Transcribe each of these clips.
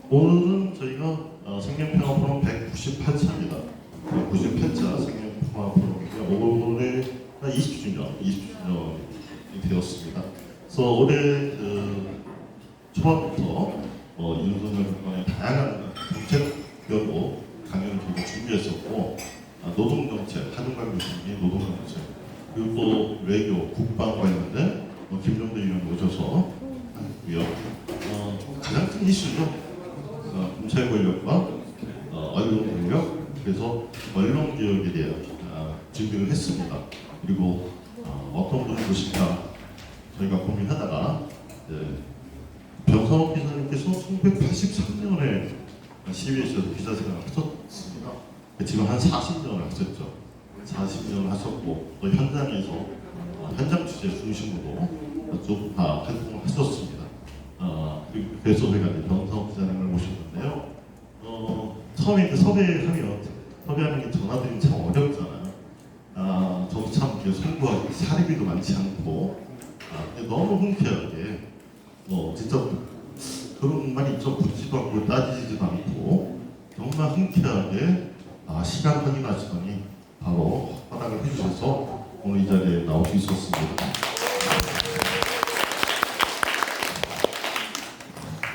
오늘은 저희가 생명평화 프로그램 198차입니다. 98차 생명평화 프로그램이 올해 20주년이 되었습니다. 그래서 올해 초반부터 윤석열 정권의 다양한 정책별로 강연을 저희가 준비했었고, 노동정책, 하중간 교수님이 노동정책, 그리고 또 외교, 국방 관련된 김종대 의원 모셔서 하고요. 가장 큰 이슈죠. 검찰 권력과 언론 권력, 그래서 언론 개혁에 대한 준비를 했습니다. 그리고 어떤 분이 보실까 저희가 고민하다가 변상욱 기자님께서 1983년에 CBS에서 기자 생활을 하셨습니다. 지금 한 40년을 하셨죠. 40년을 하셨고 또 현장에서 현장 취재 중심으로 쭉 다 활동을 하셨습니다. 그래서 저희가 변상욱 기자님을 모셨는데요. 처음에 섭외하는 게 전화드리면 참 어렵잖아요. 저도 참 송구하고 사례비도 많지 않고, 근데 너무 흔쾌하게 진짜 그런 말이 있죠. 묻지도 않고 따지지도 않고 정말 흔쾌하게 시간 확인하시더니 바로 허락을 해주셔서 오늘 이 자리에 나올 수 있었습니다.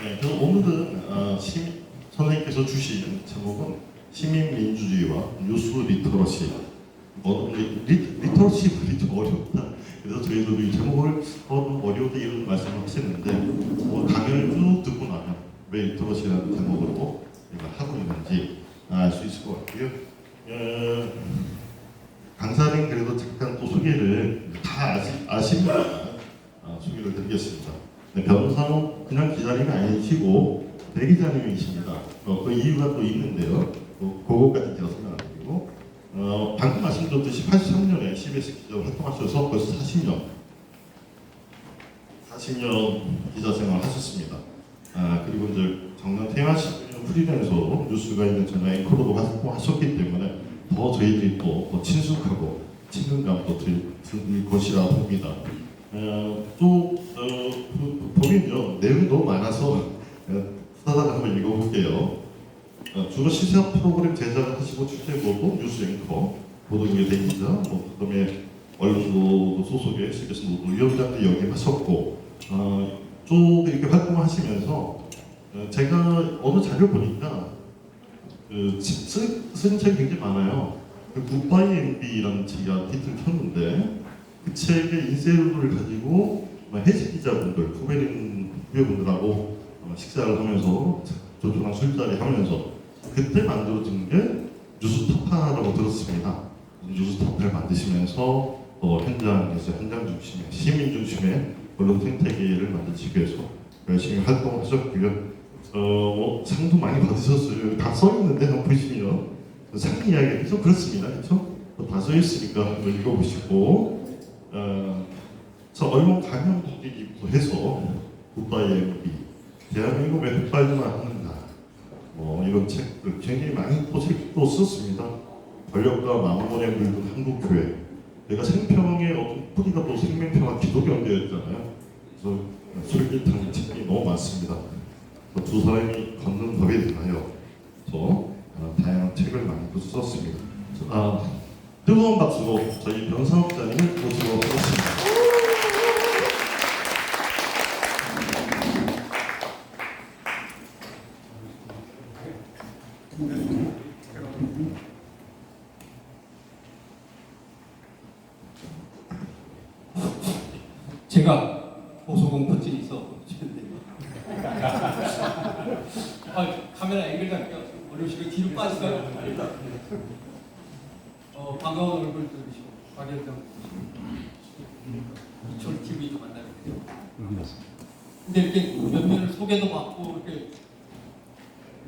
네, 그래서 오늘은 선생님께서 주신 제목은 시민민주주의와 뉴스 리터러시. 리터러시가 좀 어렵다. 그래서 저희도 이 제목을 어려운데 이런 말씀을 하셨는데 강연을 쭉 듣고 나면 왜 리터러시라는 제목으로 제가 하고 있는지 알 수 있을 것 같고요. 강사님 그래도 잠깐 또 소개를 다 아십니다. 소개를 드리겠습니다. 네, 변호사는 그냥 기자님이 아니시고 대기자님이십니다. 그 이유가 또 있는데요. 그거까지 제가 설명 안 드리고, 방금 말씀드렸듯이 83년에 CBS 기자로 활동하셔서 벌써 40년 기자 생활을 하셨습니다. 그리고 이제 작년 테마시즌 프리랜서로 뉴스가 있는 전화 앵커로도 활동하셨기 때문에 더 저희들이 또 친숙하고 친근감도 들 것이라 봅니다. 보면요, 내용이 너무 많아서 후다닥 한번 읽어볼게요. 주로 시사 프로그램 제작을 하시고 취재보도, 뉴스 앵커, 보도국의 대기자, 그다음에 언론도 소속의 CBS 노동위원장도 역임하셨고, 쭉 이렇게 활동을 하시면서 제가 어느 자료 보니까 쓴 책이 굉장히 많아요. 굿바이 MB라는 제가 티틀 켰는데 그 책의 인쇄를 가지고 해직 기자분들, 후배분들하고 식사를 하면서 조촐한 술자리 하면서 그때 만들어진 게 뉴스타파라고 들었습니다. 뉴스타파를 만드시면서 현장에서 현장 중심의 시민 중심의 언론 생태계를 만드시기 위해서 열심히 활동하셨고요. 상도 많이 받으셨어요. 다 써있는데 한번 보시면 상 이야기 좀 그렇습니다. 그렇죠? 다 써있으니까 한번 읽어보시고, 언론 강연 국기기부터 해서 굿바이 MB, 대한민국 왜 흑발만 하는가, 이런 책들 굉장히 많이 또 썼습니다. 권력과 마음원의 물든 한국교회, 내가 생평의 어떤 뿌리가 또 생명평화 기독교인들였잖아요. 그래서 솔깃한 책이 너무 많습니다. 두 사람이 걷는 법에 대하여 다양한 책을 많이 썼습니다. 뜨거운 박수로 저희 변상욱 기자님을 모시도록 하겠습니다. 제가 고소공포증이 있어 카메라 앵글 잡기가 어려우시고 뒤로 빠질까요? 반가운 얼굴 들으시고 박연정 이철 TV도 만나요. 근데 이렇게 몇몇을 소개도 받고 이렇게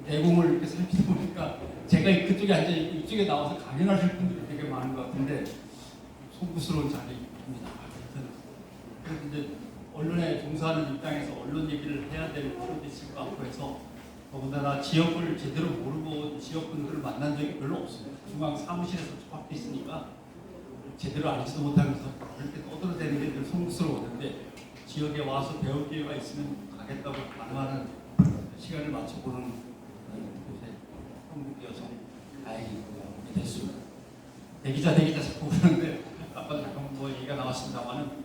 내공을 이렇게 살피다 보니까 제가 그쪽에 앉아 있고 이쪽에 나와서 강연하실 분들이 되게 많은 것 같은데 송구스러운 자리입니다. 그래서 이제 언론에 종사하는 입장에서 언론 얘기를 해야 될 필요도 있을 것 같고 해서 더군다나 지역을 제대로 모르고 지역분들을 만난 적이 별로 없습니다. 중앙 사무실에서 처박혀 있으니까 제대로 알지도 못하면서 그렇게 떠들어대는 게 늘 송구스러웠는데 지역에 와서 배울 기회가 있으면 가겠다고 반응하는 시간을 맞춰보는 곳에 한국이어서 다행히 됐습니다. 대기자 자꾸 그러는데 아까 잠깐 뭐 얘기가 나왔습니다만은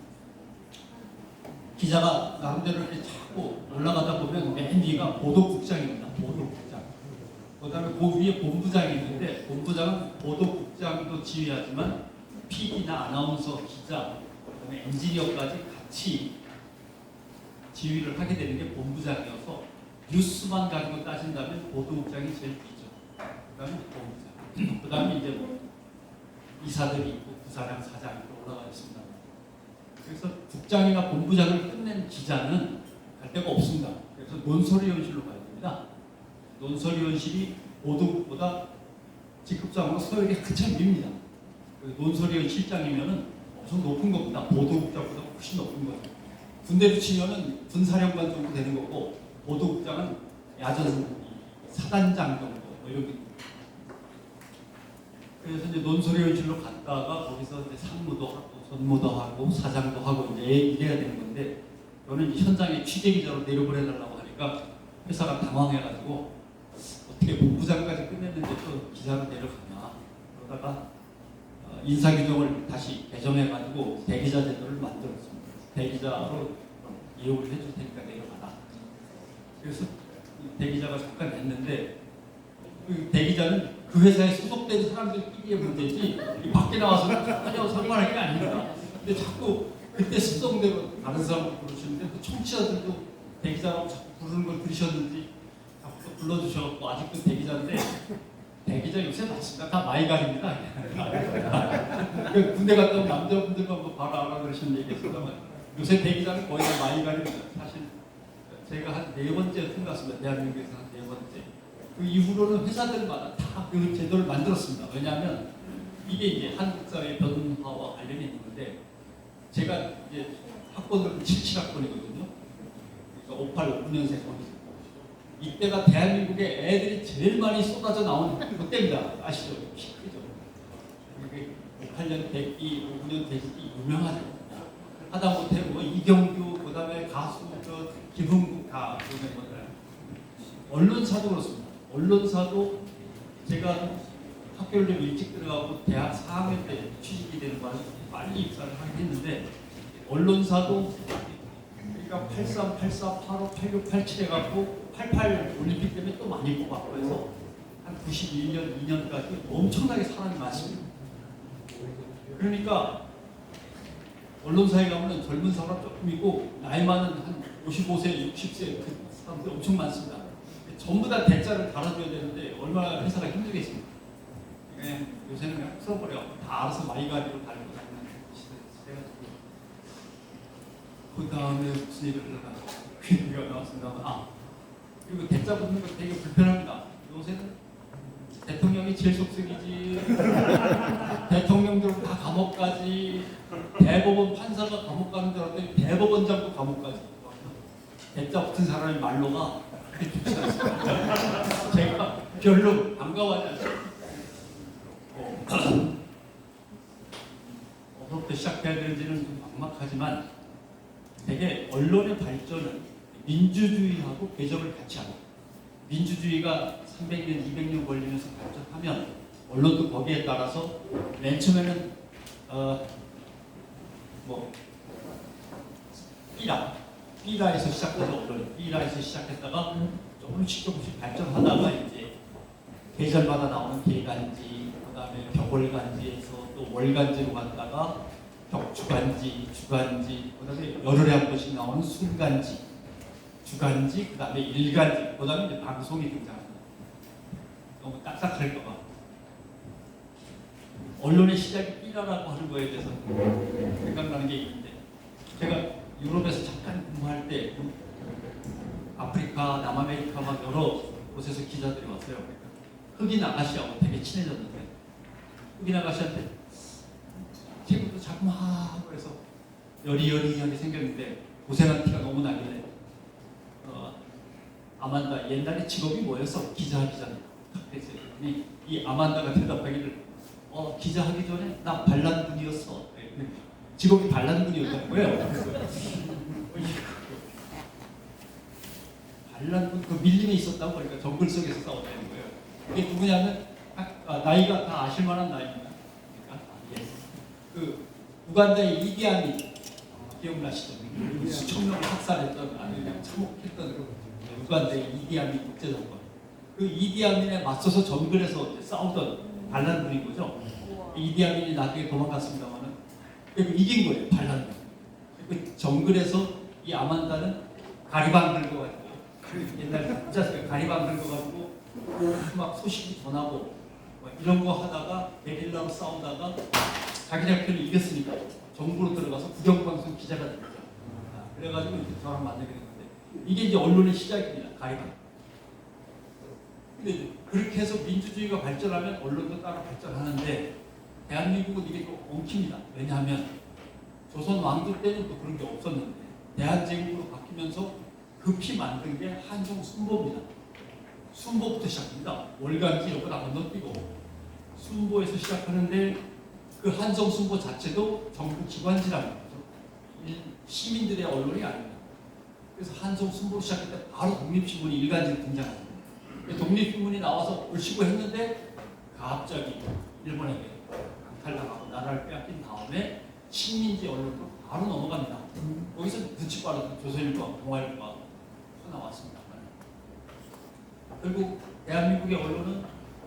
기자가 나름대로 이렇게 자꾸 올라가다 보면 맨 위가 보도국장입니다. 보도국장. 그다음에 그 위에 본부장이 있는데 본부장은 보도국장도 지휘하지만 PD나 아나운서, 기자, 그다음에 엔지니어까지 같이 지휘를 하게 되는 게 본부장이어서 뉴스만 가지고 따진다면 보도국장이 제일 뒤죠. 그다음에 본부장. 그다음에 이제 뭐 이사들이 있고 부사장, 사장 이렇게 올라가 있습니다. 그래서 국장이나 본부장을 끝낸 기자는 갈 데가 없습니다. 그래서 논설위원실로 가야 됩니다. 논설위원실이 보도국보다 직급상으로 서열이 한참 밉니다. 논설위원 실장이면은 엄청 높은 겁니다. 보도국장보다 훨씬 높은 거죠. 군대로 치면은 군사령관 정도 되는 거고 보도국장은 야전 사단장 정도 뭐 이런 게. 그래서 이제 논설위원실로 갔다가 거기서 이제 상무도 하고 전무도 하고 사장도 하고 이제 이래야 되는 건데 저는 현장에 취재 기자로 내려보내달라고 하니까 회사가 당황해가지고 어떻게 본부장까지 끝냈는데 또 기자로 내려가냐 그러다가 인사 규정을 다시 개정해가지고 대기자 제도를 만들었습니다. 대기자로 이용을 해줄 테니까 내려가라. 그래서 대기자가 잠깐 했는데 그 대기자는 그 회사에 소속된 사람들끼리의 문제지 밖에 나와서는 전혀 상관할 게 아닙니다. 근데 자꾸 그때 습성대로 다른 사람을 부르시는데 그 청취자들도 대기자라고 자꾸 부르는 걸 들으셨는지 자꾸 또 불러주셔서 아직도 대기자인데 대기자 요새 맞습니다. 다 마이갈입니다. 군대 갔다 온 남자분들만 뭐 바로 알아들으시는 얘기였습니다만 요새 대기자는 거의 다 마이갈입니다. 사실 제가 한 4번째 같습니다. 대한민국에서 한 4번째. 그 이후로는 회사들마다 다 그 제도를 만들었습니다. 왜냐하면 이게 이제 한국 사회 변화와 관련이 있는 건데 제가 이제 학번은 77학번이거든요. 그러니까 58, 5년생 이때가 대한민국에 애들이 제일 많이 쏟아져 나온 그때입니다. 아시죠? 키 크죠? 58년 대기, 5년 대기 유명하죠. 하다못해 뭐 이경규, 그다음에 가수 김흥국 다 그런 것들. 언론사도 그렇습니다. 언론사도 제가 학교를 좀 일찍 들어가고 대학 4학년 때 취직이 되는 바람에 빨리 입사를 하긴 했는데 언론사도 그러니까 83, 84, 85, 86, 87 해갖고 88 올림픽 때문에 또 많이 뽑았고 해서 한 91년, 2년까지 엄청나게 사람이 많습니다. 그러니까 언론사에 가면 젊은 사람 조금 있고 나이 많은 한 55세, 60세 그 사람들 엄청 많습니다. 전부 다 대자를 달아줘야 되는데 얼마나 회사가 힘들겠습니까? 그냥 요새는 그냥 풀어버려. 다 알아서 마이가리로 달고 다니는 시대가 되고. 그 다음에 무슨 얘기를 하다가 그 얘기가 나왔습니다. 그리고 대자 붙는 거 되게 불편합니다. 요새는 대통령이 제일 속쓰기지. 대통령들 다 감옥 가지. 대법원 판사가 감옥 가는 줄 알았더니 대법원장도 감옥 가지. 대자 붙은 사람의 말로가 제가 별로 반가워하지 않습니다. 어디부터 시작해야 되는지는 좀 막막하지만 되게 언론의 발전은 민주주의하고 개정을 같이 합니다. 민주주의가 300년, 200년 걸리면서 발전하면 언론도 거기에 따라서 맨 처음에는 삐라에서 시작해서 언론, 삐라에서 시작했다가 조금씩 발전하다가 이제 계절마다 나오는 계간지, 그다음에 벽월간지에서 또 월간지로 갔다가 벽주간지, 주간지, 그다음에 열흘에 한 번씩 나오는 순간지, 주간지, 그다음에 일간지, 그다음에 이제 방송이 등장합니다. 너무 딱딱할까봐 언론의 시작이 삐라라고 하는 거에 대해서 생각나는 게 있는데 제가 유럽에서 잠깐 근무할 때 아프리카, 남아메리카 막 여러 곳에서 기자들이 왔어요. 흑인 아가씨하고 되게 친해졌는데 흑인 아가씨한테 친구도 자꾸 하고 그래서 여리여리하게 생겼는데 고생한 티가 너무 나길래 아만다 옛날에 직업이 뭐였어? 기자잖아. 그랬더니 이 아만다가 대답하기를 기자하기 전에 나 반란군이었어. 직업이 반란군이었던 거예요. 반란군 그 밀림에 있었다고 그러니까 정글 속에서 싸웠다는 거예요. 이게 누구냐면 나이가 다 아실 만한 나이입니다. 그러니까 예. 그 우간다의 이디아민 기억나시죠? 수천 명을 학살했던 아니 그냥 참혹했던 그 우간다의 이디아민 국제정권. 그 이디아민에 맞서서 정글에서 이제 싸우던 반란군인 거죠. 이디아민이 나중에 도망갔습니다만은 이긴 거예요. 반란군. 그 정글에서 이 아만다는 가리방 들고 가지고 옛날 부자스가 가리방 들고 가지고 막 소식이 전하고 이런 거 하다가 게릴라로 싸우다가 자기네들이 이겼으니까 정부로 들어가서 국영방송 기자가 됐죠. 그래가지고 이렇게 저랑 만나게 됐는데 이게 이제 언론의 시작입니다. 가리방. 근데 그렇게 해서 민주주의가 발전하면 언론도 따라 발전하는데 대한민국은 이게 좀 엉킵니다. 왜냐하면 조선 왕조 때는 또 그런 게 없었는데 대한제국으로 바뀌면서 급히 만든 게 한중 순보입니다. 순보부터 시작합니다. 월간지 이런 거다 건너뛰고 순보에서 시작하는데 그 한성 순보 자체도 정부 기관지라는 거죠. 시민들의 언론이 아닙니다. 그래서 한성 순보로 시작할 때 바로 독립신문이 일간지로 등장합니다. 독립신문이 나와서 옳시고 했는데 갑자기 일본에게 강탈당하고 나라를 빼앗긴 다음에 식민지 언론으로 바로 넘어갑니다. 거기서 눈치 빠르게 조선일보와 동아일보가 나왔습니다. 결국 대한민국의 언론은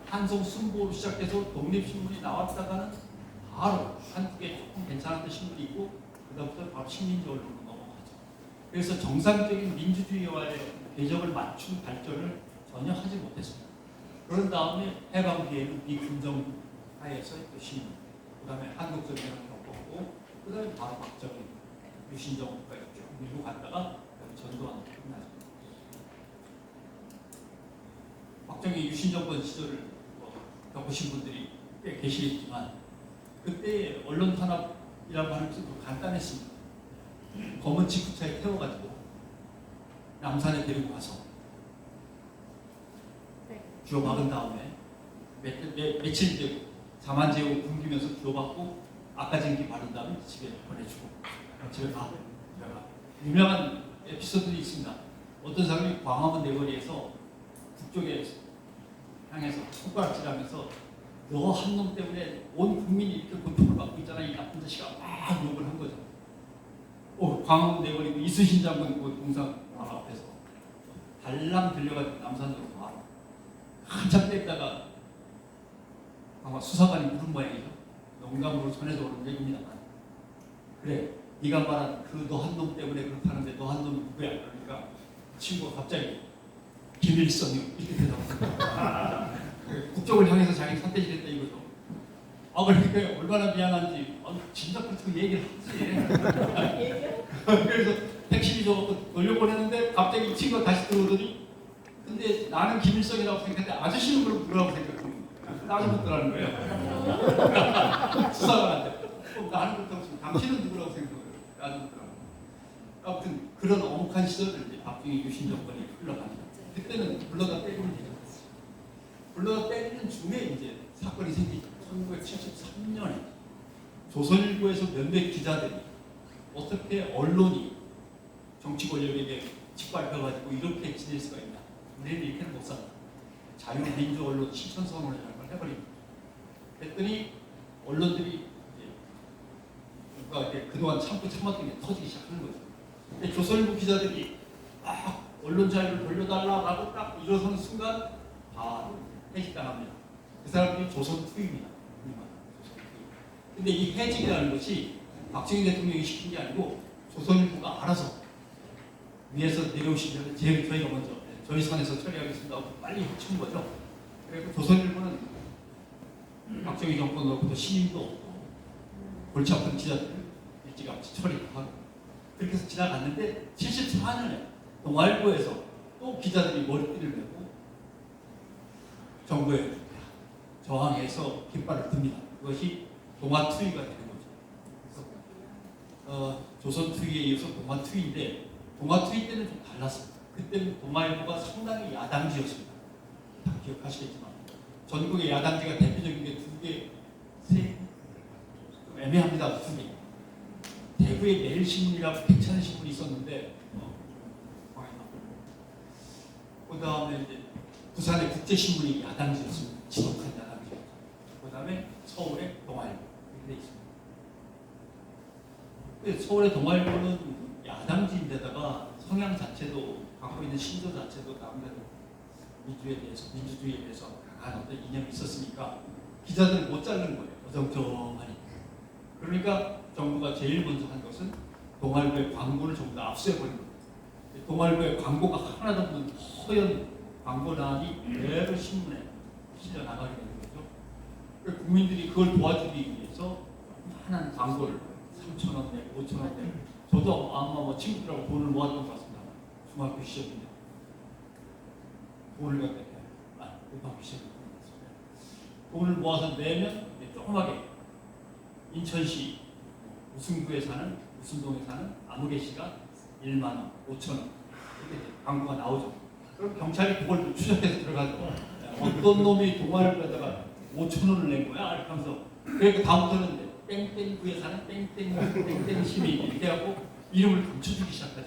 한성 순보로 시작해서 독립신문이 나왔다가는 바로 한국에 조금 괜찮았던 신문이 있고 그다음부터 바로 식민지 언론으로 넘어가죠. 그래서 정상적인 민주주의와의 궤적을 맞춘 발전을 전혀 하지 못했습니다. 그런 다음에 해방 뒤에는 미군정 하에서 또 신문, 그다음에 한국전쟁을 겪었고, 그다음에 바로 박정희, 유신정 국가에 쭉 밀고 갔다가 전두환 끝나죠. 박정희 유신정권 시절을 겪으신 분들이 꽤 계시겠지만 그때 언론 탄압이라고 하는 것은 간단했습니다. 검은 직구차에 태워가지고 남산에 데리고 가서 주워박은 다음에 며칠 이제 자만 재우고 굶기면서 주워박고 아까진기 바른 다음에 집에 보내주고 집에 가. 유명한 에피소드도 있습니다. 어떤 사람이 광화문 내거리에서 북쪽에 향해서 손가락질하면서 너 한 놈 때문에 온 국민이 이렇게 고통을 받고 있잖아 이 나쁜 자식아 막 욕을 한 거죠. 광화문 내거리 이순신 장군 그 동상 바로 앞에서 달랑 들려가지고 남산으로 가. 한참 떼다가 아마 수사관이 물은 모양이죠. 농담으로 전해서 오는 얘기입니다만 그래 네가 말한 그 너 한 놈 때문에 그렇다는데 너 한 놈이 누구야? 그러니까 친구가 갑자기 김일성이요 이렇게 대답합니다. 국적을 향해서 자기 선택했다 이거죠. 그러니까 얼마나 미안한지 진짜 그렇게 얘기를 하지. 그래서 택시비 줘갖고 돌려보내는데 갑자기 이 친구가 다시 들어오더니 근데 나는 김일성이라고 생각했는데 아저씨는 뭐라고 생각하는 거예요. 따져묻더라는 거예요. 수사관한테 나는 그렇다고 치면 당신은 누구라고 생각해요. 따져묻더라는 거예요. 아무튼 그런 엄혹한 시절을 이제 박정희 유신 정권이 흘러갑니다. 그때는 불러다 때리면 되죠. 불러다 때리는 중에 이제 사건이 생기죠. 1973년에 조선일보에서 몇몇 기자들이 어떻게 언론이 정치 권력에게 짓밟혀가지고 이렇게 지낼 수가 있나? 우리는 이렇게는 못 산다. 자유민주 언론 실천 선언을 해버립니다. 그랬더니 언론들이 그동안 참고 참았던 게 터지기 시작하는 거죠. 근데 조선일보 기자들이 언론 자유를 돌려달라고 딱 일어서는 순간 바로 해직당합니다. 그 사람들이 조선투입니다. 근데 이 해직이라는 것이 박정희 대통령이 시킨 게 아니고 조선일보가 알아서 위에서 내려오시면 저희가 먼저 저희 선에서 처리하겠습니다 하고 빨리 친 거죠. 그리고 조선일보는 박정희 정권으로부터 신임도 없고 골치 아픈 기자들 일찌감치 처리하고 그렇게 해서 지나갔는데 74년에 동아일보에서 또 기자들이 머리띠를 메고 정부에 저항해서 깃발을 듭니다. 그것이 동아투위가 되는 거죠. 그래서 조선투위에 이어서 동아투위인데 동아투위 때는 좀 달랐습니다. 그때는 동아일보가 상당히 야당지였습니다. 다 기억하시겠지만 전국의 야당지가 대표적인 게 두 개, 세 좀 애매합니다. 두 개. 대구의 매일신문이라고 괜찮은 신문이 있었는데 그 다음에 이제 부산의 국제신문이 야당지였습니다. 지독한 야당지였죠. 그 다음에 서울의 동아일보 이렇게 돼 있습니다. 근데 서울의 동아일보는 야당지인데다가 성향 자체도 갖고 있는 신조 자체도 나름대로 민주주의에 대해서 강한 어떤 이념이 있었으니까 기자들을 못 자르는 거예요. 어정쩡하니. 그러니까 정부가 제일 먼저 한 것은 동아일보의 광고를 전부 다 압수해버린 겁니다. 동아일보의 광고가 하나도 없는 허연 광고란이 그대로 신문에 실려 나가게 되는 거죠. 그러니까 국민들이 그걸 도와주기 위해서 많은 광고를 3,000원 내, 5,000원 내. 저도 아마 뭐 친구들하고 돈을 모았던 것 같습니다. 중학교 시절인데 돈을 갖다 고등학교 시절에 돈을 모아서 내면 조그맣게 인천시 무슨 구에 사는 무슨 동에 사는 아무개 씨가 1만 원, 5천 원 이렇게 광고가 나오죠. 그럼 경찰이 그걸 추적해서 들어가죠. 어떤 놈이 동아일보에다가 5천 원을 낸 거야? 이렇게 하면서 그러니까 다음부터는 땡땡구에 사는 땡땡 시민 이렇게 하고 이름을 감춰주기 시작하죠.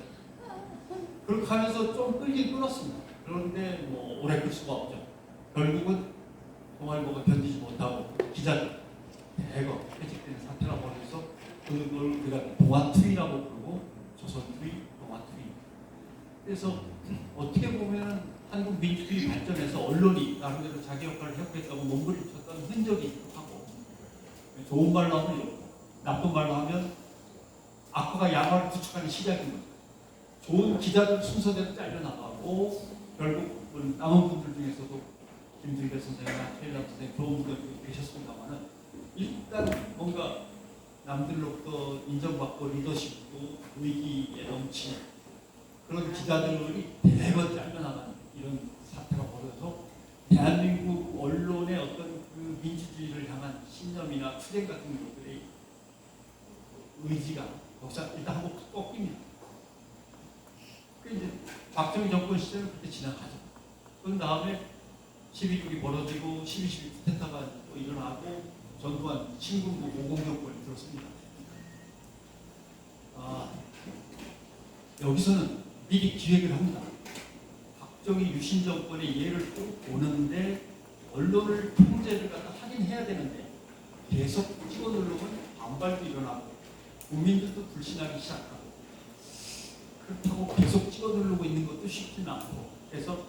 그렇게 하면서 좀 끌긴 끌었습니다. 그런데 뭐 오래 끌 수가 없죠. 결국은 동아일보가 견디지 못하고 기자들 대거 퇴직되는 사태가 벌어져서 그걸 우리가 동아투위라고 부르고 조선투위, 동아투위. 그래서 어떻게 보면 한국 민주주의 발전에서 언론이 나름대로 자기 역할을 해오겠다고 몸부림쳤던 흔적이 있기도 하고 좋은 말로 하면 이렇고 나쁜 말로 하면 악화가 양화를 구축하는 시작인 거죠. 좋은 기자들 순서대로 잘려나가고 결국 남은 분들 중에서도 김준배 선생이나 최일남 선생 좋은 분들 계셨습니다만은 일단 뭔가 남들로부터 인정받고 리더십도 위기에 넘치는 그런 기자들이 대거 잘려나가는 이런 사태가 벌어져서 대한민국 언론의 어떤 그 민주주의를 향한 신념이나 투쟁 같은 것들의 의지가 역사 일단 한번 꺾입니다. 그 이제 박정희 정권 시절은 그렇게 지나가죠. 그 다음에 12.6이 벌어지고 12.12 쿠데타가 또 일어나고 전두환 신군부 5공정권이 들었습니다. 여기서는 미리 기획을 합니다. 박정희 유신 정권의 예를 꼭 보는데 언론을 통제를 갖다 하긴 해야 되는데 계속 찍어 누르면 반발도 일어나고 국민들도 불신하기 시작하고 그렇다고 계속 찍어 누르고 있는 것도 쉽지는 않고 그래서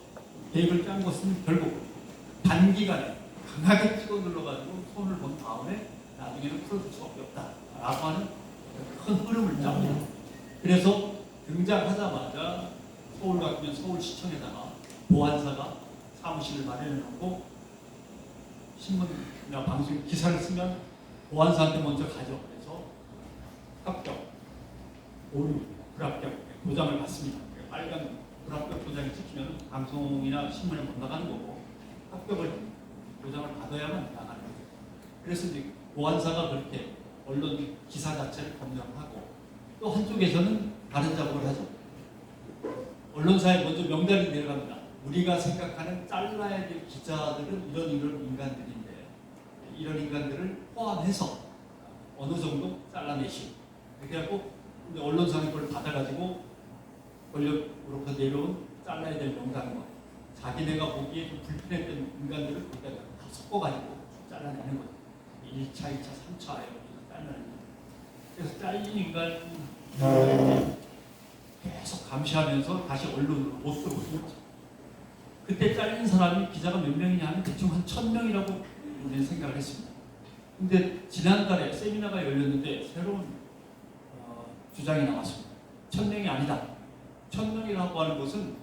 계획을 짠 것은 결국 단기간에 강하게 찍어 눌러가지고 손을 본 다음에 나중에는 풀어줄 수밖에 없다라고 하는 큰 흐름을 짭니다. 그래서 등장하자마자 서울 같으면 서울시청에다가 보안사가 사무실을 마련해 놓고 신문이나 방송 기사를 쓰면 보안사한테 먼저 가죠. 그래서 합격, 오류, 불합격 도장을 받습니다. 빨간 불합격 도장이 찍히면 방송이나 신문에 못 나가는 거고 합격을 도장을 받아야만 나가는 거죠. 그래서 이제 보안사가 그렇게 언론 기사 자체를 검열하고 또 한쪽에서는 다른 작업을 하죠. 언론사에 먼저 명단이 내려갑니다. 우리가 생각하는 잘라야 될 기자들은 이런 인간들인데 이런 인간들을 포함해서 어느 정도 잘라내시고 이렇게 하고 근데 언론사는 그걸 받아가지고 권력으로부터 내려온 잘라야 될 명단과 자기네가 보기에 좀 불편했던 인간들을 거기다 다 섞어가지고 잘라내는 거죠. 1차, 2차, 3차 이렇게 잘라내는 거죠. 그래서 잘린 인간 계속 감시하면서 다시 언론으로 못 들어오는 거죠. 그때 잘린 사람이 기자가 몇 명이냐 하면 대충 한 1,000명이라고 우리는 생각을 했습니다. 근데 지난달에 세미나가 열렸는데 새로운 주장이 나왔습니다. 1,000명이 아니다. 1,000명이라고 하는 것은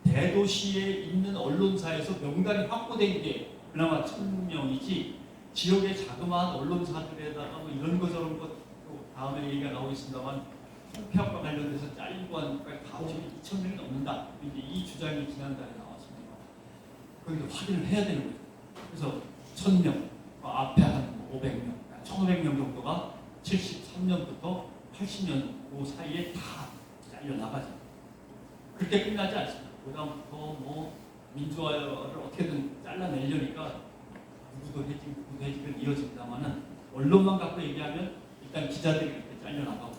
대도시에 있는 언론사에서 명단이 확보된 게 그나마 1,000명이지 지역의 자그마한 언론사들에다가 뭐 이런 거 저런 것 다음에 얘기가 나오겠습니다만 통폐합과 관련돼서 잘리고 하니까 다 합치면 2,000명이 넘는다. 이제 이 주장이 지난달에 나왔습니다. 거기서 확인을 해야 되는 거죠. 그래서 1,000명, 앞에 한 500명, 1,500명 정도가 73년부터 80년 그 사이에 다 잘려나가죠. 그렇게 끝나지 않습니다. 그다음부터 뭐 민주화를 어떻게든 잘라내려니까 누구도 해직은 이어집니다만은 언론만 갖고 얘기하면 일단 기자들이 이렇게 잘려나가고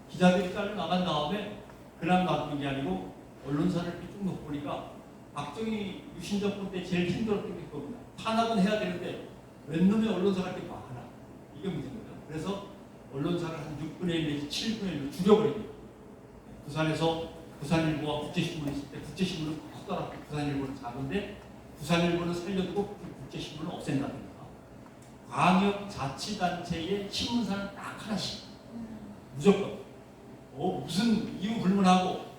기자들이 잘려나간 다음에 그냥 놔두는 게 아니고 언론사를 이렇게 쭉 쭉 보니까 박정희 유신 정권 때 제일 힘들었던 게 그겁니다. 탄압은 해야 되는데 웬 놈의 언론사가 이렇게 많아. 이게 문제입니다. 그래서 언론사를 한 6분의 1 내지 7분의 1로 줄여버립니다. 부산에서 부산일보와 국제신문이 있을 때 국제신문은 커다랗고 부산일보는 작은데 부산일보는 살려두고 국제신문은 없앤다든가 광역자치단체의 신문사는 딱 하나씩 무조건 무슨 이유 불문하고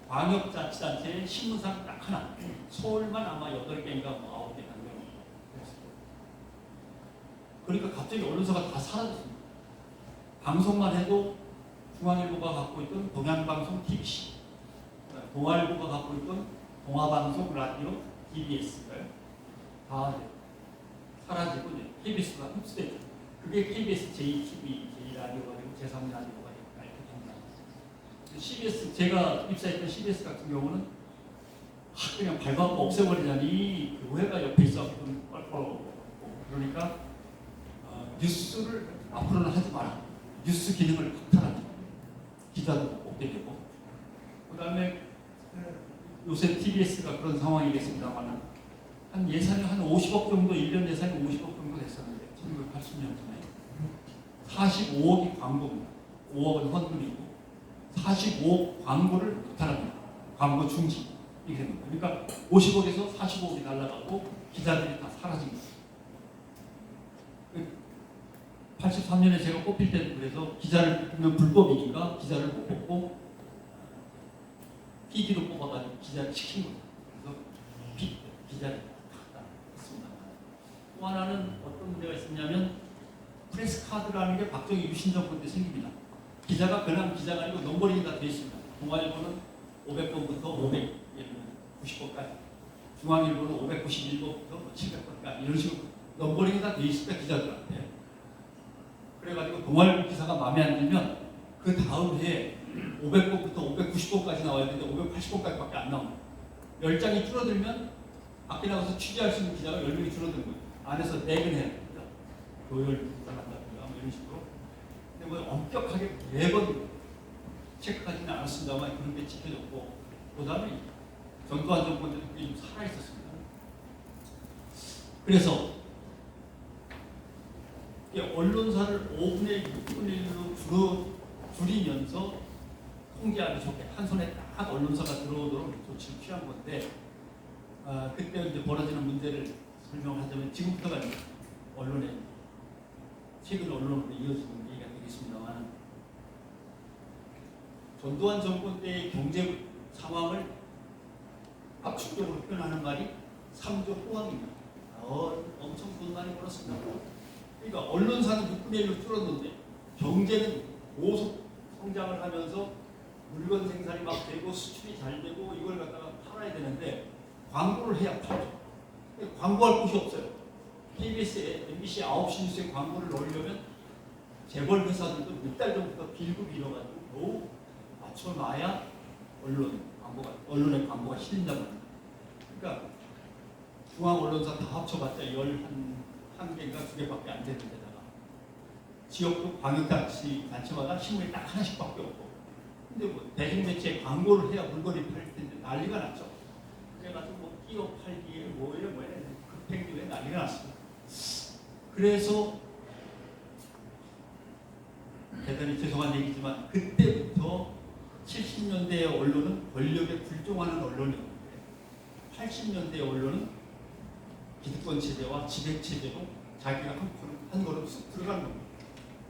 광역자치단체의 신문사는 딱 하나 서울만 아마 8개인가 뭐 9개 단명 그러니까 갑자기 언론사가 다 사라졌습니다. 방송만 해도 중앙일보가 갖고 있던 동양방송 TBC 동아일보가 갖고 있던 동아방송 라디오 DBS가요. 다 사라지고 이제 KBS가 흡수됐죠. 그게 KBS JTV, J라디오가 되고 제3라디오가 되고 이렇게 됩니다. CBS 제가 입사했던 CBS 같은 경우는 그냥 밟아고 없애버리자니 교회가 옆에 있어 뻘뻘하고 그러니까 뉴스를 앞으로는 하지 마라. 뉴스 기능을 박탈하자. 기자도 없게 되고 그 다음에 요새 TBS가 그런 상황이겠습니다만 한 예산이 한 50억 정도 1년 예산이 50억 정도 됐었는데 1980년 전에 45억이 광고입니다. 5억은 헌금이고 45억 광고를 박탈합니다. 광고 중지 이렇게 됩니다. 그러니까 50억에서 45억이 날라가고 기자들이 다 사라집니다. 83년에 제가 뽑힐 때도 그래서 기자를 뽑으면 불법이니까 기자를 못 뽑고 PD로 뽑아가지고 기자를 시킨 겁니다. 그래서 기자를 다 했습니다. 또 하나는 어떤 문제가 있었냐면 프레스 카드라는 게 박정희 유신 정권 때 생깁니다. 기자가 그냥 기자가 아니고 넘버링이 다 되어 있습니다. 동아일보는 500번부터 590번까지 중앙일보는 591번부터 700번까지 이런 식으로 넘버링이 다 되어 있습니다. 기자들한테. 그래가지고 동아일보 기사가 마음에 안 들면 그 다음 해에 500번부터 590번까지 나와야 되는데 580번까지밖에 안 나옵니다. 10장이 줄어들면 밖에 나가서 취재할 수 있는 기자가 10명이 줄어드는 거예요. 안에서 내근해야 됩니다. 교열 부탁한다든가 뭐 이런 식으로. 근데 뭐 엄격하게 매번 체크하지는 않았습니다만 그런 게 지켜졌고 그 다음에 전두환 정권 때도 그게 좀 살아있었습니다. 그래서 언론사를 5분의 6분의 1로 줄이면서 통제하기 좋게 한 손에 딱 언론사가 들어오도록 조치를 취한 건데 그때 이제 벌어지는 문제를 설명하자면 지금부터가 언론에 최근 언론으로 이어지는 얘기가 되겠습니다만 전두환 정권 때의 경제 상황을 압축적으로 표현하는 말이 3조 호황입니다. 엄청 돈 많이 벌었습니다. 그러니까 언론사는 6분의 1로 줄었는데 경제는 고속 성장을 하면서 물건 생산이 막 되고 수출이 잘 되고 이걸 갖다가 팔아야 되는데 광고를 해야 팔죠. 광고할 곳이 없어요. KBS, MBC 9시 뉴스에 광고를 넣으려면 재벌 회사들도 몇 달 전부터 빌고 빌어가지고 뭐 맞춰놔야 언론의 광고가 실린단 말이에요. 그러니까 중앙 언론사 다 합쳐봤자 11개인가 2개밖에 안 되는 데다가 지역도 광역단체 단체마다 신문이 딱 하나씩밖에 없고 근데 뭐 대중매체에 광고를 해야 물건이 팔릴 텐데 난리가 났죠. 그래가지고 뭐 끼어 팔기에 뭐에 급행기에 난리가 났습니다. 그래서 대단히 죄송한 얘기지만 그때부터 70년대의 언론은 권력에 불종하는 언론이었는데 80년대의 언론은 기득권 체제와 지배 체제로 자기가 한 걸음 쑥 들어가는 겁니다.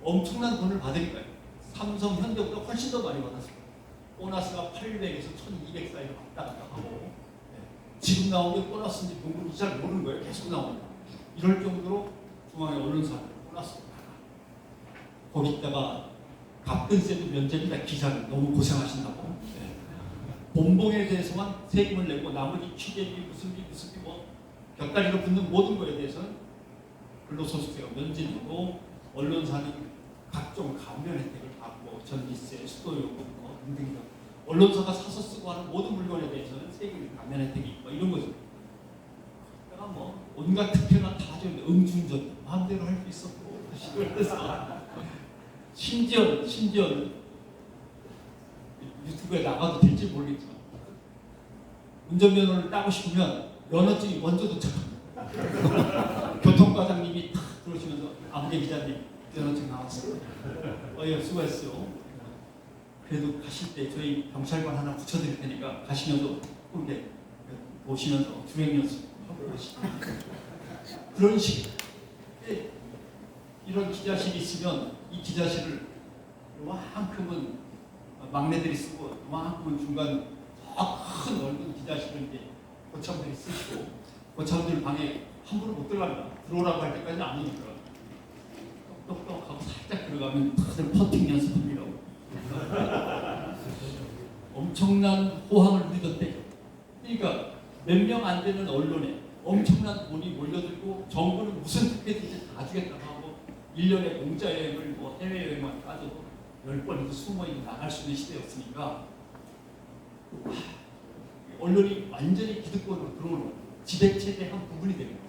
엄청난 돈을 받으니까요. 삼성, 현대보다 훨씬 더 많이 받았습니다. 보너스가 800에서 1200 사이로 왔다 갔다 하고 지금 나온 게 보너스인지 누군지 잘 모르는 거예요. 계속 나옵니다. 이럴 정도로 중앙의 언론사를 보너스를 받아. 거기다가 갑근세도 면제입니다. 기자는 너무 고생하신다고. 본봉에 대해서만 세금을 내고 나머지 취재비, 무슨 비 뭐 곁다리로 붙는 모든 거에 대해서는 근로소득세가 면제되고 언론사는 각종 감면 혜택을 받고 전기세, 수도요금 등등 언론사가 사서 쓰고 하는 모든 물건에 대해서는 세금이 감면 혜택이 있고 이런 거죠. 내가 뭐 온갖 특혜가 다 주는데 음주운전 마음대로 할 수 있었고 그래서 심지어 유튜브에 나가도 될지 모르겠지만 운전면허를 따고 싶으면 면허증이 먼저 도착합니다. 교통과장님이 탁 들어오시면서 아무개 기자님 면허증 나왔습니다. 수고했어요. 그래도 가실 때 저희 경찰관 하나 붙여드릴 테니까 가시면서 이렇게 보시면서 주행 연습하고 가시죠. 그런 식. 이런 기자실이 있으면 이 기자실을 요만큼은 막내들이 쓰고 요만큼은 중간 큰 넓은 기자실을 이제 고참들이 쓰시고 고참들 방에 함부로 못 들어갑니다. 들어오라고 할 때까지는 안 오니까 똑똑하고 살짝 들어가면 다들 퍼팅 연습합니다. 엄청난 호황을 누리던데 그러니까 몇 명 안 되는 언론에 엄청난 돈이 몰려들고 정부는 무슨 특혜든지 다 주겠다고 하고 1년에 공짜 여행을 뭐 해외여행만 따져도 10번에서 20번이 나갈 수 있는 시대였으니까 언론이 완전히 기득권으로 들어오는 지배체제의 한 부분이 됩니다.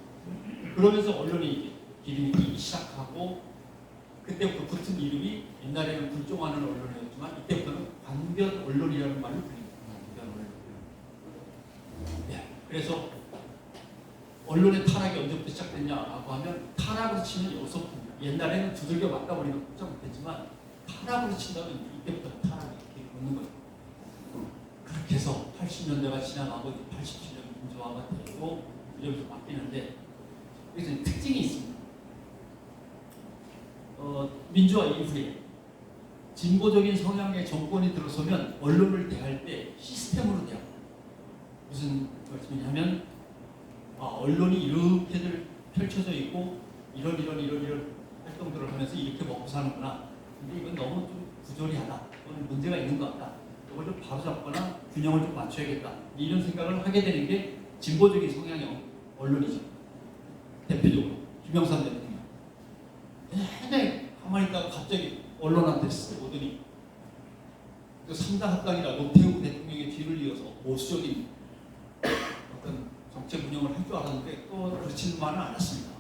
그러면서 언론이 기름이 끼기 시작하고 그때부터 붙은 이름이 옛날에는 불종하는 언론이었지만 이때부터는 관변 언론이라는 말을 불립니다. 관변 언론. 네, 그래서 언론의 타락이 언제부터 시작됐냐라고 하면 타락으로 치면 여기서부터 옛날에는 두들겨 맞다버리면 꼼짝 못했지만 타락으로 친다면 이때부터 타락이 이렇게 오는 거예요. 그렇게 해서 80년대가 지나가고 87년 민주화가 되고 이러면서 바뀌는데 여기서 특징이 있습니다. 민주화 이후에 진보적인 성향의 정권이 들어서면 언론을 대할 때 시스템으로 대합니다. 무슨 말씀이냐면 언론이 이렇게들 펼쳐져 있고 이런 활동들을 하면서 이렇게 먹고 사는구나. 근데 이건 너무 좀 부조리하다. 또는 문제가 있는 것 같다. 이걸 좀 바로잡거나 균형을 좀 맞춰야겠다. 이런 생각을 하게 되는 게 진보적인 성향의 언론이죠. 대표적으로 김영삼 대통령. 맨날 가만히 있다가 갑자기 언론한테 오더니 그 삼당합당이라 노태우 대통령의 뒤를 이어서 보수적인 어떤 정책 운영을 할 줄 알았는데 또 그렇지만은 않았습니다.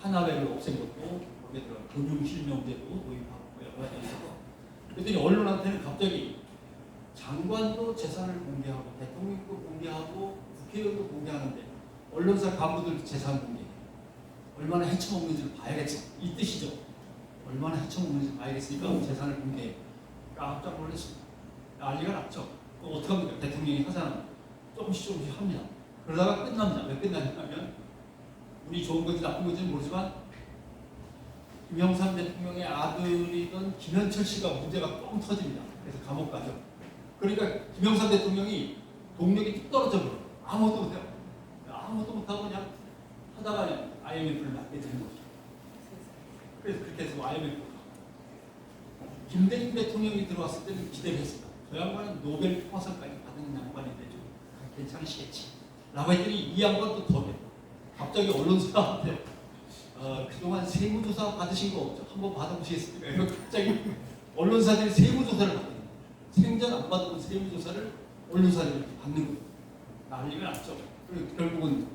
하나회를 없앤 것도 거기에 들어 금융실명제도 도입하고 여러 가지 있어서 그랬더니 언론한테는 갑자기 장관도 재산을 공개하고 대통령도 공개하고 국회의원도 공개하는데 언론사 간부들 재산 공개 얼마나 헤쳐먹는지를 봐야겠어. 이 뜻이죠. 얼마나 헤쳐먹는지 봐야겠으니까 재산을 공개해. 깜짝 놀랐습니다. 난리가 났죠. 어떻게 합니까? 대통령이 하자는 조금씩 합니다. 그러다가 끝납니다. 왜 끝나냐면 운이 좋은 건지 나쁜 건지는 모르지만 김영삼 대통령의 아들이던 김현철 씨가 문제가 뻥 터집니다. 그래서 감옥 가죠. 그러니까 김영삼 대통령이 동력이 뚝 떨어져 버려요. 아무것도 못해요. 아무것도 못하고 그냥 하다가 IMF를 맞게 되는 거죠. 그래서 그렇게 해서 IMF 김대중 대통령이 들어왔을 때는 기대를 했습니다. 저 양반은 노벨 평화상까지 받은 양반인데 좀 괜찮으시겠지. 라고 했더니 이 양반도 더 해. 갑자기 언론사한테 그동안 세무조사 받으신 거 없죠? 한번 받아보시겠습니까? 이거 갑자기 언론사들이 세무조사를 받는 거예요. 생전 안 받아본 세무조사를 언론사들이 받는 거예요. 난리가 났죠. 그리고 결국은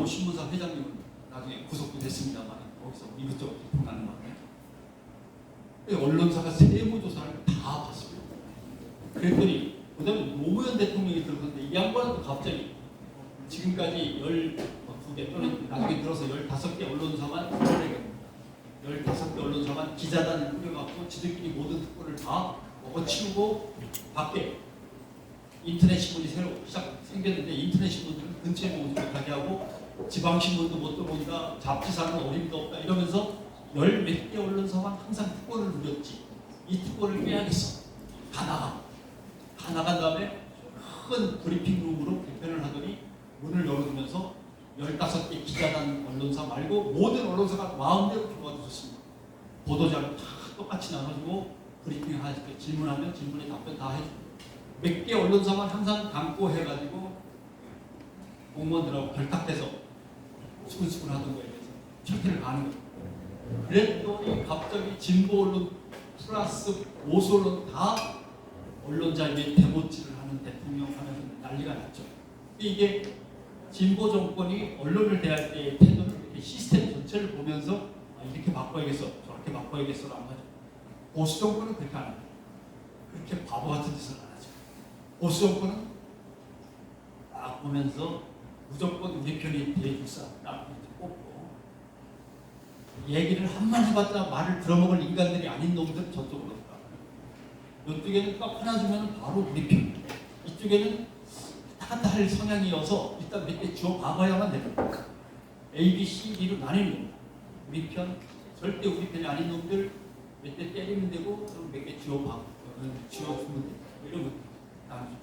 신문사 회장님은 나중에 구속도 됐습니다만 거기서 이것저것 비판하는 바람에 언론사가 세무조사를 다 봤습니다. 그랬더니 그다음에 노무현 대통령이 들어섰는데 이 양반은 갑자기 지금까지 12개 또는 나중에 들어서 15개 언론사만 15개 언론사만 기자단을 꾸려갖고 지들끼리 모든 특권을 다 먹어치우고 밖에 인터넷 신문이 새로 생겼는데 인터넷 신문들은 근처에 오지 못하게 하고 지방 신문도 못 들어온다, 잡지사는 어림도 없다 이러면서 10몇 개 언론사만 항상 특권을 누렸지. 이 특권을 빼야겠어. 다 나간 다음에 큰 브리핑룸으로 개편을 하더니 문을 열어두면서 15개 기자단 언론사 말고 모든 언론사가 마음대로 들어와도 좋습니다. 보도자료 다 똑같이 나눠주고 브리핑 하실 때 질문하면 질문에 답변 다 해주고 몇 개 언론사만 항상 담고 해가지고 공무원들하고 결탁돼서 수근수근 하던 거에 대해서 철퇴를 가는 거예요. 그랬더니 갑자기 진보 언론 플러스 보수 언론 다 언론 자유에 대못질을 하는 대통령 하면서 난리가 났죠. 이게 진보 정권이 언론을 대할 때의 태도를 이렇게 시스템 전체를 보면서 이렇게 바꿔야겠어, 저렇게 바꿔야겠어라고 하죠. 보수 정권은 그렇게 안 합니다. 그렇게 바보 같은 짓을 안 하죠. 보수 정권은 나오면서 무조건 우리 편이 돼줄 사람 딱 뽑고 얘기를 한마디 해봤자 말을 들어먹을 인간들이 아닌 놈들은 저쪽으로 가. 이쪽에는 딱 하나 주면 바로 우리 편. 이쪽에는 다 할 성향이어서 일단 몇 개 주어 봐봐야만 되는 거야. A, B, C, D로 나뉘는 겁니다. 우리 편, 절대 우리 편이 아닌 놈들 몇 대 때리면 되고 몇 개 주어 봐, 주어 주면 돼. 이런 거 나뉘죠.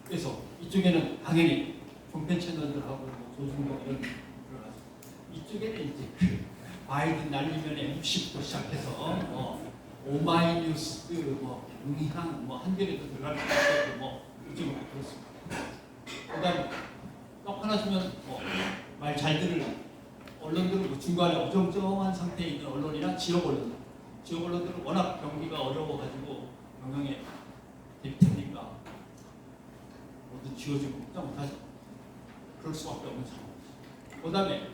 그래서 이쪽에는 당연히 종편 채널들하고 뭐 조중동 이런 들어가서 이쪽에는 이제 그 바이든 날리면 MC부터 시작해서 오마이뉴스 뭐 경향 뭐 한겨레도 들어갈 수 있고 뭐 요즘은 그렇습니다. 그다음 떡 하나 주면 말 잘 들을 언론들은 뭐 중간에 어정쩡한 상태에 있는 언론이나 지역 언론들, 지역 언론들은 워낙 경기가 어려워가지고 경영에 대비되니까 모두 지어주고 꼼짝 못하죠. 그럴 수밖에 없는 상황. 그다음에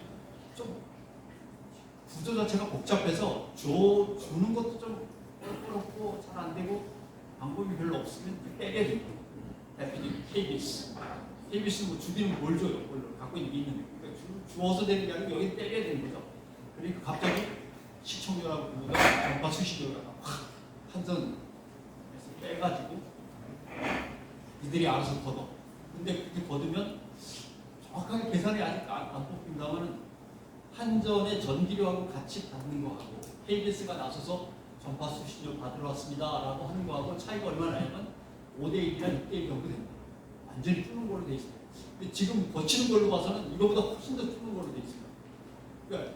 좀 구조 자체가 복잡해서 주는 것도 좀 어렵고 잘 안 되고 방법이 별로 없으면 빼게 되고 대표적인 KBS. KBS는 뭐 주기는 뭘 줘요? 뭘 갖고 있는 게 있는데 그러니까 주어서 되는 게 아니고 여기 빼야 되는 거죠. 그러니까 갑자기 시청률하고 그거가 전파 수시료가 확 한선에서 빼가지고 이들이 알아서 걷어. 근데 그렇게 걷으면 정확하게 계산이 아직 안 뽑힌다면은 한전의 전기료하고 같이 받는 거하고 KBS가 나서서 전파 수신료 받으러 왔습니다라고 하는 거하고 차이가 얼마나 나냐면 5대1이나 6대1 정도 됩니다. 완전히 뚫는 걸로 돼 있습니다. 지금 거치는 걸로 봐서는 이거보다 훨씬 더 뚫는 걸로 돼 있습니다. 그러니까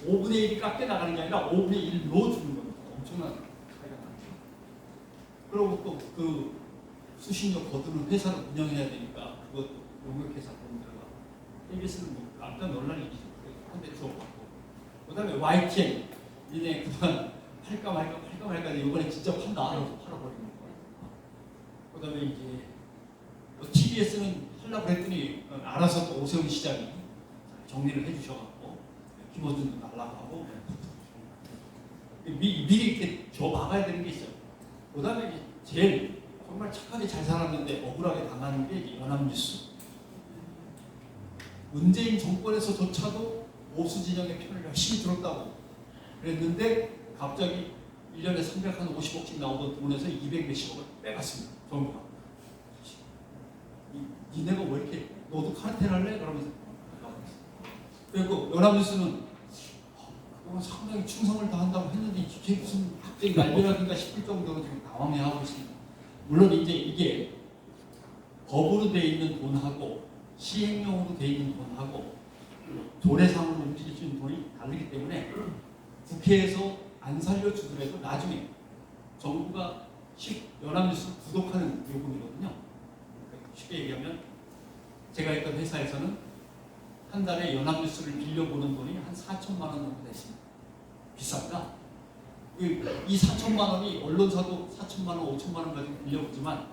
5분의 1이 깎여 나가는 게 아니라 5분의 1로 주는 겁니다. 엄청난 차이가 나죠. 그리고 또 그 수신료 거두는 회사를 운영해야 되니까 그것도 용역회사 돈 들어가. KBS는 뭐 깜짝 논란이죠. 한대 주어받고. 그 다음에 YTN 니네 그동안 팔까 말까 이번에 진짜 판다 하면서 팔아버리는 거예요. 그 다음에 이제 TBS는 하려고 했더니 알아서 또 오세훈 시장이 정리를 해주셔갖고 김어준도 날라가고 미리 이렇게 줘 막아야 되는 게 있어요. 그 다음에 이제 제일 정말 착하게 잘 살았는데 억울하게 당하는 게 이제 연합뉴스. 문재인 정권에서조차도 보수 진영의 편을 열심히 들었다고 그랬는데 갑자기 1년에 350억씩 나오던 돈에서 200 몇십억을 빼갔습니다. 정부가. 니네가 왜 이렇게 너도 카르텔 할래? 그러면서 그리고 연합뉴스는 상당히 충성을 다한다고 했는데 이게 무슨 갑자기 날벼락인가 싶을 정도로 지금 당황해하고 있습니다. 물론 이제 이게 법으로 돼 있는 돈하고 시행령으로 돼 있는 돈하고 조례상으로 움직일 수 있는 돈이 다르기 때문에 국회에서 안 살려주더라도 나중에 정부가 연합뉴스 구독하는 요금이거든요. 쉽게 얘기하면 제가 있던 회사에서는 한 달에 연합뉴스를 빌려보는 돈이 한 4천만 원 정도 됐습니다. 비쌉니다. 이 4천만 원이 언론사도 4천만 원, 5천만 원 가지고 빌려보지만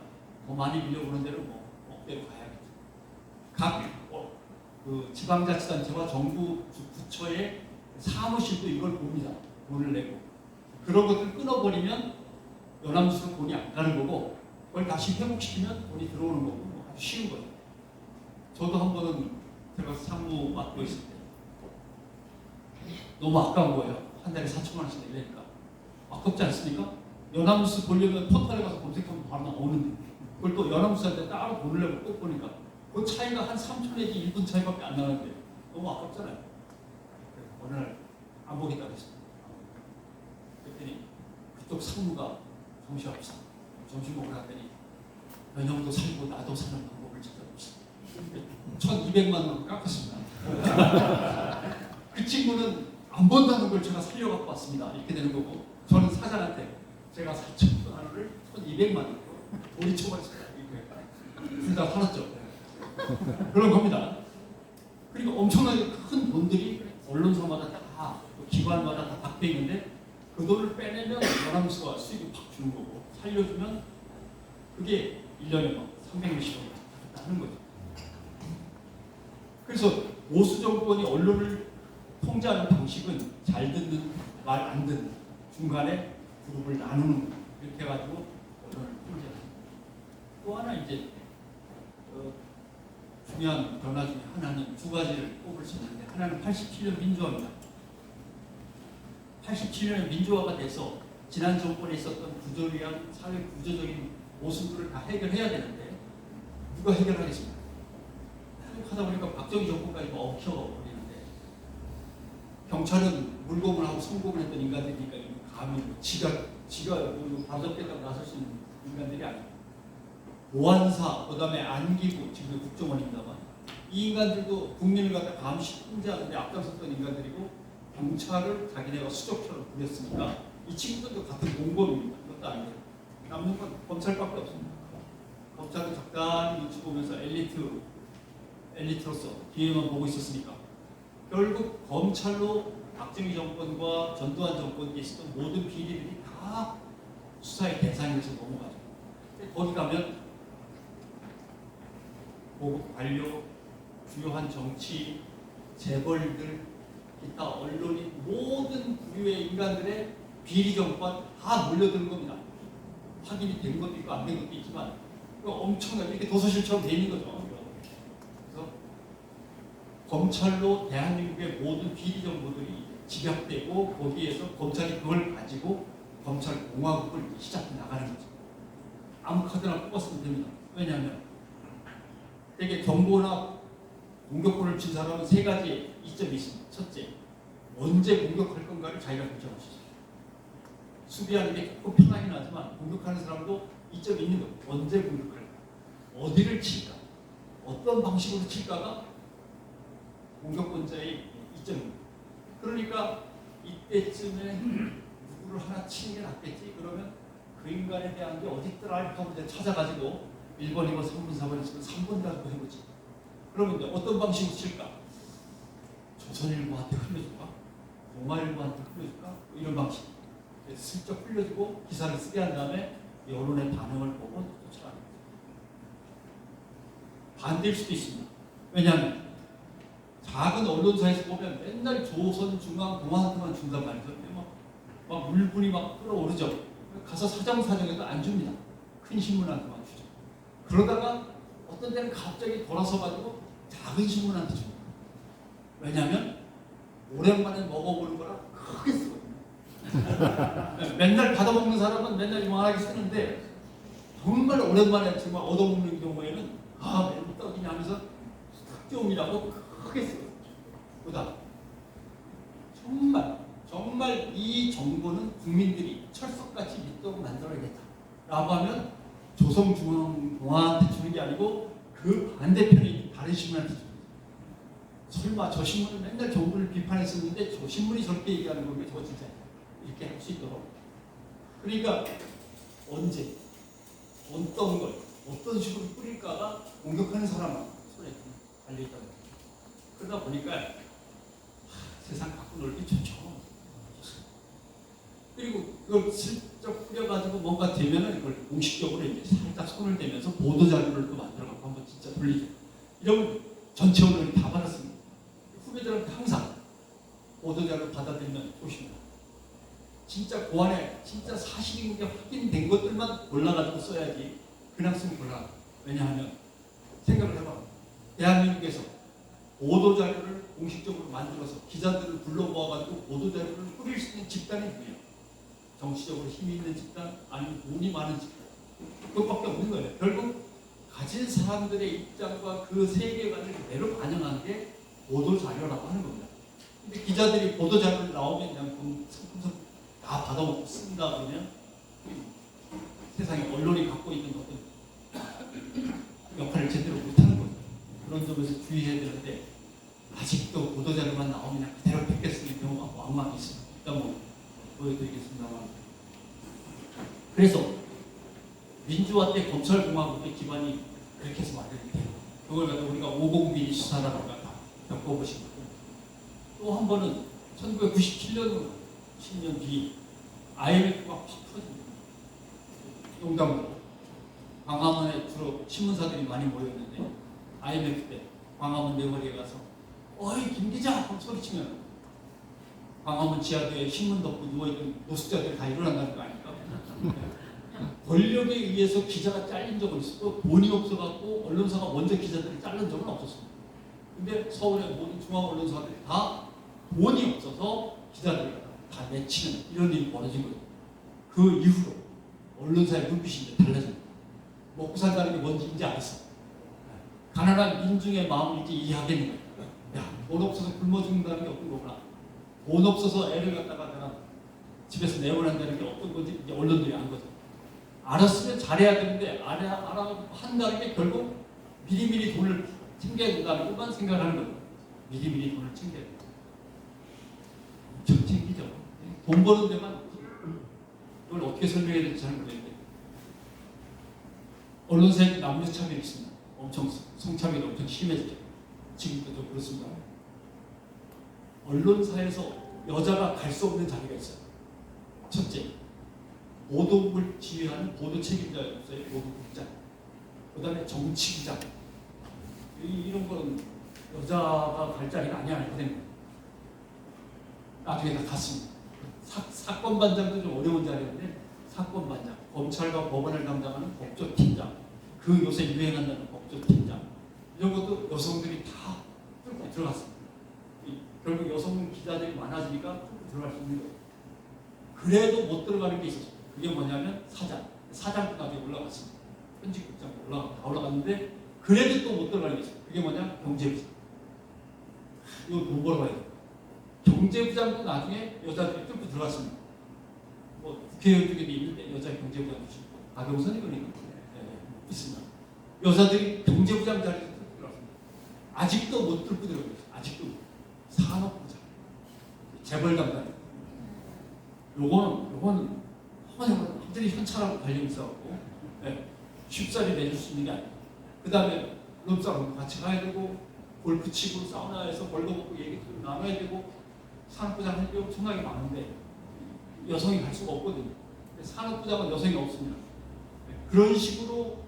더 많이 빌려보는 데는 뭐 억대로 가야겠죠. 각 그 지방자치단체와 정부 부처의 사무실도 이걸 봅니다. 돈을 내고 그런 것들 끊어버리면 연합뉴스는 돈이 안 가는 거고 그걸 다시 회복시키면 돈이 들어오는 거고 뭐 아주 쉬운 거예요. 저도 한 번은 제가 상무 맡고 있을 때 너무 아까운 거예요. 한 달에 4천만 원씩 내려니까 아깝지 않습니까? 연합뉴스 보려면 포털에 가서 검색하면 바로 나오는데 그걸 또 연합뉴스한테 따로 돈을 내고 꼭 보니까 그 차이가 한 3초 내지 1분 차이밖에 안 나는데 너무 아깝잖아요. 어느 날 안 보겠다고 했습니다. 그랬더니 그쪽 상무가 정신없어. 점심 먹으러 갔더니 연형도 살고 나도 사는 방법을 찾아봅시다. 1,200만 원 깎았습니다. 그 친구는 안 본다는 걸 제가 살려갖고 왔습니다. 이렇게 되는 거고 저는 사장한테 제가 4,000만 원을 1,200만 원으로 우리 처벌했습니다. 둘 다 살았죠. 그런 겁니다. 그러니까 엄청나게 큰 돈들이 언론사마다 다 기관마다 다 박혀 있는데 그 돈을 빼내면 연합뉴스가 수익을 팍 주는 거고 살려주면 그게 1년에 막 360억 하는 거죠. 그래서 보수 정권이 언론을 통제하는 방식은 잘 듣는, 말 안 듣는 중간에 그룹을 나누는 거예요. 이렇게 해가지고 언론을 통제하는 거예요. 또 하나 이제 중요한 변화 중에 하나는 두 가지를 꼽을 수 있는데, 하나는 87년 민주화입니다. 87년에 민주화가 돼서 지난 정권에 있었던 부조리한 사회 구조적인 모순들을 다 해결해야 되는데 누가 해결하겠습니까? 하다 보니까 박정희 정권까지 엉켜버리는데, 경찰은 물고문을 하고 성공을 했던 인간들이니까 감히 지가 바로 잡겠다고 나설 수 있는 인간들이 아니고, 보안사, 그 다음에 안기부, 지금 국정원입니다만 이 인간들도 국민을 갖다 감시 통제하는데 앞장섰던 인간들이고, 경찰을 자기네가 수족처럼 부렸으니까 이 친구들도 같은 공범입니다. 그것도 아니에요. 남는 건 검찰밖에 없습니다. 검찰은 적당히 눈치 보면서 엘리트로서 뒤에만 보고 있었으니까 결국 검찰로 박정희 정권과 전두환 정권에 있었던 모든 비리들이 다 수사의 대상이 돼서 넘어가죠. 거기 가면 고급 관료, 주요한 정치, 재벌들, 기타 언론인, 모든 부류의 인간들의 비리 정권 다 몰려드는 겁니다. 확인이 된 것도 있고 안 된 것도 있지만 엄청나게 이렇게 도서실처럼 돼 있는 거죠. 그래서 검찰로 대한민국의 모든 비리 정보들이 집약되고, 거기에서 검찰이 그걸 가지고 검찰 공화국을 시작해 나가는 거죠. 아무 카드나 뽑았으면 됩니다. 왜냐하면 되게 정보나 공격권을 쥔 사람은 세 가지 이점이 있습니다. 첫째, 언제 공격할 건가를 자기가 결정할 수 있어요. 수비하는 게 조금 편하긴 하지만 공격하는 사람도 이점이 있는 거예요. 언제 공격할까, 어디를 칠까, 어떤 방식으로 칠까가 공격권자의 이점입니다. 그러니까 이때쯤에 누구를 하나 치는 게 낫겠지. 그러면 그 인간에 대한 게 어디 있더라 하고 이제 찾아가지고 1번, 2번, 3번, 4번 있으면 3번 가지고 해보지. 그러면 이제 어떤 방식으로 칠까? 조선일보한테 흘려줄까? 동아일보한테 흘려줄까? 뭐 이런 방식. 슬쩍 흘려주고 기사를 쓰게 한 다음에 여론의 반응을 보고 쫓아가는 거죠. 반대일 수도 있습니다. 왜냐하면 작은 언론사에서 보면 맨날 조선중앙공화한테만 준단 말이죠. 막 물분이 막 끓어오르죠. 가서 사정사정에도 안 줍니다. 큰 신문한테만 주죠. 그러다가 어떤 때는 갑자기 돌아서 가지고 작은 신문한테 줍니다. 왜냐하면 오랜만에 먹어보는 거라 크게 쓰거든요. 맨날 받아먹는 사람은 맨날 이만하게 쓰는데, 정말 오랜만에 정말 얻어먹는 경우에는 맨 떡이냐 하면서 특종이라고 크게 쓰거든요. 보다 정말 이 정보는 국민들이 철석같이 믿도록 만들어야겠다 라고 하면 조선중앙공화한테 주는 게 아니고 그 반대편에 있는 다른 신문한테 줍니다. 설마 저 신문은 맨날 정부를 비판했었는데 저 신문이 저렇게 얘기하는 거면 저거 진짜 이렇게 할 수 있도록. 그러니까 언제, 어떤 걸, 어떤 식으로 뿌릴까가 공격하는 사람 손에 달려있다고. 그러다 보니까 세상 갖고 놀기 좋죠. 그리고 그걸 슬쩍 뿌려가지고 뭔가 되면은 그걸 공식적으로 이제 살짝 손을 대면서 보도자료를 또 만들어갖고 한번 진짜 돌리죠. 이러면 전체 언론이 다 받았습니다. 후배들은 항상 보도자료 받아들이면 조심해라. 진짜 그 안에 진짜 사실인 게 확인된 것들만 골라가지고 써야지 그냥 쓰면 곤란하다. 왜냐하면 생각을 해봐. 대한민국에서 보도자료를 공식적으로 만들어서 기자들을 불러 모아가지고 보도자료를 뿌릴 수 있는 집단이 누구예요? 정치적으로 힘이 있는 집단, 아니면 돈이 많은 집단. 그것밖에 없는 거예요. 결국 가진 사람들의 입장과 그 세계관을 그대로 반영한 게 보도자료라고 하는 겁니다. 근데 기자들이 보도자료를 나오면 그냥 성큼성큼 다 받아먹고 쓴다 그러면 세상에 언론이 갖고 있는 어떤 역할을 제대로 못하는 거죠. 그런 점에서 주의해야 되는데, 아직도 보도자료만 나오면 그대로 뺏겨 쓰는 경우가 왕왕 있습니다. 일단 보여드리겠습니다만, 그래서 민주화 때 검찰공화국의 기반이 그렇게 해서 만들게 돼요. 그걸 갖다 우리가 502 수사라고 겪어보신 거고, 또 한 번은 1997년 10년 뒤 IMF가 확 터집니다. 용담으로 광화문에 주로 신문사들이 많이 모였는데, IMF 때 광화문 네거리에 가서 어이 김 기자 하고 소리치면 광화문 지하도에 신문 덮고 누워있던 노숙자들이 다 일어난다는 거 아닙니까? 권력에 의해서 기자가 잘린 적은 있어도 돈이 없어갖고 언론사가 먼저 기자들을 자른 적은 없었습니다. 근데 서울의 모든 중앙 언론사들이 다 돈이 없어서 기자들을 다 내치는 이런 일이 벌어진 거예요. 그 이후로 언론사의 눈빛이 이제 달라집니다. 먹고 산다는 게 뭔지 이제 알았어. 가난한 민중의 마음을 이제 이해하겠는 거예요. 야, 돈 없어서 굶어 죽는다는 게 어떤 거구나. 돈 없어서 애를 갖다가 내가 집에서 내보낸다는 게 어떤 건지 이제 언론들이 안 거죠. 알았으면 잘해야 되는데 알아 한다는 게 결국 미리미리 돈을 챙겨야 된다는 것만 생각하는 거예요. 미리미리 돈을 챙겨야 돼요. 엄청 챙기죠. 돈 버는 데만 이걸 어떻게 설명해야 될지 잘 모르겠는데 언론사에 남녀 차별이 있습니다. 엄청 성차별이 엄청 심해지죠. 지금도 좀 그렇습니다. 언론사에서 여자가 갈 수 없는 자리가 있어요. 첫째, 보도국을 지휘하는 보도 책임자였어요. 보도국장. 그 다음에 정치부장. 이런 거는 여자가 갈 자리가 아니야. 나중에 다 갔습니다. 사건반장도 좀 어려운 자리인데 사건반장, 검찰과 법원을 담당하는 법조팀장, 그 요새 유행한다는 법조팀장 이런 것도 여성들이 다 뚫고 들어갔습니다. 결국 여성 기자들이 많아지니까 뚫고 들어갈 수 있는 거예요. 그래도 못 들어가는 게 있었어요. 그게 뭐냐면 사장까지 올라갔습니다. 편집국장 다 올라갔는데 그래도 또 못 들어가는 게 있어요. 그게 뭐냐? 경제부장. 이거 돈 벌어봐야 돼요. 경제부장도 나중에 여자들이 뚫고 들어갔습니다. 뭐 국회의원 중에도 있는데 여자 경제부장도 있고 박영선 의원이 있습니다. 여자들이 경제부장 자리에 뚫고 들어갔습니다. 아직도 못 뚫고 들어가고 있어요. 아직도 산업부장, 재벌 담당. 요거는 완전히 현찰하고 관련이 있어갖고 쉽사리 내줄 수 있는 게 아니에요. 그 다음에 룸싸움도 같이 가야 되고 골프 치고 사우나에서 벌도 먹고 얘기 좀 나눠야 되고 산업부장 할 게 엄청나게 많은데 여성이 갈 수가 없거든요. 산업부장은 여성이 없습니다. 그런 식으로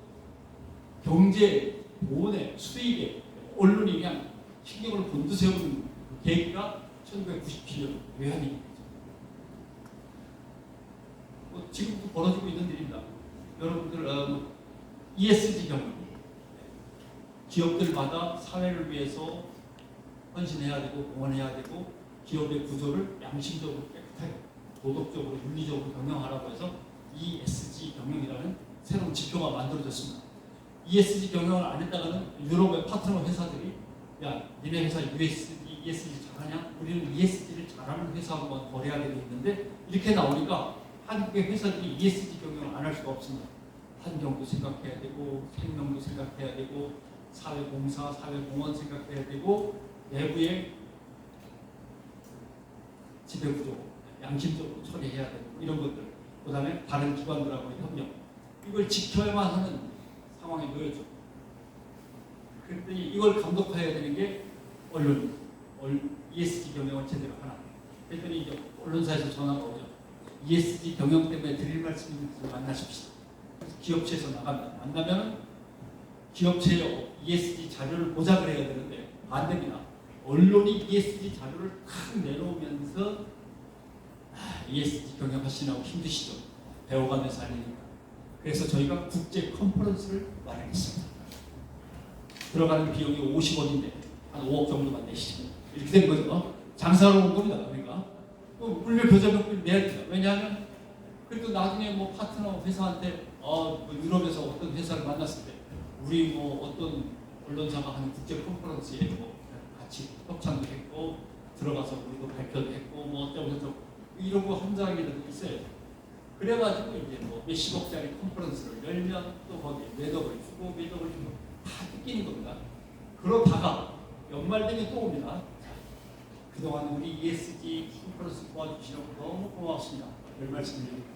경제, 보온에, 수익에 언론이 그냥 신경을 곤두세우는 계기가 1997년 외환위기. 지금도 벌어지고 있는 일입니다. 여러분들 ESG 경영, 기업들마다 사회를 위해서 헌신해야 되고 공헌해야 되고 기업의 구조를 양심적으로 깨끗하게 도덕적으로 윤리적으로 경영하라고 해서 ESG 경영이라는 새로운 지표가 만들어졌습니다. ESG 경영을 안 했다가는 유럽의 파트너 회사들이 야 니네 회사 ESG 잘하냐? 우리는 ESG를 잘하는 회사하고만 거래하게 돼 있는데 이렇게 나오니까 한국의 회사들이 ESG 경영을 안 할 수가 없습니다. 환경도 생각해야 되고 생명도 생각해야 되고 사회봉사, 사회공헌 생각해야 되고 내부의 지배구조, 양심적으로 처리해야 되고 이런 것들 그 다음에 다른 기관들하고의 협력 이걸 지켜야만 하는 상황에 놓여져. 그랬더니 이걸 감독해야 되는 게 언론입니다. ESG 경영을 제대로 하나. 그랬더니 이제 언론사에서 전화가 오죠. ESG 경영 때문에 드릴 말씀이 있어서 만나십시오. 그래서 기업체에서 나갑니다. 만나면 기업체의 ESG 자료를 보작을 해야 되는데 반대입니다. 언론이 ESG 자료를 탁 내놓으면서 ESG 경영하시느라고 힘드시죠. 배워가면서 하려니까. 그래서 저희가 국제 컨퍼런스를 마련했습니다. 들어가는 비용이 50원인데 한 5억 정도만 내시죠. 이렇게 된 거죠. 장사로 온 겁니다. 그러니까 또 물류 교섭비를 내야 됩니다. 왜냐하면 그래도 나중에 뭐 파트너 회사한테 뭐 유럽에서 어떤 회사를 만났을 때 우리 뭐 어떤 언론사가 하는 국제 컨퍼런스에 뭐 같이 협찬도 했고 들어가서 우리도 발표도 했고 뭐 어쩌고 이런 거 한 장이라도 있어야죠. 그래가지고 이제 뭐 몇십억짜리 컨퍼런스를 열면 또 거기에 매덕을 주고 다 뜯기는 겁니다. 그러다가 연말 되면 또 옵니다. 그동안 우리 ESG 컨퍼런스 도와주시라고 너무 고맙습니다. 별 말씀드립니다.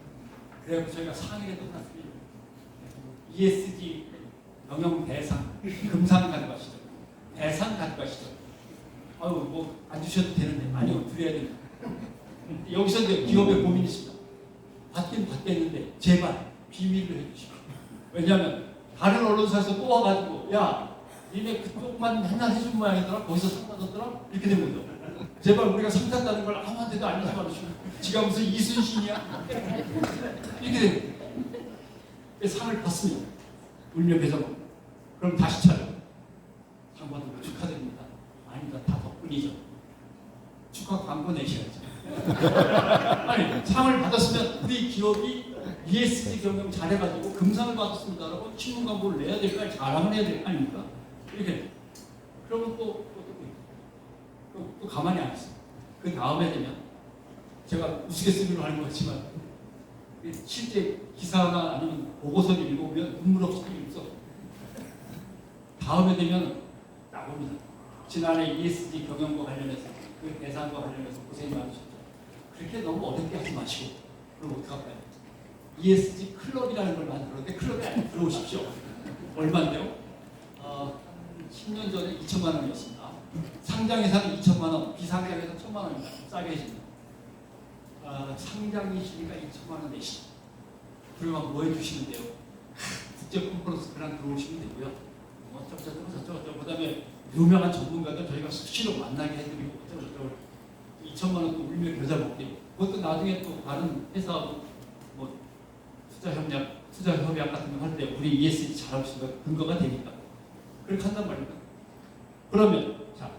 그래서 저희가 상의라도 하나 드리려고 ESG 경영 대상 금상 가져가시죠. 대상 가져가시죠. 아유 뭐 안 주셔도 되는데 아니요 드려야 됩니다. 여기서 이제 기업의 고민이 있습니다. 받긴 받겠는데 제발 비밀로 해주시고. 왜냐하면 다른 언론사에서 또 와가지고 야 니네 그쪽만 맨날 해준 모양이더라 거기서 상 받았더라 이렇게 된 거죠. 제발 우리가 상 탔다는 걸 아무한테도 알리지 말아주시고 지가 무슨 이순신이야 이렇게 된 거예요. 상을 받습니다. 울며 배정. 그럼 다시 차려. 상 받은 거 축하드립니다. 아니다, 다 덕분이죠. 축하 광고 내셔야죠. 아니, 상을 받았으면 우리 기업이 ESG 경영 잘해가지고 금상을 받았습니다라고 신문 광고를 내야 될 거 아니에요. 자랑을 해야 될 거 아닙니까? 이렇게. 그러면 또 가만히 안 있어요. 그 다음에 되면 제가 우스갯소리로 하는 것 같지만 실제 기사나 아니면 보고서를 읽어보면 눈물 없이 읽어. 다음에 되면 나옵니다. 지난해 ESG 경영과 관련해서 그 대상과 관련해서 고생이 많으셨죠. 그렇게 너무 어렵게 하지 마시고 그럼 어떡할까요? ESG 클럽이라는 걸 만들었는데 클럽에 안에 들어오십시오. 얼마인데요? 10년 전에 2천만 원이었습니다. 상장회사는 2천만 원, 비상장에서 1천만 원입니다. 싸게 해줍니다. 상장이시니까 2천만 원 내시죠. 그러면 뭐 해주시면 돼요? 국제 컨퍼런스 그냥 들어오시면 되고요. 어쩌고저쩌고 그 다음에 유명한 전문가들 저희가 수시로 만나게 해드리고 어쩌고저쩌고 2천만 원 또 울며 겨자 먹게요. 그것도 나중에 또 다른 회사하고 뭐 투자협약 같은 거 할 때 우리 ESG 잘합시다 근거가 되니까 그렇게 한단 말입니다. 그러면 자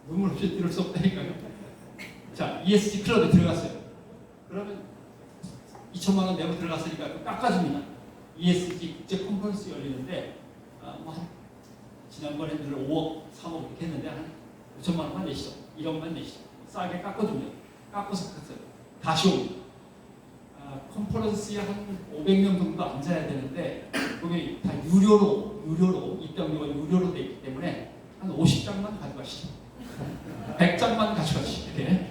눈물 없이 들을 수 없다니까요. 자 ESG 클럽에 들어갔어요. 그러면 2천만 원 내고 들어갔으니까 깎아줍니다. ESG 국제 컨퍼런스 열리는데 지난번에 5억, 3억 이렇게 했는데 한 5천만 원만 내시죠. 1억만 내시죠. 싸게 깎아주면 깎아서 갔어요. 다시 옵니다. 컨퍼런스에 한 500명 정도 앉아야 되는데 거기 다 유료로 입장료가 유료로 돼 있기 때문에 한 50장만 가져가시죠. 100장만 가져가시죠. 이렇게.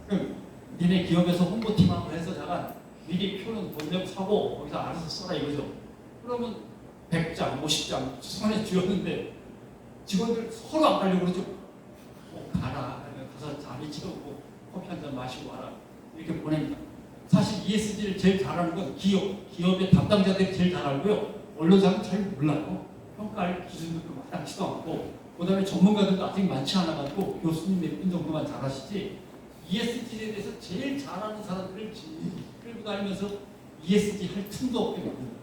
그럼 니네 기업에서 홍보팀하고 해서 잠깐 미리 표는 돈 내고 사고 거기서 알아서 써라 이거죠. 그러면 100장, 50장 손에 쥐었는데 직원들 서로 안 가려고 그러죠. 가라. 가서 잠이 치우고 커피 한 잔 마시고 와라. 이렇게 보냅니다. 사실 ESG를 제일 잘 아는 건 기업의 담당자들이 제일 잘 알고요. 언론사는 잘 몰라요. 평가할 기준도 마땅치도 않고 그 다음에 전문가들도 아직 많지 않아가지고 교수님 몇 분 정도만 잘 아시지 ESG에 대해서 제일 잘 아는 사람들을 끌고 다니면서 ESG 할 틈도 없게 만듭니다.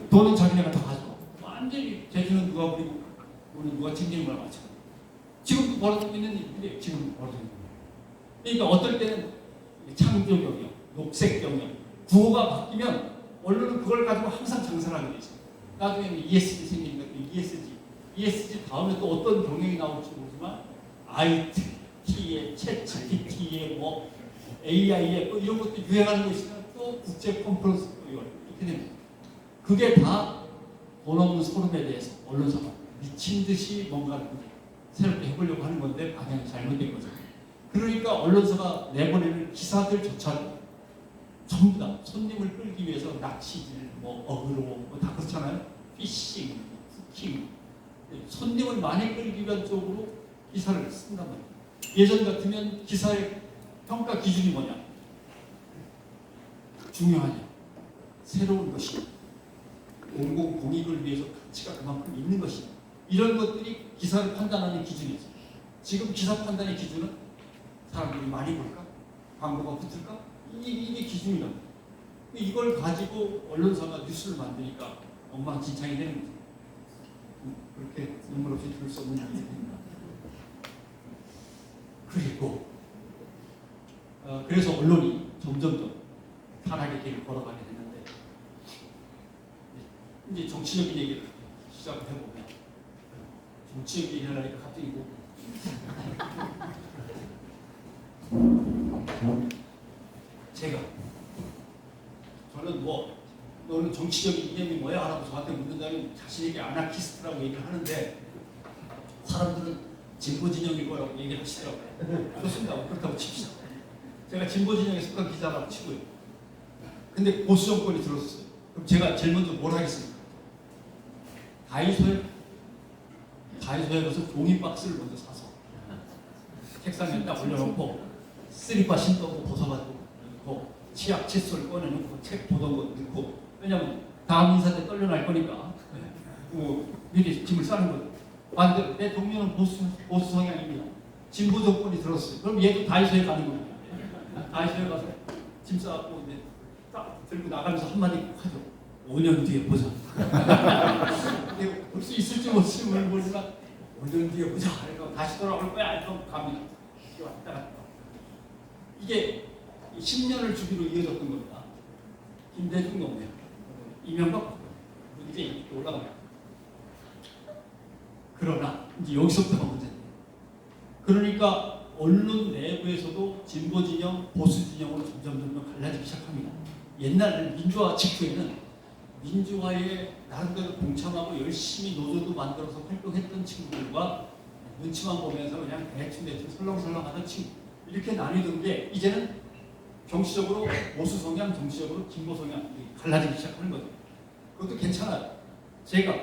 돈은 자기네가 다 가지고 완전히 재주는 누가 부리고 돈은 누가 챙기는 걸 마찬가지. 지금도 벌어지고 있는 일인데 지금 벌어지는 거예요. 그러니까 어떨 때는 창조 경영, 녹색 경영, 구호가 바뀌면 언론은 그걸 가지고 항상 장사를 하게 돼 있어요. 나중에는 ESG 생기니까 ESG 다음에 또 어떤 경영이 나올지 모르지만 IT에, 챗GPT에 뭐 AI에 뭐 이런 것도 유행하는 거 있으면 또 국제 컨퍼런스 이렇게 됩니다. 그게 다 돈 없는 소름에 대해서 언론사가 미친 듯이 뭔가 새롭게 해보려고 하는 건데 방향이 잘못된 거죠. 그러니까 언론사가 내보내는 기사들조차도 전부 다 손님을 끌기 위해서 낚시질, 뭐 어그로, 뭐 다 그렇잖아요. 피싱, 후킹, 손님을 많이 끌기 위한 쪽으로 기사를 쓴단 말이에요. 예전 같으면 기사의 평가 기준이 뭐냐? 중요하냐? 새로운 것이냐? 공공공익을 위해서 가치가 그만큼 있는 것이냐? 이런 것들이 기사를 판단하는 기준이죠. 지금 기사 판단의 기준은 사람들이 많이 볼까? 광고가 붙을까? 이게 기준이라고. 이걸 가지고 언론사가 뉴스를 만드니까 엉망진창이 되는 거죠. 그렇게 눈물 없이 들을 수 없는 일입니다. 그리고 그래서 언론이 점점점 타락의 길을 걸어가게 되는데 이제 정치적인 얘기를 시작을 해보면 정치적인 얘기를 하니까 갑자기 뭐 저는 뭐 너는 정치적인 이념이 뭐야? 하라고 저한테 묻는다면 자신에게 아나키스트라고 얘기를 하는데 사람들은 진보 진영일 거라고 얘기를 하시더라고요. 그렇습니다. 그렇다고 칩시다. 제가 진보 진영에 속한 기자라고 치고요. 근데 보수 정권이 들어섰어요. 그럼 제가 제일 먼저 뭘 하겠습니까? 다이소에 가서 종이 박스를 먼저 사서 책상에 딱 올려놓고 쓰리바 신던 거 벗어가지고 넣고 치약 칫솔 꺼내놓고 책 보던 거 넣고 왜냐면 다음 인사 때 떨려날 거니까 미리 짐을 싸는 거죠. 반대로 내 동료는 보수 성향입니다. 진보 정권이 들었어요. 그럼 얘도 다이소에 가는 겁니다. 다이소에 가서 짐 싸고 이제 딱 들고 나가면서 한마디 꼭 하죠. 5년 뒤에 보자. 볼 수 있을지 없을지 모르지만 5년 뒤에 보자. 그러니까 다시 돌아올 거야. 아니면 갑니다. 왔다 갔다. 이게 10년을 주기로 이어졌던 겁니다. 김대중 노무현, 이명박 이제 이렇게 올라갑니다. 그러나 이제 여기서부터가 문제입니다. 그러니까 언론 내부에서도 진보 진영, 보수 진영으로 점점 갈라지기 시작합니다. 옛날 민주화 직후에는 민주화에 나름대로 동참하고 열심히 노조도 만들어서 활동했던 친구들과 눈치만 보면서 그냥 대충 설렁설렁 하던 친구 이렇게 나뉘던 게 이제는 정치적으로 보수 성향, 정치적으로 진보 성향 갈라지기 시작하는 거죠. 그것도 괜찮아요. 제가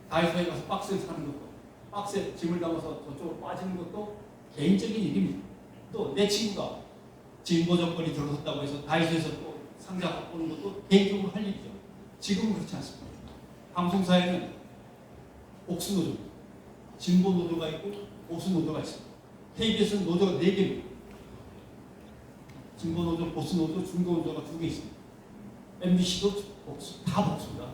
다이소에 가서 박스에 사는 것도 박스에 짐을 담아서 저쪽으로 빠지는 것도 개인적인 일입니다. 또 내 친구가 진보 정권이 들어섰다고 해서 다이소에서 또 상자 갖고 오는 것도 개인적으로 할 일이죠. 지금은 그렇지 않습니다. 방송사에는 복수 노조, 진보 노조가 있고 보수 노조가 있습니다. KBS는 노조가 4개입니다. 진보 노조, 보수 노조, 중도 노조가 2개 있습니다. MBC도 복수, 다 복수입니다.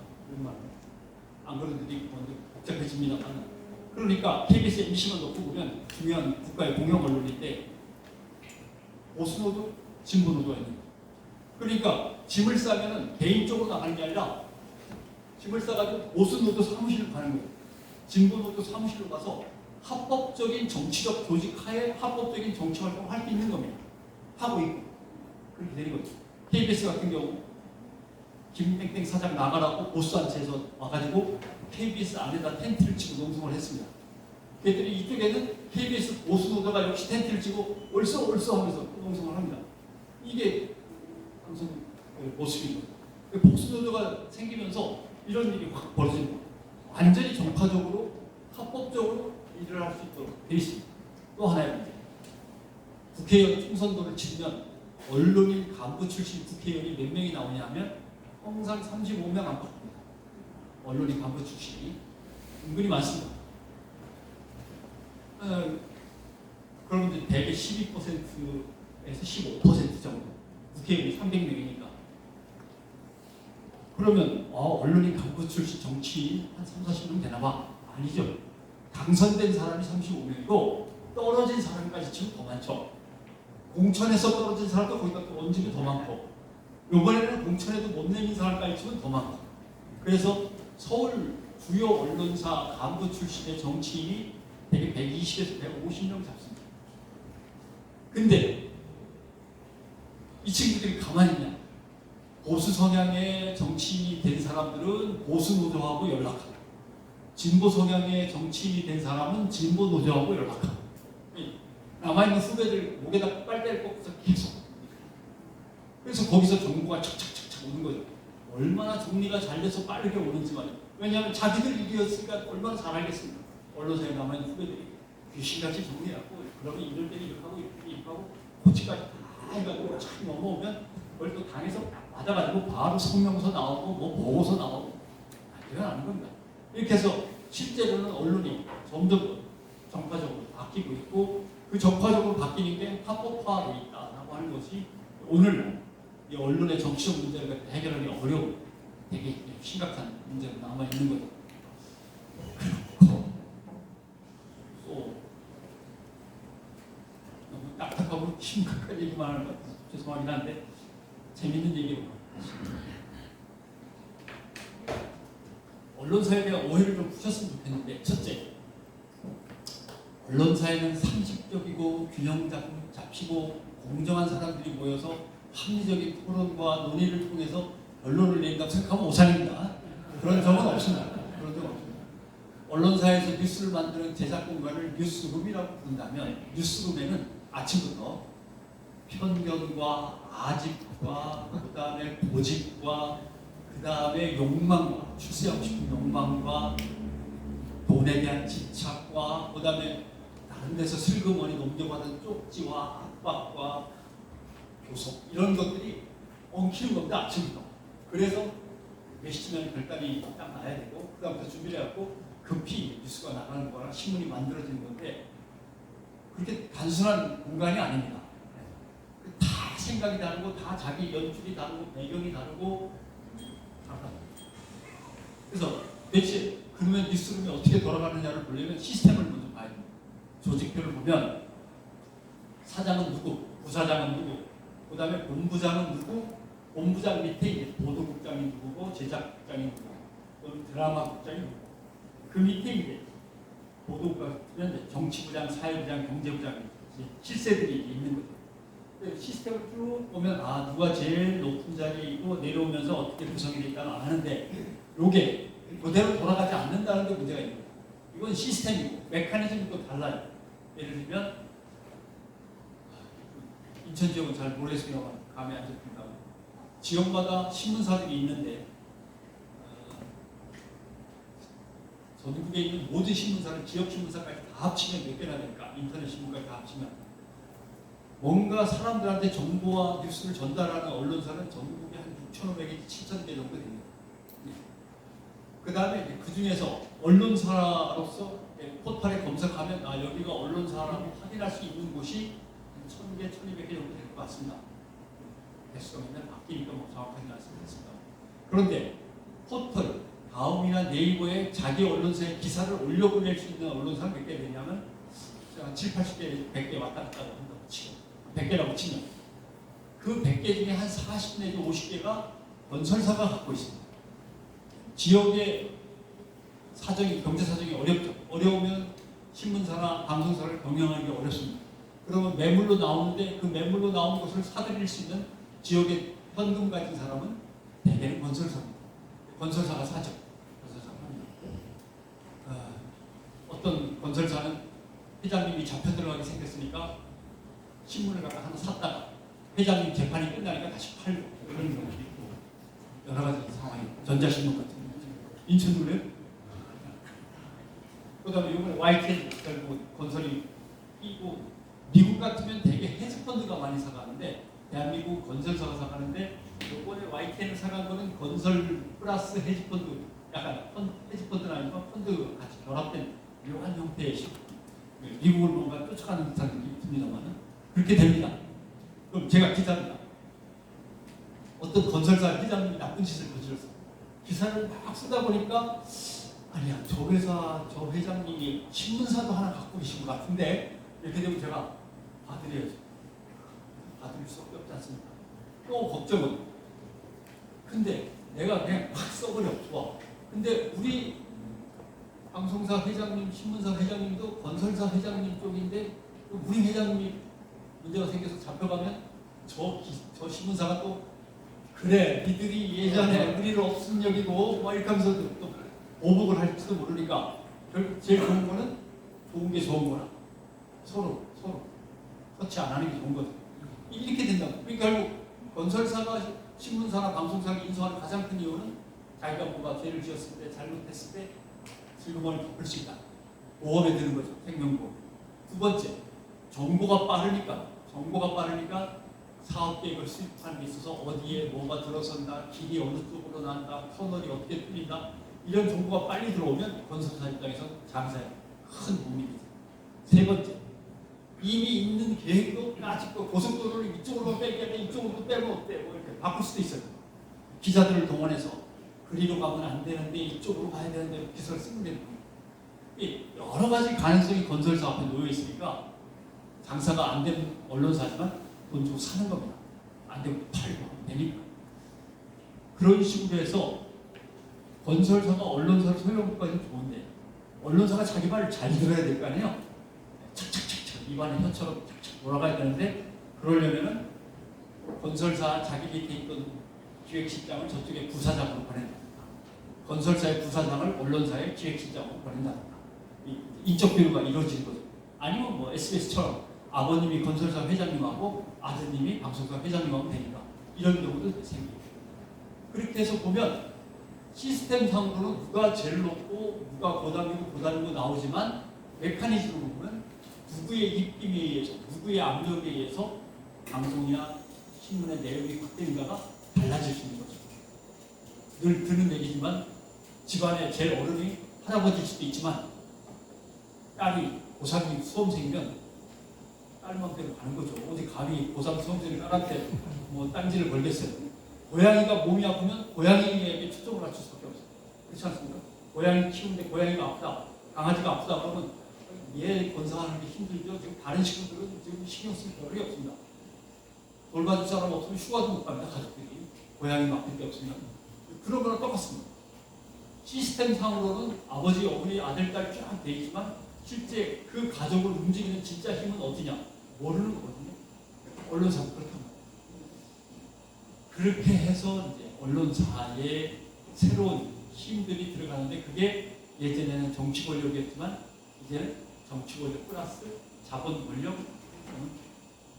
안 그런 데도 먼저 복잡해집니다만. 그러니까 KBS, MBC만 놓고 보면 중요한 국가의 공영 언론인데 보수 노조, 진보 노조가 있는 거예요. 그러니까 짐을 싸면은 개인적으로 나가는 게 아니라 짐을 싸가지고 보수 노조 사무실로 가는 거예요. 진보 노조 사무실로 가서 합법적인 정치적 조직 하에 합법적인 정치 활동을 할 수 있는 겁니다. 하고 있고 그렇게 되는 거죠. KBS 같은 경우 김땡땡 사장 나가라고 보수단체에서 와가지고 KBS 안에다 텐트를 치고 농성을 했습니다. 그랬더니 이쪽에는 KBS 보수 노조가 역시 텐트를 치고 얼쏘 하면서 농성을 합니다. 이게 방송 모습인 거예요. 보수 노조가 생기면서 이런 일이 확 벌어지는 거예요. 완전히 정파적으로 합법적으로 일을 할 수 있도록 되어 있습니다. 또 하나의 문제. 국회의원 총선도를 치면 언론인 간부 출신 국회의원이 몇 명이 나오냐 하면 항상 35명 안팎입니다. 언론인 간부 출신이 은근히 많습니다. 그러면 대개 12%에서 15% 정도 국회의원이 300명이니까 그러면 언론인 간부 출신 정치인 한 3, 40명 되나 봐. 아니죠. 당선된 사람이 35명이고 떨어진 사람까지 치면 더 많죠. 공천에서 떨어진 사람도 거기다 또 얹으면 더 많고 이번에는 공천에도 못 내민 사람까지 치면 더 많고 그래서 서울 주요 언론사 간부 출신의 정치인이 대개 120에서 150명 잡습니다. 근데 이 친구들이 가만히 있냐? 보수 성향의 정치인이 된 사람들은 보수 노조하고 연락하고 진보 성향의 정치인이 된 사람은 진보 노조하고 연락하고 남아있는 후배들 목에다 빨대를 꽂고서 계속 그래서 거기서 정보가 착착착착 오는 거죠. 얼마나 정리가 잘 돼서 빠르게 오는지만 왜냐하면 자기들 일이었으니까 얼마나 잘 알겠습니까. 언론사에 남아있는 후배들이 귀신같이 정리하고 그러면 이럴 때는 이렇게 하고 이렇게 하고 고치까지 다 해가지고 참 넘어오면 그걸 또 당에서 받아가지고 바로 성명서 나오고 뭐 보고서 나오고 이건 아닌 겁니다. 이렇게 해서 실제로는 언론이 점점 정파적으로 바뀌고 있고 그 정파적으로 바뀌는 게 합법화되어 있다라고 하는 것이 오늘 이 언론의 정치적 문제를 해결하기 어려운 되게 심각한 문제가 남아있는 거죠. 그렇고 또 너무 딱딱하고 심각한 얘기만 하는 것 같아서 죄송하긴 한데 재밌는 얘기로 언론사에 대한 오해를 좀 푸셨으면 좋겠는데 첫째, 언론사에는 상식적이고 균형 잡히고 공정한 사람들이 모여서 합리적인 토론과 논의를 통해서 언론을 낸다고 생각하면 오산입니다. 그런 적은 없습니다. 그런 적은 없습니다. 언론사에서 뉴스를 만드는 제작 공간을 뉴스룸이라고 부른다면 뉴스룸에는 아침부터 편견과 아집과 그 다음에 고집과 그 다음에 욕망과 출세하고 싶은 욕망과 돈에 대한 집착과 그 다음에 다른 데서 슬그머니 넘겨받은 쪽지와 압박과 교섭 이런 것들이 엉키는 겁니다. 아침부터. 그래서 몇 시쯤에 결단이 딱 나야 되고 그 다음부터 준비를 해갖고 급히 뉴스가 나가는 거랑 신문이 만들어지는 건데 그렇게 단순한 공간이 아닙니다. 다 생각이 다르고 다 자기 연출이 다르고 배경이 다르고 다르다. 그래서 대체 그러면 뉴스룸이 어떻게 돌아가느냐를 보려면 시스템을 먼저 봐야 됩니다. 조직표를 보면 사장은 누구, 부사장은 누구, 그 다음에 본부장은 누구, 본부장 밑에 이제 보도국장이 누구고 제작국장이 누구고 또는 드라마국장이 누구고 그 밑에 이제 보도국장은 정치부장, 사회부장, 경제부장 실세들이 있는 거죠. 시스템을 쭉 보면 누가 제일 높은 자리에 있고 내려오면서 어떻게 구성이 될까는 아는데 요게 그대로 돌아가지 않는다는 게 문제가 있는 거예요. 이건 시스템이고 메커니즘이 또 달라요. 예를 들면 인천 지역은 잘 모르겠으면 감이 안 잡힌다. 지역마다 신문사들이 있는데 전국에 있는 모든 신문사를 지역 신문사까지 다 합치면 몇 개나 될까? 인터넷 신문까지 다 합치면 뭔가 사람들한테 정보와 뉴스를 전달하는 언론사는 전국에 한 6,500개, 7,000개 정도 됩니다. 그 다음에 그 중에서 언론사로서 포털에 검색하면 여기가 언론사라고 확인할 수 있는 곳이 1,000개, 1,200개 정도 될 것 같습니다. 개수가 맨날 바뀌니까 정확하게 말씀드렸습니다. 그런데 포털, 다음이나 네이버에 자기 언론사의 기사를 올려보낼 수 있는 언론사가 몇 개 되냐면 한 7, 80개, 100개 왔다 갔다 한다고 치고 100개라고 치면 그 100개 중에 한 40 내지 50개가 건설사가 갖고 있습니다. 지역의 사정이, 경제 사정이 어렵죠. 어려우면 신문사나 방송사를 경영하기 어렵습니다. 그러면 매물로 나오는데 그 매물로 나온 것을 사들일 수 있는 지역의 현금 가진 사람은 대개는 건설사입니다. 건설사가 사죠. 건설사가 합니다. 어떤 건설사는 회장님이 잡혀 들어가게 생겼으니까 신문을 갖다 하나 샀다가 회장님 재판이 끝나니까 다시 팔고 그런 경우도 있고 여러 가지 상황이 전자신문 같은 경우 인천 노래 그다음에 이번에 YTN 건설이 끼고 미국 같으면 되게 헤지펀드가 많이 사가는데 대한민국 건설사가 사가는데 이번에 YTN을 사간 거는 건설 플러스 헤지펀드 약간 헤지펀드는 아니고 펀드 같이 결합된 묘한 형태의 미국을 뭔가 쫓아가는 듯한 느낌이 듭니다만 그렇게 됩니다. 그럼 제가 기자입니다. 어떤 건설사 회장님이 나쁜 짓을 저질렀어. 기사를 막 쓰다 보니까 아니야 저 회사 저 회장님이 신문사도 하나 갖고 계신 것 같은데 이렇게 되면 제가 봐드려야죠. 봐드릴 수밖에 없지 않습니까? 또 걱정은 근데 내가 그냥 막 써버려 좋아. 근데 우리 방송사 회장님, 신문사 회장님도 건설사 회장님 쪽인데 우리 회장님이 문제가 생겨서 잡혀가면 저 신문사가 또 그래 니들이 예전에 우리를 업순여기고 막 이렇게 하면서 또 보복을 할지도 모르니까 제일 좋은 거는 좋은 게 좋은 거라 서로 터치 안 하는 게 좋은 거죠. 이렇게 된다고. 그러니까 결국 건설사가 신문사나 방송사를 인수하는 가장 큰 이유는 자기가 뭐가 죄를 지었을 때 잘못했을 때 슬그머니 덮을 수 있다. 보험에 드는 거죠. 생명보험. 두 번째 정보가 빠르니까 사업 계획을 수립하는 데 있어서 어디에 뭐가 들어선다, 길이 어느 쪽으로 난다, 터널이 어떻게 뚫린다 이런 정보가 빨리 들어오면 건설사 입장에서 장사에 큰 도움이 되죠. 세 번째, 이미 있는 계획도 아직도 고속도로를 이쪽으로 빼게 돼 이쪽으로 빼면 어때? 뭐 이렇게 바꿀 수도 있어요. 기자들을 동원해서 그리로 가면 안 되는데 이쪽으로 가야 되는데 기사를 쓰면 되는 거예요. 여러 가지 가능성이 건설사 앞에 놓여 있으니까 장사가 안 되는 언론사지만 돈 주고 사는 겁니다. 안 되면 팔고 되니까. 그런 식으로 해서 건설사가 언론사를 소유하기까지는 좋은데 언론사가 자기 말을 잘 들어야 될 거 아니에요. 착착착착 입안에 혀처럼 착착 돌아가야 되는데 그러려면은 건설사 자기 밑에 있던 기획실장을 저쪽에 부사장으로 보낸다. 건설사의 부사장을 언론사의 기획실장으로 보낸다. 인적 비료가 이루어지는 거죠. 아니면 뭐 SBS처럼 아버님이 건설사 회장님하고 아드님이 방송사 회장님하고 되니까 이런 경우도 생기고 그렇게 해서 보면 시스템상으로는 누가 제일 높고 누가 고단위고 나오지만 메커니즘으로 보면 누구의 입김에 의해서 누구의 압력에 의해서 방송이나 신문의 내용이 바뀌는가가 달라질 수 있는 거죠. 늘 드는 얘기지만 집안에 제일 어른이 할아버지일 수도 있지만 딸이 고3이 수험생이면 딸맘대로 가는 거죠. 어디 감히 고3 수험생이 딸한테 뭐 딴지를 걸겠어요. 고양이가 몸이 아프면 고양이에게 초점을 맞출 수밖에 없어요. 그렇지 않습니까? 고양이 키우는데 고양이가 아프다, 강아지가 아프다 그러면 얘 건사하는 게 힘들죠. 지금 다른 식구들은 지금 신경 쓸 겨를이 없습니다. 돌봐줄 사람 없으면 휴가도 못 갑니다. 가족들이 고양이 맡길 게 없으면. 그런 거랑 똑같습니다. 시스템상으로는 아버지, 어머니, 아들, 딸 쫙 돼 있지만 실제 그 가족을 움직이는 진짜 힘은 어디냐? 모르는 거거든요. 언론사도 그렇답니다. 그렇게 해서 이제 언론사에 새로운 힘들이 들어가는데 그게 예전에는 정치 권력이었지만 이제는 정치 권력 플러스 자본 권력,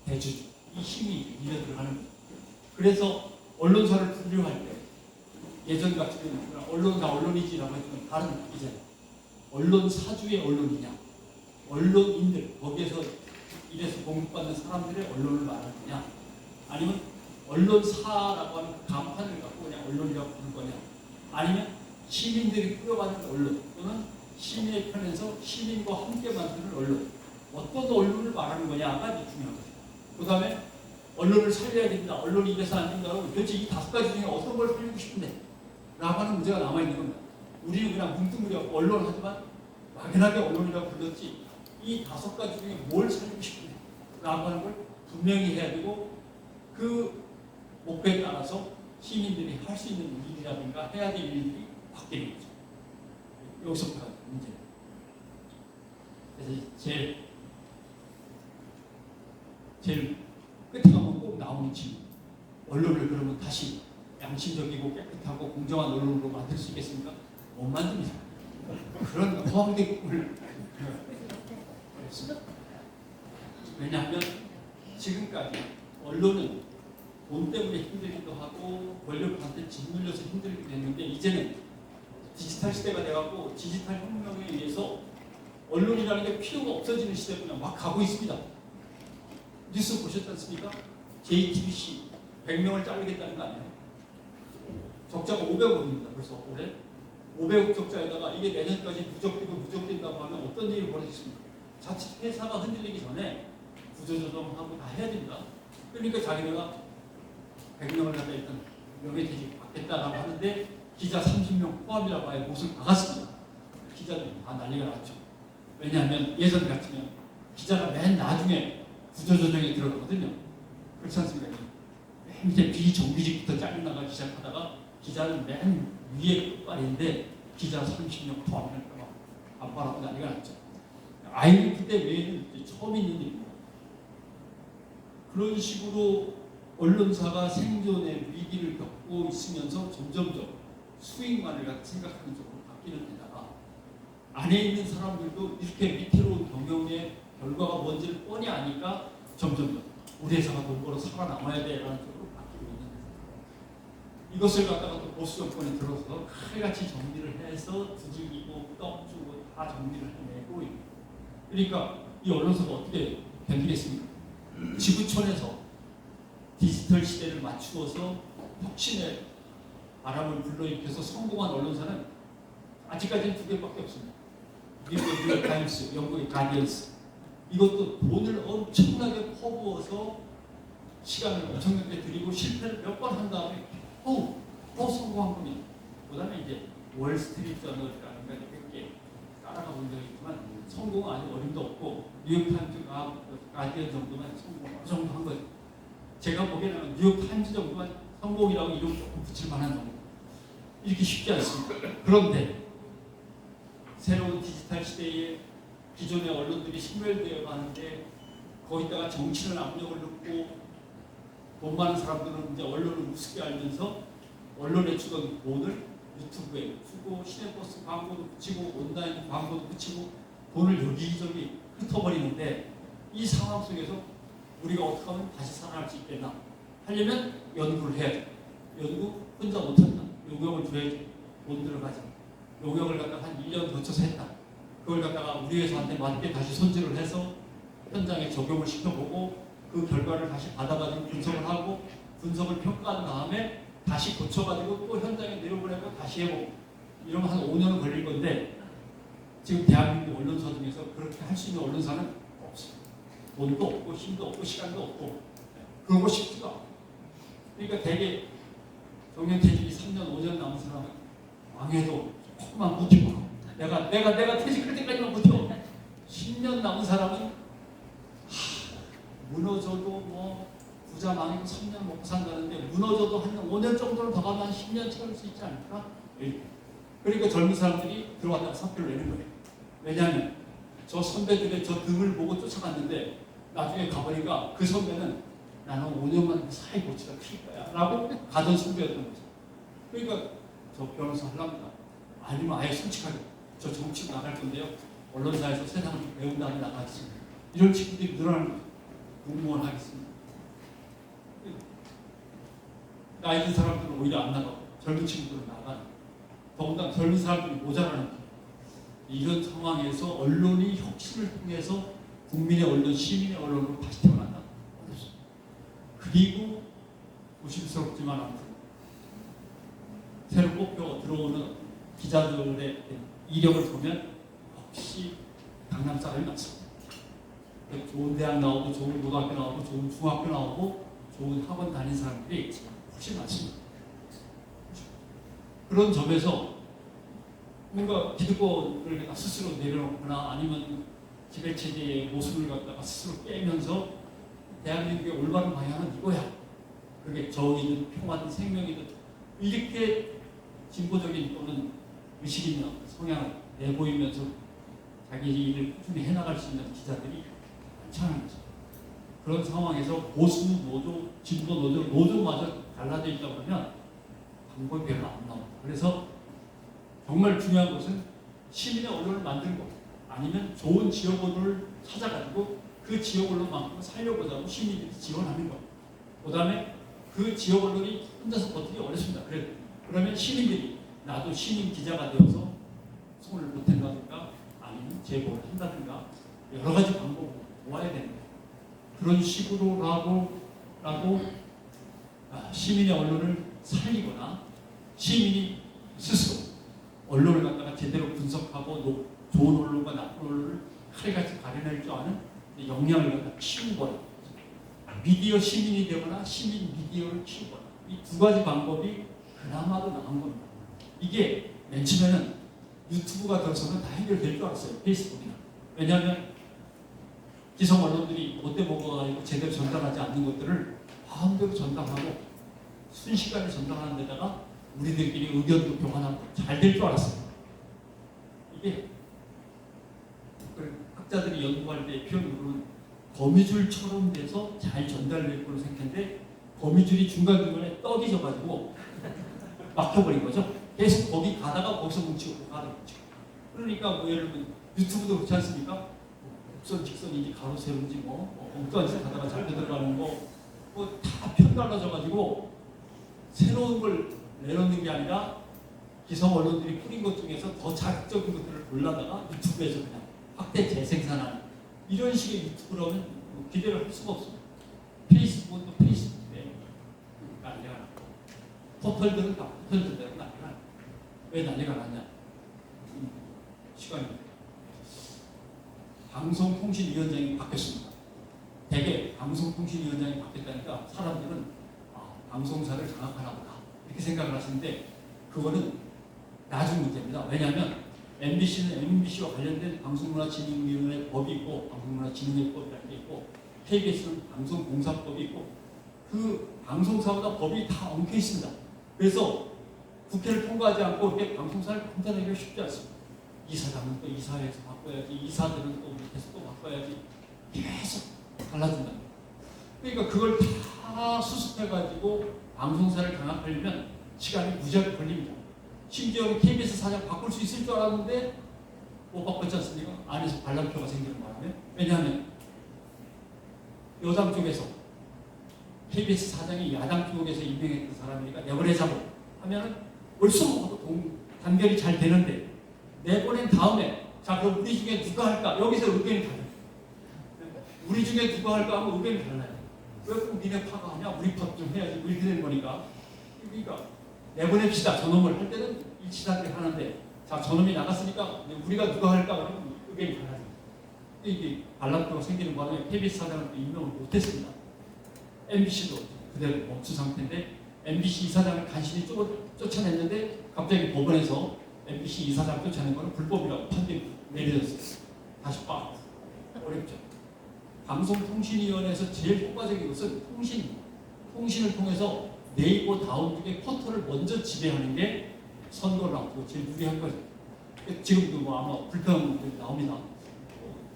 대주주 이 힘이 밀려 들어가는 거죠. 그래서 언론사를 분류할 때 예전 같으면 언론사 언론이지라고 했지만 다른 이제 언론사주의 언론이냐, 언론인들 거기에서 이래서 공급받는 사람들의 언론을 말하는 거냐, 아니면 언론사라고 하는 간판을 갖고 그냥 언론이라고 부르는 거냐, 아니면 시민들이 꾸려가는 언론 또는 시민의 편에서 시민과 함께 만드는 언론, 어떤 언론을 말하는 거냐가 이제 중요한 거죠. 그 다음에 언론을 살려야 된다, 언론이 이래서 안 된다고 도대체 이 5가지 중에 어떤 걸 살리고 싶은데 라고 하는 문제가 남아있는 겁니다. 우리는 그냥 뭉뚱그려 언론 하지만 막연하게 언론이라고 불렀지 이 5가지 중에 뭘 살리고 싶은데 라고 하는 걸 분명히 해야 되고 그 목표에 따라서 시민들이 할 수 있는 일이라든가 해야 될 일들이 바뀌는 거죠. 여기서부터 문제예요. 그래서 제일 끝에 가면 꼭 나오는 질문. 언론을 그러면 다시 양심적이고 깨끗하고 공정한 언론으로 만들 수 있겠습니까? 못 만듭니다. 그런 허황된 꿈을 그랬습니다. 왜냐하면 지금까지 언론은 돈 때문에 힘들기도 하고 권력한테 짓눌려서 힘들기도 했는데 이제는 디지털 시대가 돼갖고 디지털 혁명에 의해서 언론이라는 게 필요가 없어지는 시대로 막 가고 있습니다. 뉴스 보셨지 않습니까? JTBC 100명을 자르겠다는 거 아니에요? 적자가 500억입니다. 그래서 올해 500억 적자에다가 이게 내년까지 누적된다고 하면 어떤 일이 벌어지겠습니까? 자칫 회사가 흔들리기 전에 구조조정하고 다 해야 됩니다. 그러니까 자기네가 100명을 갖다 일단 명예퇴직 받겠다라고 하는데 기자 30명 포함이라고 아예 못을 박았습니다. 기자들이 다 난리가 났죠. 왜냐하면 예전 같으면 기자가 맨 나중에 구조조정에 들어가거든요. 그렇지 않습니까? 맨 밑에 비정규직부터 잘려나가기 시작하다가 기자는 맨 위에 끝발인데 기자 30명 포함이랄까 안 바라고 난리가 났죠. IMF 때 외에는 처음 있는 일입니다. 그런 식으로 언론사가 생존의 위기를 겪고 있으면서 점점점 수익만을 생각하는 쪽으로 바뀌는 데다가 안에 있는 사람들도 이렇게 위태로운 경영의 결과가 뭔지를 뻔히 아니까 점점점 우리 회사가 돈 벌어 살아남아야 돼라는 쪽으로 바뀌고 있는 데다 이것을 갖다가 또 보수 정권에 들어서 칼같이 정리를 해서 두들기고 떡주고 다 정리를 해내고 있는 그러니까 이 언론사가 어떻게 견디겠습니까? 지구촌에서 디지털 시대를 맞추어서 혁신의 바람을 불러일으켜서 성공한 언론사는 아직까지는 2개밖에 없습니다. 미국의 뉴욕타임스, 영국의 가디언스. 이것도 돈을 엄청나게 퍼부어서 시간을 엄청나게 들이고 실패를 몇 번 한 다음에 더 성공한 겁니다. 그 다음에 이제 월스트리트 저널이라는 게 몇 개 따라가 본 적이 있지만 성공은 아직 어림도 없고 뉴욕타임스가 가디언 정도만 성공 어느 정도 한 거죠. 제가 보기에는 뉴욕타임스 정도만 성공이라고 이름 조금 붙일 만한 정도. 이렇게 쉽지 않습니다. 그런데 새로운 디지털 시대에 기존의 언론들이 소멸되어 가는데 거기다가 정치는 압력을 넣고 돈 많은 사람들은 이제 언론을 우습게 알면서 언론에 주던 돈을 유튜브에 주고 시내버스 광고도 붙이고 온라인 광고도 붙이고 돈을 여기저기 흩어버리는데 이 상황 속에서 우리가 어떻게 하면 다시 살아날 수 있겠나 하려면 연구를 해야 돼. 연구 혼자 못한다. 용역을 줘야지. 돈 들어가지. 용역을 갖다가 한 1년 거쳐서 했다. 그걸 갖다가 우리 회사한테 맞게 다시 손질을 해서 현장에 적용을 시켜보고 그 결과를 다시 받아가지고 분석을 하고 분석을 평가한 다음에 다시 고쳐가지고 또 현장에 내려보내고 다시 해보고 이러면 한 5년은 걸릴 건데 지금 대한민국 언론사 중에서 그렇게 할 수 있는 언론사는 없습니다. 돈도 없고 힘도 없고 시간도 없고 그러고 싶지도 않고. 그러니까 되게 정년퇴직이 3년 5년 남은 사람은 망해도 조금만 버티고 내가 퇴직할 때까지만 버텨. 10년 남은 사람은 무너져도 뭐 부자 망해도 3년 먹고 산다는데 무너져도 한 5년 정도는 더 가면 10년 채울 수 있지 않을까? 그러니까 젊은 사람들이 들어왔다가 사표를 내는 거예요. 왜냐하면 저 선배들의 저 등을 보고 쫓아갔는데 나중에 가보니까 그 선배는 나는 5년만 사회 고치가 클 거야 라고 가던 선배였던 거죠. 그러니까 저 변호사 하려합니다. 아니면 아예 솔직하게 저 정치로 나갈 건데요. 언론사에서 세상을 배운 다음에 나가겠습니다. 이런 친구들이 늘어나는 거죠. 공무원 하겠습니다. 나이 든 사람들은 오히려 안 나가고 젊은 친구들은 나가는. 더군다나 젊은 사람들이 모자라는 거예요. 이런 상황에서 언론이 혁신을 통해서 국민의 언론, 시민의 언론으로 다시 태어난다. 어렵습니다. 그리고 조심스럽지만 아무튼 새로 뽑혀 들어오는 기자들의 이력을 보면 역시 강남 사람이 많습니다. 좋은 대학 나오고 좋은 고등학교 나오고 좋은 중학교 나오고 좋은 학원 다닌 사람들이 훨씬 많습니다. 그런 점에서 뭔가 기득권을 갖다 스스로 내려놓거나 아니면 지배체제의 모습을 갖다가 스스로 깨면서 대한민국의 올바른 방향은 이거야. 그게 정의든 평화든 생명이든 이렇게 진보적인 또는 의식 있는 성향을 내보이면서 자기 일을 꾸준히 해나갈 수 있는 기자들이 많다는 거죠. 그런 상황에서 보수 노조, 진보 노조, 노조마저 갈라져 있다 보면 방법이 별로 안 나옵니다. 그래서 정말 중요한 것은 시민의 언론을 만들고 아니면 좋은 지역 언론을 찾아가지고 그 지역 언론만큼 살려보자고 시민들이 지원하는 것. 그 다음에 그 지역 언론이 혼자서 버티기 어렵습니다. 그러면 시민들이 나도 시민 기자가 되어서 손을 보탠다든가 아니면 제보를 한다든가 여러 가지 방법을 모아야 됩니다. 그런 식으로라도 시민의 언론을 살리거나 시민이 스스로 언론을 갖다가 제대로 분석하고 좋은 언론과 나쁜 언론을 칼같이 가려낼 줄 아는 역량을 갖다 키우거나 미디어 시민이 되거나 시민 미디어를 키우거나 이 두 가지 방법이 그나마도 나은 겁니다. 이게 맨 처음에는 유튜브가 들어서는 다 해결될 줄 알았어요. 페이스북이나. 왜냐하면 기성 언론들이 못돼 먹어가지고 제대로 전달하지 않는 것들을 마음대로 전달하고 순식간에 전달하는 데다가 우리들끼리 의견도 교환하고 잘 될 줄 알았어요. 이게 학자들이 연구할 때 표현으로는 거미줄처럼 돼서 잘 전달될 거로 생각했는데 거미줄이 중간중간에 떡이 져가지고 막혀버린 거죠. 계속 거기 가다가 거기서 뭉치고 가다가 뭉치고. 그러니까 뭐 예를 들면 유튜브도 그렇지 않습니까? 곡선 직선인지 가로 세로인지 엉뚱한 짓 하다가 잡혀 들어가는 거 뭐 다 편달라져가지고 새로운 걸 내놓는 게 아니라 기성 언론들이 뿌린 것 중에서 더 자극적인 것들을 골라다가 유튜브에서 그냥 확대 재생산하는 이런 식의 유튜브라면 기대를 할 수가 없습니다. 페이스북은 또 페이스북인데 난리가 났고 포털들은 다 포털들대로 난리가 났고 왜 난리가 났냐? 시간이 방송통신위원장이 바뀌었습니다. 대개 방송통신위원장이 바뀌었다니까 사람들은 방송사를 장악하나 보다 이렇게 생각을 하시는데 그거는 나중 문제입니다. 왜냐하면 MBC는 MBC와 관련된 방송문화진흥위원회 법이 있고 방송문화진흥회법이라는 게 있고 KBS는 방송공사법이 있고 그 방송사보다 법이 다 엉켜 있습니다. 그래서 국회를 통과하지 않고 이렇게 방송사를 판단하기가 쉽지 않습니다. 이사장은 또 이사회에서 바꿔야지, 이사들은 또 밑에서 또 바꿔야지 계속 달라진다. 그러니까 그걸 다 수습해가지고 방송사를 장악하려면 시간이 무지하게 걸립니다. 심지어 KBS 사장 바꿀 수 있을 줄 알았는데 못 바꿨지 않습니까? 안에서 반란표가 생기는 바람에. 왜냐하면 여당 쪽에서 KBS 사장이 야당 쪽에서 임명했던 사람이니까 내보내자고 하면은 벌써 단결이 잘 되는데 내보낸 다음에 자 그럼 우리 중에 누가 할까? 여기서 의견이 달라요. 우리 중에 누가 할까 하면 의견이 달라요. 왜 꼭 니네 파가 하냐? 우리 파 좀 해야지. 우리 되는 거니까. 그러니까 내보냅시다. 저놈을 할 때는 일치단결 하는데 자 저놈이 나갔으니까 우리가 누가 할까 그러면 의견이 달라요. 이게 반란도가 생기는 바람에 KBS 사장을 또 임명을 못했습니다. MBC도 그대로 멈춘 상태인데 MBC 이사장을 간신히 쫓아냈는데 갑자기 법원에서 MBC 이사장 쫓아낸 거는 불법이라고 판결이 내려졌어요. 다시 빠 어렵죠. 방송통신위원회에서 제일 효과적인 것은 통신을 통해서 네이버 다음 중에 포털을 먼저 지배하는 게 선거를 앞두고 제일 유리한 거죠. 지금도 뭐 아마 불평들이 나옵니다.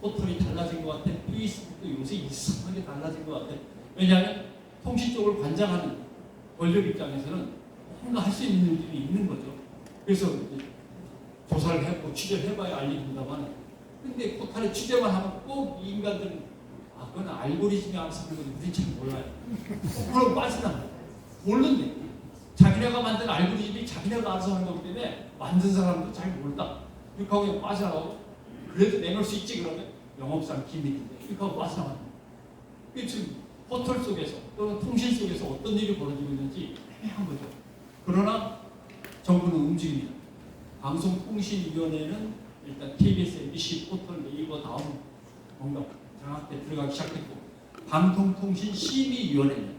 포털이 달라진 것 같아. 페이스북도 요새 이상하게 달라진 것 같아. 왜냐하면 통신 쪽을 관장하는 권력 입장에서는 뭔가 할 수 있는 일들이 있는 거죠. 그래서 조사를 해보고 취재를 해봐야 알립니다만, 근데 포털에 취재만 하면 꼭 이 인간들은 그건 알고리즘이 알아서 하는 건지 우리 잘 몰라요. 그럼 빠지나 모르는데 자기네가 만든 알고리즘이 자기네가 알아서 하는 거기 때문에 만든 사람도 잘 몰라. 이렇게 하고 그냥 빠져나가고 그래도 내놓을 수 있지 그러면 영업상 기밀인데 이렇게 하고 빠져나가는 거예요. 지금 포털 속에서 또는 통신 속에서 어떤 일이 벌어지고 있는지 애매한 거죠. 그러나 정부는 움직입니다. 방송통신위원회는 일단 KBS, MBC, 포털, 네이버 다음 뭔가 장학때 들어가기 시작했고, 방송통신심의위원회는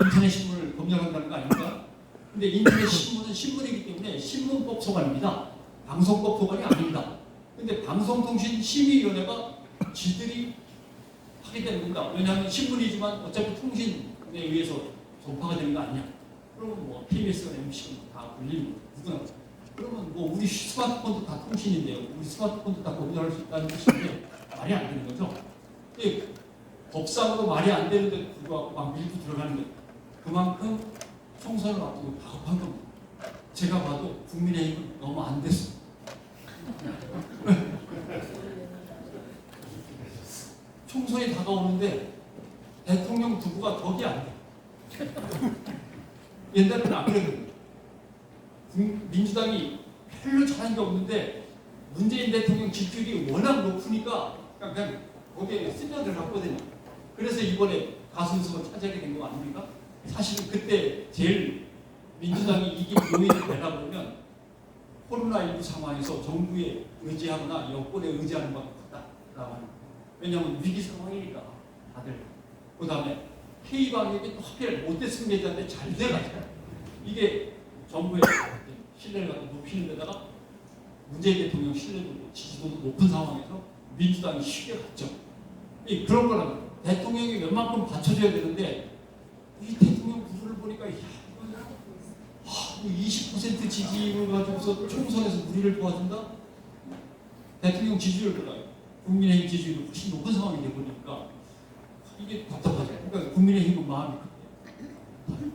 인터넷 신문을 검열한다는 거 아닙니까? 근데 인터넷 신문은 신문이기 때문에 신문법 소관입니다. 방송법 소관이 아닙니다. 근데 방송통신심의위원회가 지들이 하게 되는 겁니다. 왜냐하면 신문이지만 어차피 통신에 의해서 전파가 되는 거 아니냐. 그러면 뭐 KBS나 MBC는 다 불리는 누구나. 그러면 뭐 우리 스마트폰도 다 통신인데요. 우리 스마트폰도 다 검열할 수 있다는 뜻인데 말이 안 되는 거죠. 법상으로 말이 안 되는데 불구하고 막 밀고 들어가는 거예요. 그만큼 총선을 앞두고 다급한 겁니다. 제가 봐도 국민의힘은 너무 안 됐어. 총선이 다가오는데 대통령 두부가 덕이 안 돼. 옛날에는 안 그랬는데 민주당이 별로 잘한 게 없는데 문재인 대통령 지지율이 워낙 높으니까 그냥 거기에 스며들어갔거든요. 그래서 이번에 가승성을 차지하게 된 거 아닙니까? 사실은 그때 제일 민주당이 이긴 요인을 내다 보면 코로나19 상황에서 정부에 의지하거나 여권에 의지하는 것과 같다라고 하는. 왜냐하면 위기 상황이니까 다들. 그 다음에 K방역이 또 하필 못됐으면 되는데 잘 돼가지고 이게 정부의 신뢰를 높이는 데다가 문재인 대통령 신뢰도 지지도도 높은 상황에서 민주당이 쉽게 갔죠. 그런 거는 대통령이 웬만큼 받쳐줘야 되는데 이 대통령 구조를 보니까 20% 지지율을 가지고서 총선에서 우리를 도와준다? 대통령 지지율보다 국민의힘 지지율이 훨씬 높은 상황이 되버리니까 이게 답답하죠. 그러니까 국민의힘은 마음이 급해요.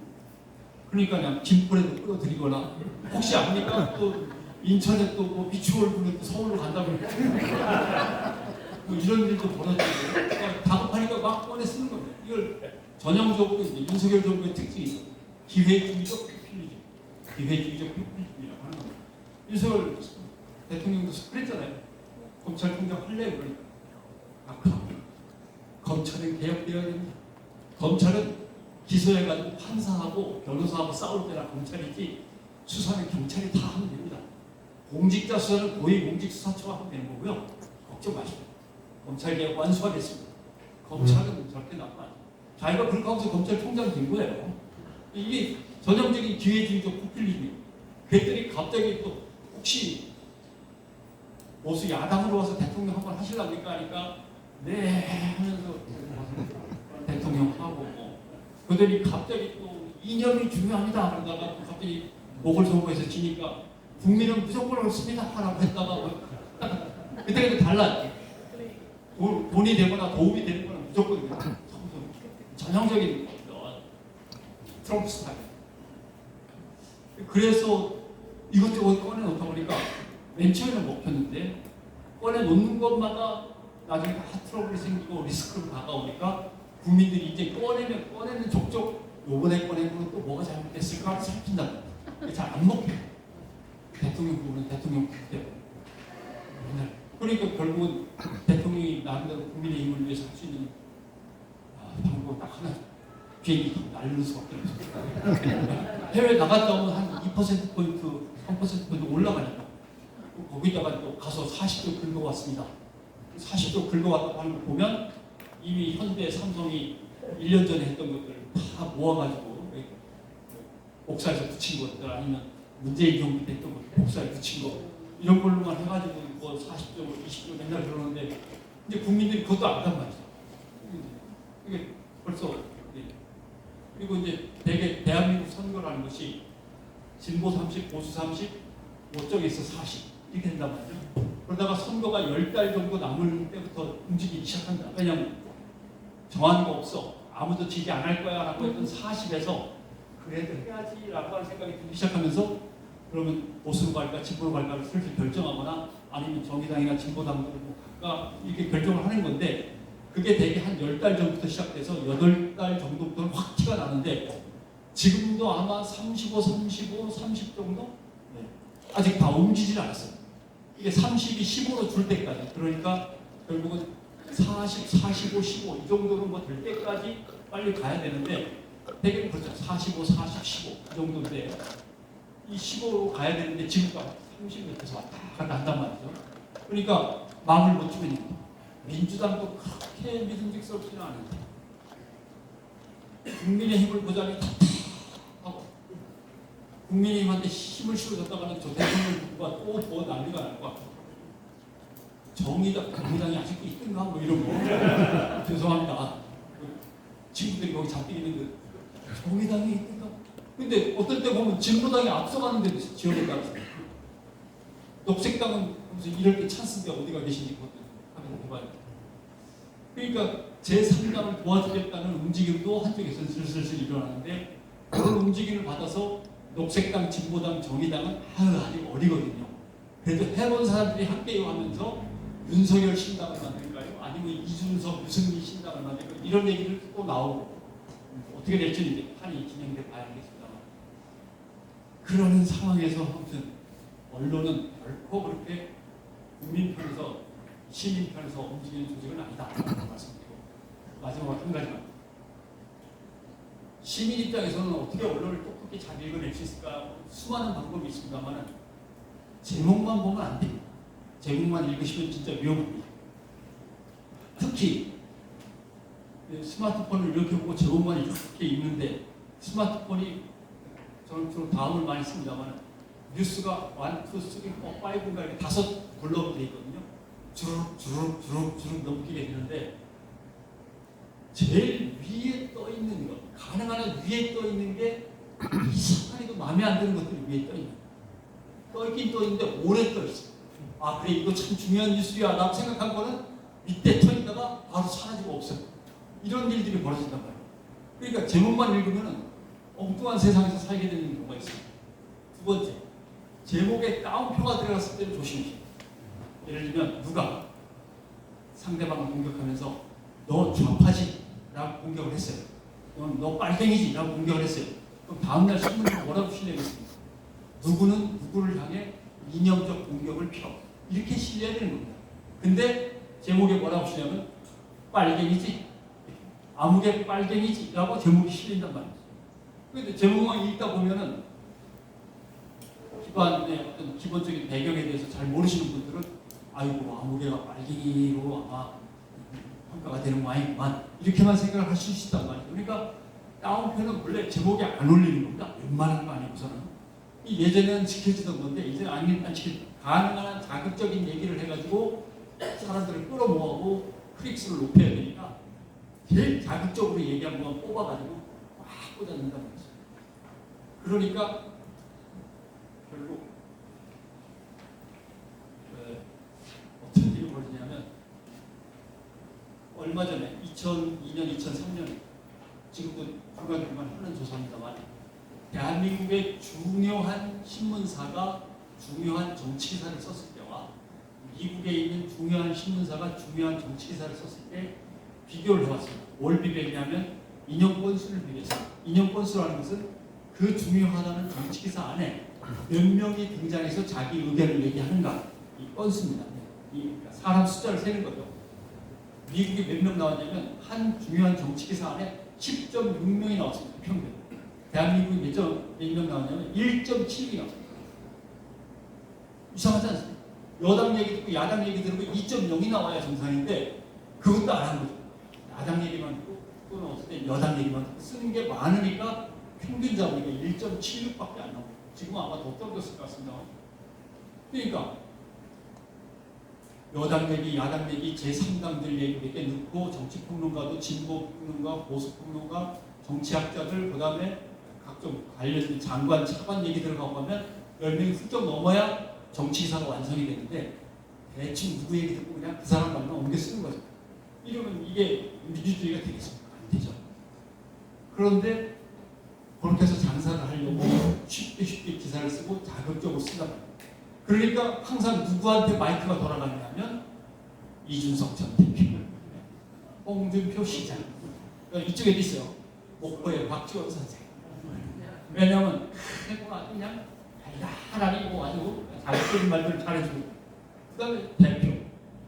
그러니까 그냥 김포에도 끌어들이거나 혹시 압니까? 또 인천에 또 뭐 비추얼 부는 서울로 간다고 뭐 이런 일도 벌어지고 그러니까 다급하니까 막 꺼내 쓰는 겁니다. 이걸 전형적으로 이제 윤석열 정부의 특징이 있어요. 기회주의적 포퓰리즘, 기회주의적 포퓰리즘이라고 하는 겁니다. 윤석열 대통령도 그랬잖아요. 검찰총장 할래요 그러니까. 검찰은 개혁되어야 됩니다. 검찰은 기소해가지고 판사하고 변호사하고 싸울 때나 검찰이지 수사는 경찰이 다 하면 됩니다. 공직자 수사는 고위공직수사처가 하면 되는 거고요. 걱정 마시고 검찰 개혁 완수하겠습니다. 검찰은 절대 나쁜 아니에요. 자기가 그렇게 하면서 검찰총장이 된 거예요. 이게 전형적인 기회주의적 포퓰리즘이에요. 그랬더니 갑자기 또 혹시 보수 야당으로 와서 대통령 한번 하실랍니까 하니까 네 하면서 대통령 하고 뭐 그들이 갑자기 또 이념이 중요합니다 그러다가 또 갑자기 보궐선거에서 지니까 국민은 무조건 옳습니다 하라고 했다가 그때는 달라요. 돈이 되거나 도움이 되는 거는 무조건 전형적인 트럼프 스타일. 그래서 이것저것 꺼내놓다 보니까 맨 처음에는 먹혔는데 꺼내놓는 것마다 나중에 다 트러블이 생기고 리스크로 다가오니까 국민들이 이제 꺼내는 족족 요번에 꺼낸 거는 또 뭐가 잘못됐을까 살핀다. 잘 안 먹혀요. 대통령 부분은 대통령 부분대로. 그러니까 결국은 대통령이 나름대로 국민의 힘을 위해서 할 수 있는 방법은 딱 하나죠. 비행기 타고 날리는 수밖에 없어요. 해외 나갔다 오면 한 2%포인트, 3%포인트 올라가니까. 거기다가 또 가서 40조 긁어왔습니다. 40조 긁어왔다고 하는 거 보면 이미 현대 삼성이 1년 전에 했던 것들 다 모아가지고 복사해서 붙인 것들 아니면 문재인 정부 때 했던 것들 복사해 붙인 거 이런 걸로만 해가지고 뭐 40조, 20조 맨날 그러는데 이제 국민들이 그것도 안단 말이죠. 이게 벌써 그리고 이제 대한민국 선거라는 것이 진보 30, 보수 30, 어쩌겠어 40 이렇게 된단 말이죠. 그러다가 선거가 10달 정도 남을 때부터 움직이기 시작한다. 왜냐면 정한 거 없어. 아무도 지지 안 할 거야 라고 했던 40에서 그래도 해야지 라고 하는 생각이 들기 시작하면서 그러면 보수로 갈까 진보로 갈까를 슬슬 결정하거나 아니면 정의당이나 진보당으로 뭐 갈까 이렇게 결정을 하는 건데 그게 대개 한 10달 전부터 시작돼서 8달 정도부터는 확 티가 나는데 지금도 아마 35, 30 정도? 네. 아직 다 옮기질 않았어요. 이게 30이 15로 줄 때까지 그러니까 결국은 40, 45, 15 이 정도로 뭐 될 때까지 빨리 가야 되는데 대개 그렇죠. 45, 40, 15 이 정도인데 이 15로 가야 되는데 지금까지 30몇에서 왔다 갔다 한단 말이죠. 그러니까 마음을 못 주면 민주당도 그렇게 믿음직스럽지는 않은데 국민의힘을 보자니 하고 국민의힘한테 힘을 실어줬다가는 저 대통령 누구가 또 더 난리가 날 것 같고 정의당이 아직도 있던가 뭐 이런 거 죄송합니다. 친구들이 거기 잡혀 있는데 정의당이 있던가 근데 어떨 때 보면 진보당이 앞서가는데 지역에 따라서 녹색당은 무슨 이럴 때 찬스인데 어디가 계신지 한번 해봐요. 그러니까 제3당을 도와주겠다는 움직임도 한쪽에서는 슬슬 일어나는데 그런 움직임을 받아서 녹색당, 진보당, 정의당은 아직 어리거든요. 그래도 해본 사람들이 함께 하면서 윤석열 신당을 만들까요? 아니면 이준석, 유승민 신당을 만들까요? 이런 얘기를 또 나오고 어떻게 될지 이제 판이 진행돼 봐야겠습니다. 그러는 상황에서 아무튼 언론은 결코 그렇게 국민 편에서 시민 편에서 움직이는 조직은 아니다. 말씀드리고 마지막으로 한 가지만 시민 입장에서는 어떻게 언론을 똑똑히 잘 읽어낼 수 있을까? 수많은 방법이 있습니다만 제목만 보면 안 됩니다. 제목만 읽으시면 진짜 위험합니다. 특히 스마트폰을 이렇게 보고 제목만 이렇게 읽는데 스마트폰이 저는 주로 다음을 많이 씁니다만 뉴스가 1, 2, 3, 4, 5인가 이렇게 5 블럭으로 되어 있거든요. 주룩 넘기게 되는데 제일 위에 떠 있는 것, 가능한 한 위에 떠 있는 게 이상하게도 마음에 안 드는 것들이 위에 떠 있는 거예요. 떠 있긴 떠 있는데 오래 떠 있어요. 아 그래 이거 참 중요한 뉴스야 라고 생각한 거는 밑에 떠 있다가 바로 사라지고 없어요. 이런 일들이 벌어진단 말이에요. 그러니까 제목만 읽으면 엉뚱한 세상에서 살게 되는 경우가 있어요. 두 번째, 제목에 따옴표가 들어갔을 때는 조심하세요. 예를 들면 누가 상대방을 공격하면서 너 좌파지? 라고 공격을 했어요. 너 빨갱이지? 라고 공격을 했어요. 그럼 다음날 신문에 뭐라고 실려야겠습니까? 누구는 누구를 향해 이념적 공격을 펴. 이렇게 실려야 되는 겁니다. 근데 제목에 뭐라고 실냐면 빨갱이지? 아무개 빨갱이지? 라고 제목이 실린단 말이죠. 그런데 제목만 읽다 보면은 기반의 어떤 기본적인 배경에 대해서 잘 모르시는 분들은 아이고 아무개가 빨갱이로 아마 평가가 되는 모양이구만 이렇게만 생각을 하실 수 있단 말이죠. 그러니까 다운표는 원래 제목에 안 올리는 겁니다. 웬만한 거 아니고서는. 예전에는 지켜지던 건데 이제는 안 지켜지죠. 가능한 한 자극적인 얘기를 해가지고 사람들을 끌어모으고 클릭수를 높여야 되니까 제일 자극적으로 얘기한 것만 뽑아가지고 막 꽂아낸다는 거죠. 그러니까 결국 어떤 일이 벌어지냐면 얼마 전에 2002년, 2003년 지금도 중간중간 하는 조사입니다만 대한민국의 중요한 신문사가 중요한 정치기사를 썼을 때와 미국에 있는 중요한 신문사가 중요한 정치기사를 썼을 때 비교를 해봤습니다. 뭘 비교했냐면 인용 건수를 비교했습니다. 인용 건수라는 것은 그 중요하다는 정치기사 안에 몇 명이 등장해서 자기 의견을 얘기하는가 이 건수입니다. 이 사람 숫자를 세는 거죠. 미국이 몇 명 나왔냐면 한 중요한 정치기사 안에 10.6명이 나왔습니다. 평균. 대한민국이 몇 명 나왔냐면 1.7명이 나왔습니다. 이상하지 않습니까? 여당 얘기 듣고 야당 얘기 들으면 2.0이 나와야 정상인데 그것도 안 한 거죠. 야당 얘기만 듣고 또는 어떨 때 여당 얘기만 듣고 쓰는 게 많으니까 평균 잡으니까 1.76밖에 안 나오고 지금 아마 더 떨어졌을 것 같습니다. 그러니까 여당 얘기, 야당 얘기, 제3당들 얘기 몇 개 넣고 정치평론가도 진보평론가, 보수평론가, 정치학자들 그다음에 각종 관련된 장관, 차관 얘기 들어가고 하면 10명이 훌쩍 넘어야 정치기사가 완성이 되는데 대충 누구 얘기 듣고 그냥 그 사람 말만 옮겨 쓰는 거죠. 이러면 이게 민주주의가 되겠습니까? 안 되죠. 그런데 그렇게 해서 장사를 하려고 쉽게 기사를 쓰고 자극적으로 쓰다 말이에요. 그러니까 항상 누구한테 마이크가 돌아가냐면 이준석 전 대표, 홍준표 시장, 이쪽에도 있어요. 목포의 박지원 선생. 왜냐하면 해보가 아주 그냥 달달하니 뭐 아주 자극적인 말들을 잘해주고 그 다음에 대표,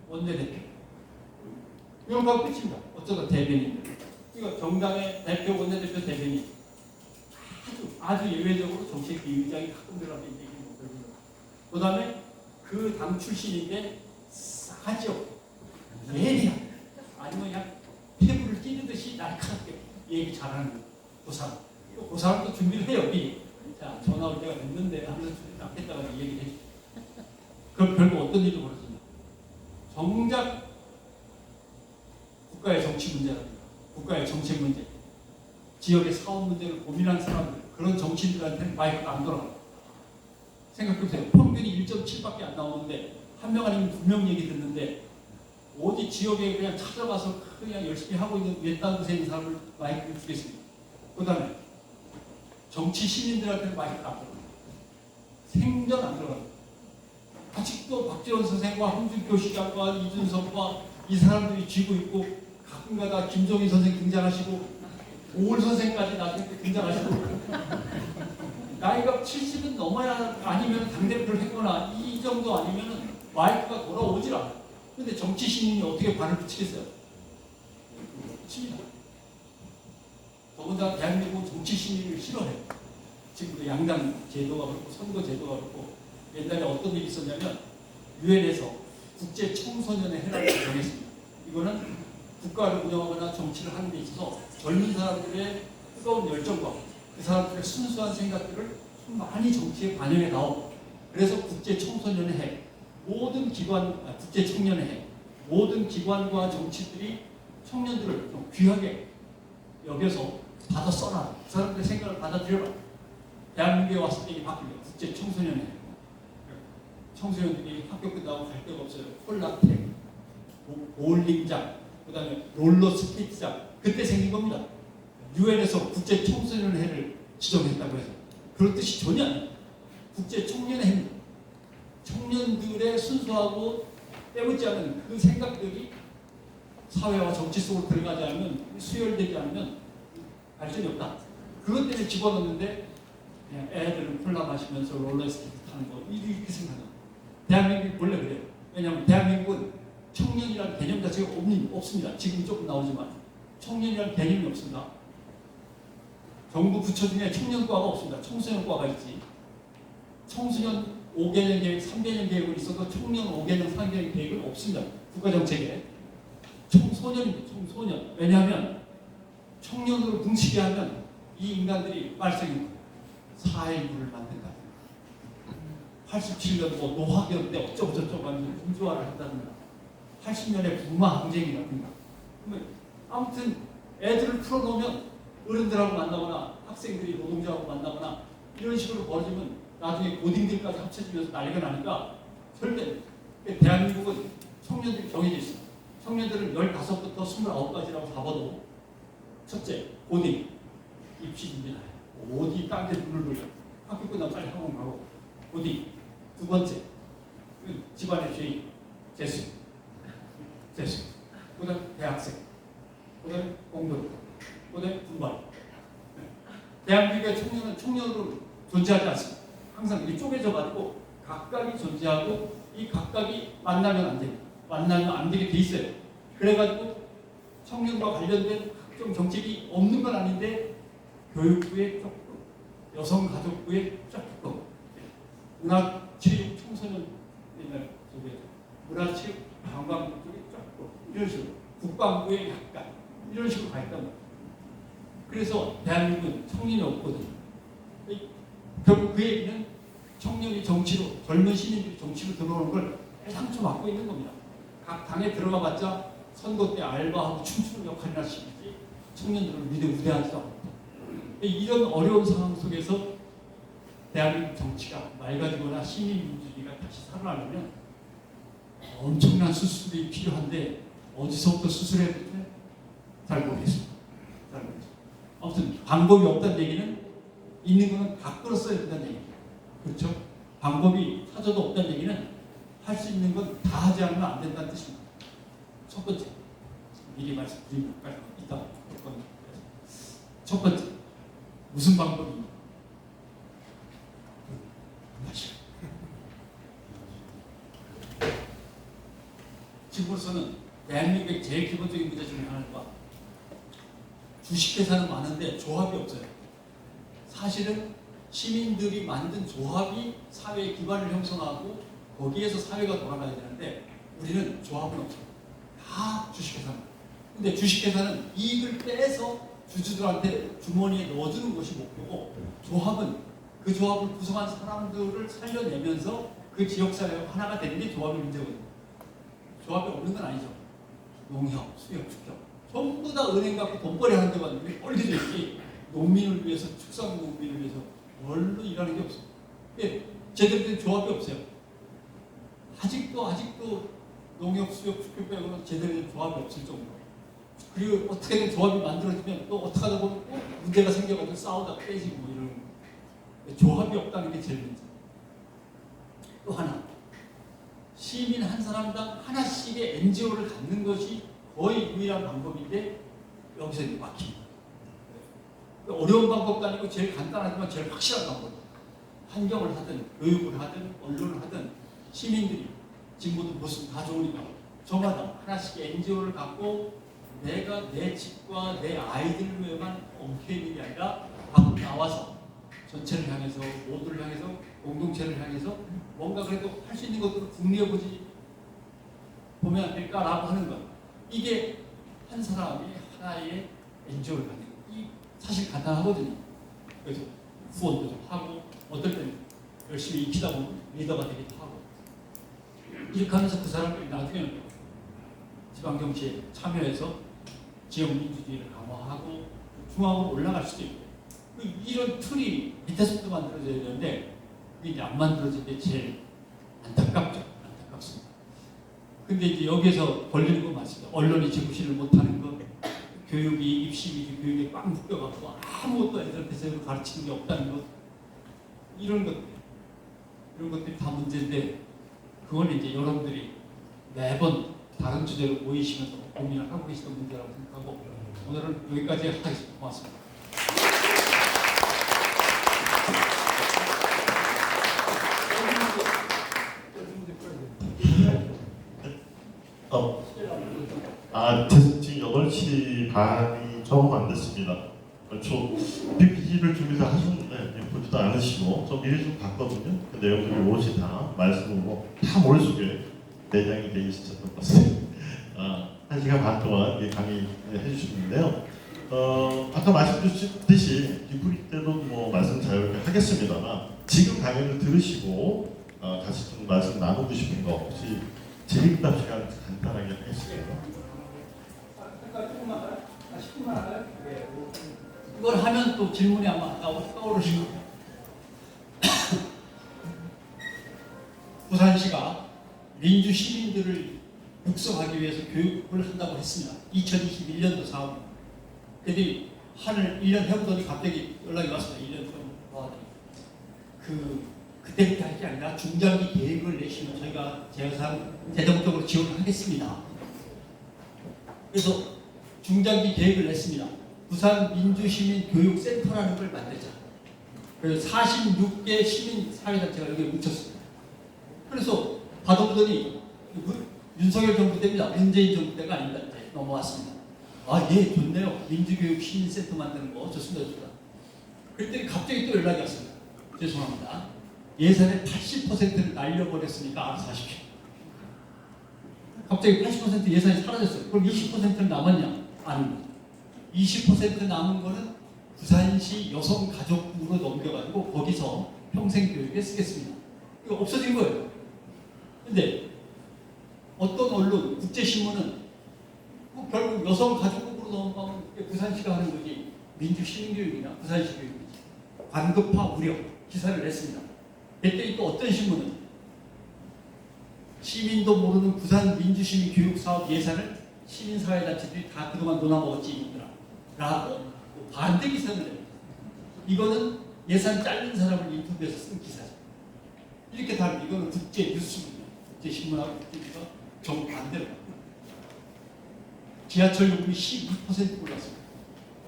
원내대표 이런 거 끝입니다. 어쩌다 대변인 이거 정당의 대표, 원내대표, 대변인 아주 예외적으로 정치의 비의장이 가끔 들어가면 얘기 못해요. 그 다음에 그 당 출신인데 싸가지요. 예리야. 아니면 그냥 폐부를 찌르듯이 날카롭게 얘기 잘하는 그 사람. 그 사람도 준비를 해요, 미리. 자, 전화 올 때가 됐는데 하면서 준비 딱 했다가 얘기를 해주죠. 그럼 결국 어떤 일이 벌어지냐. 정작 국가의 정치 문제라든가 국가의 정책 문제, 지역의 사업 문제를 고민한 사람들, 그런 정치인들한테는 마이크가 안 돌아가요. 생각해보세요. 평균이 1.7밖에 안 나오는데 한 명 아니면 2명 얘기 듣는데 어디 지역에 그냥 찾아가서 그냥 열심히 하고 있는 외딴 곳에 있는 사람을 마이크를 주겠습니다. 그 다음에 정치 시민들한테는 마이크가 안 들어가요. 생전 안 들어가요. 아직도 박지원 선생과 홍준표 시장과 이준석과 이 사람들이 쥐고 있고 가끔가다 김종인 선생 등장하시고 오을 선생까지 나중에 등장하시고 나이가 70은 넘어야 아니면 당대표를 했거나 이 정도 아니면 마이크가 돌아오질 않아요. 근데 정치 신인이 어떻게 발을 붙이겠어요? 붙입니다. 더군다나 대한민국은 정치 신인을 싫어해요. 지금 양당 제도가 그렇고 선거 제도가 그렇고 옛날에 어떤 일이 있었냐면 유엔에서 국제 청소년의 해라고 정했습니다. 이거는 국가를 운영하거나 정치를 하는 데 있어서 젊은 사람들의 뜨거운 열정과 그 사람들의 순수한 생각들을 많이 정치에 반영해 나오고 그래서 국제 청소년의 해, 모든 기관, 국제 청년의 해, 모든 기관과 정치들이 청년들을 좀 귀하게 여겨서 받아 써라. 그 사람들의 생각을 받아들여라. 대한민국에 왔을 때 이게 바뀝니다. 국제 청소년의 해. 청소년들이 학교 끝나고 갈 데가 없어요. 콜라텍, 볼링장, 그 다음에 롤러스케이트장. 그때 생긴 겁니다. 유엔에서 국제 청소년 해를 지정했다고 해서 그런 뜻이 전혀 아니에요. 국제 청년의 해입니다. 청년들의 순수하고 때묻지 않은 그 생각들이 사회와 정치 속으로 들어가지 않으면 수혈되지 않으면 발전이 없다. 그것 때문에 집어넣는데 그냥 애들은 콜라 마시면서 롤러스케이트 타는 거 이렇게 생각합니다. 대한민국이 원래 그래요. 왜냐하면 대한민국은 청년이라는 개념 자체가 없습니다. 지금 조금 나오지만 청년이라는 개념이 없습니다. 정부 부처 중에 청년과가 없습니다. 청소년과가 있지. 청소년 5개년 계획, 3개년 계획은 있어도 청년 5개년, 3개년 계획은 없습니다. 국가정책에. 청소년입니다. 청소년. 왜냐하면 청년으로 뭉치게 하면 이 인간들이 말썽입니다. 4.19를 만든다. 87년 뭐 노화기원 때 어쩌고저쩌고 하면서 민주화를 한다든가 80년에 부마 항쟁이라든가 아무튼 애들을 풀어놓으면 어른들하고 만나거나 학생들이 노동자하고 만나거나 이런 식으로 벌어지면 나중에 고딩들까지 합쳐지면서 난리가 나니까 절대 대한민국은 청년들이 정해져 있어요. 청년들은 15부터 29까지라고 잡아도 첫째, 고딩 입시 준비나 해요. 어디 딴데 눈을 돌려 학교 끝나면 빨리 학원 가고 고딩 두 번째 집안의 죄인 재수 그 다음에 대학생 그 다음에 공동 그 다음에 군발 대한민국의 청년은 청년으로 존재하지 않습니다. 항상 이렇게 쪼개져 가지고 각각이 존재하고 이 각각이 만나면 안 됩니다. 만나면 안 되게 돼 있어요. 그래가지고 청년과 관련된 각종 정책이 없는 건 아닌데 교육부에 조금, 여성가족부에 조금, 문학, 체육, 청소년 쪽에 문화체육 관광부 쪽에 쫙 이런 식으로 국방부에 약간 이런 식으로 가 있단 말이에요. 그래서 대한민국은 청년이 없거든요. 결국 그 얘기는 청년이 정치로, 젊은 시민들이 정치로 들어오는 걸 상처받고 있는 겁니다. 각 당에 들어가봤자 선거 때 알바하고 춤추는 역할이나 시키지 청년들은 우대하지도 않고, 이런 어려운 상황 속에서 대한민국 정치가 맑아지거나 시민민주주의가 다시 살아나려면 엄청난 수술이 필요한데 어디서부터 수술해야 될지 잘 모르겠습니다. 아무튼 방법이 없다는 얘기는 있는 거는 다 끌었어야 된다는 얘기예요. 그렇죠? 방법이 찾아도 없다는 얘기는 할 수 있는 건 다 하지 않으면 안 된다는 뜻입니다. 첫 번째, 미리 말씀드리니까 이따 첫 번째, 무슨 방법입니까? 지금으로서는 대한민국의 제일 기본적인 문제 중에 하나가 주식회사는 많은데 조합이 없어요. 사실은 시민들이 만든 조합이 사회의 기반을 형성하고 거기에서 사회가 돌아가야 되는데 우리는 조합은 없어요. 다 주식회사입니다. 근데 주식회사는 이익을 빼서 주주들한테 주머니에 넣어주는 것이 목표고, 조합은 그 조합을 구성한 사람들을 살려내면서 그 지역사회가 하나가 되는 게 조합의 문제거든요. 조합이 없는 건 아니죠. 농협, 수협, 축협 전부 다 은행 갖고 돈벌이 하는 데가 있는데 꼴리져 있지, 농민을 위해서, 축산농민을 위해서 뭘로 일하는 게 없어요. 제대로 된 조합이 없어요. 아직도 농협, 수협, 축협 빼고는 제대로 된 조합이 없을 정도. 그리고 어떻게든 조합이 만들어지면 또 어떻게 하다 보면 또 문제가 생겨가지고 싸우다 깨지고 뭐 이런 거. 조합이 없다는 게 제일 문제. 또 하나, 시민 한 사람당 하나씩의 NGO를 갖는 것이 거의 유일한 방법인데 여기서 이제 막힙니다. 어려운 방법도 아니고 제일 간단하지만 제일 확실한 방법입니다. 환경을 하든 교육을 하든 언론을 하든 시민들이 진보든 보수든 다 좋으니까 저마다 하나씩의 NGO를 갖고 내가 내 집과 내 아이들을 위해만 엉켜있는 게 아니라 밖으로 나와서 전체를 향해서, 모두를 향해서, 공동체를 향해서 뭔가 그래도 할 수 있는 것들을 궁리해보지 보면 안 될까라고 하는 것. 이게 한 사람이 하나의 NGO를 갖는 것. 이 사실 간단하거든요. 그래서 후원도 좀 하고, 어떨 때는 열심히 익히다 보면 리더가 되기도 하고, 이렇게 하면서 그 사람들이 나중에는 지방정치에 참여해서 지역 민주주의를 강화하고 중앙으로 올라갈 수도 있고, 이런 틀이 밑에서부터 만들어져야 되는데 그게 이제 안 만들어진 게 제일 안타깝습니다. 근데 이제 여기에서 걸리는 건 맞습니다. 언론이 제구실을 못하는 것, 교육이 입시 교육에 꽉 묶여갖고 아무것도 애들한테 제대로 가르치는 게 없다는 것, 이런 것들이 다 문제인데, 그건 이제 여러분들이 매번 다른 주제로 모이시면서 고민을 하고 계시던 문제라고 생각하고 오늘은 여기까지 하겠습니다. 고맙습니다. 지금 8시 반이 조금 안 됐습니다. PPT를 준비를 하셨는데 보지도 않으시고 저 미리 좀 봤거든요. 그 내용들이 오롯이 다 말씀으로 다 머릿속에 내장이 되어 있었던 것 같습니다. 1시간 반 동안 강의 해주셨는데요. 아까 말씀드렸듯이 디프리 때도 뭐 말씀 자유롭게 하겠습니다만 지금 강의를 들으시고 다시 좀 말씀 나누고 싶은 거 혹시 질의응답 시간 간단하게 하겠습니다. 이걸 하면 또 질문이 아마 떠오르실 겁니다. 부산시가 민주 시민들을 육성하기 위해서 교육을 한다고 했습니다. 2021년도 사업입니다. 근데 한 1년 해보더니 갑자기 연락이 왔습니다. 1년 좀 봐더니 그때부터 할 게 아니라 중장기 계획을 내시면 저희가 재정적으로 지원을 하겠습니다. 그래서 중장기 계획을 냈습니다. 부산 민주시민교육센터라는 걸 만들자. 그래서 46개 시민사회단체가 여기에 뭉쳤습니다. 그래서 받아보더니 윤석열 정부 때입니다. 문재인 정부 때가 아닙니다. 이제 넘어왔습니다. 예, 좋네요. 민주교육 시민센터 만드는 거 좋습니다. 그랬더니 갑자기 또 연락이 왔습니다. 죄송합니다. 예산의 80%를 날려버렸으니까 알아서 하십시오. 갑자기 80% 예산이 사라졌어요. 그럼 20%는 남았냐? 아닙니다. 20% 남은 거는 부산시 여성가족부로 넘겨가지고 거기서 평생교육에 쓰겠습니다. 이거 없어진 거예요. 근데 어떤 언론, 국제신문은 결국 여성가족부로 넘어가면 부산시가 하는 거지 민주시민교육이나 부산시 교육이지. 관급파 우려 기사를 냈습니다. 그랬더니 또 어떤 신문은 시민도 모르는 부산 민주시민 교육사업 예산을 시민사회단체들이 다 그동안 논아먹었지 이들아 라고 반대 기사를 냅니다. 이거는 예산 잘린 사람을 인터뷰해서 쓴 기사죠. 이렇게 다른 이거는 국제 뉴스입니다. 국제 신문하고 국제가 정반대로 지하철 요금이 12% 올랐습니다.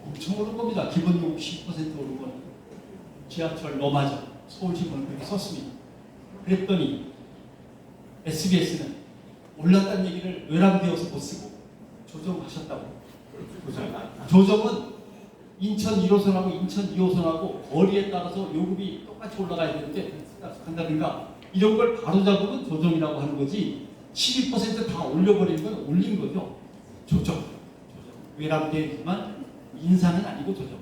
엄청 오른 겁니다. 기본 요금 10% 오른 거는 지하철 너마저 서울신문을 그렇게 썼습니다. 그랬더니 SBS는 올랐다는 얘기를 외람되어서 못 쓰고 조정하셨다고. 조정은 인천 1호선하고 인천 2호선하고 거리에 따라서 요금이 똑같이 올라가야 되는데 한다든가 이런 걸 바로잡으면 조정이라고 하는 거지 12%다 올려버리는 건 올린 거죠. 조정. 외람되지만 인상은 아니고 조정.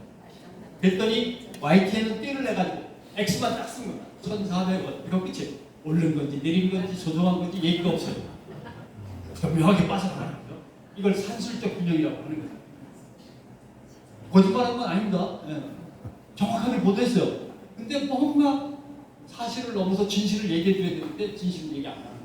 그랬더니 YTN은 떼를 내가지고 X만 딱 쓴 거다. 1,400원. 이거 끝이 오른 건지 내린 건지 조정한 건지 얘기가 없어요. 교묘하게 빠져나가는 거죠. 이걸 산술적 균형이라고 하는 거죠. 거짓말한 건 아닙니다. 예. 정확하게 보도했어요. 근데 뭔가 사실을 넘어서 진실을 얘기해 드려야 되는데 진실을 얘기 안 하는 거예요.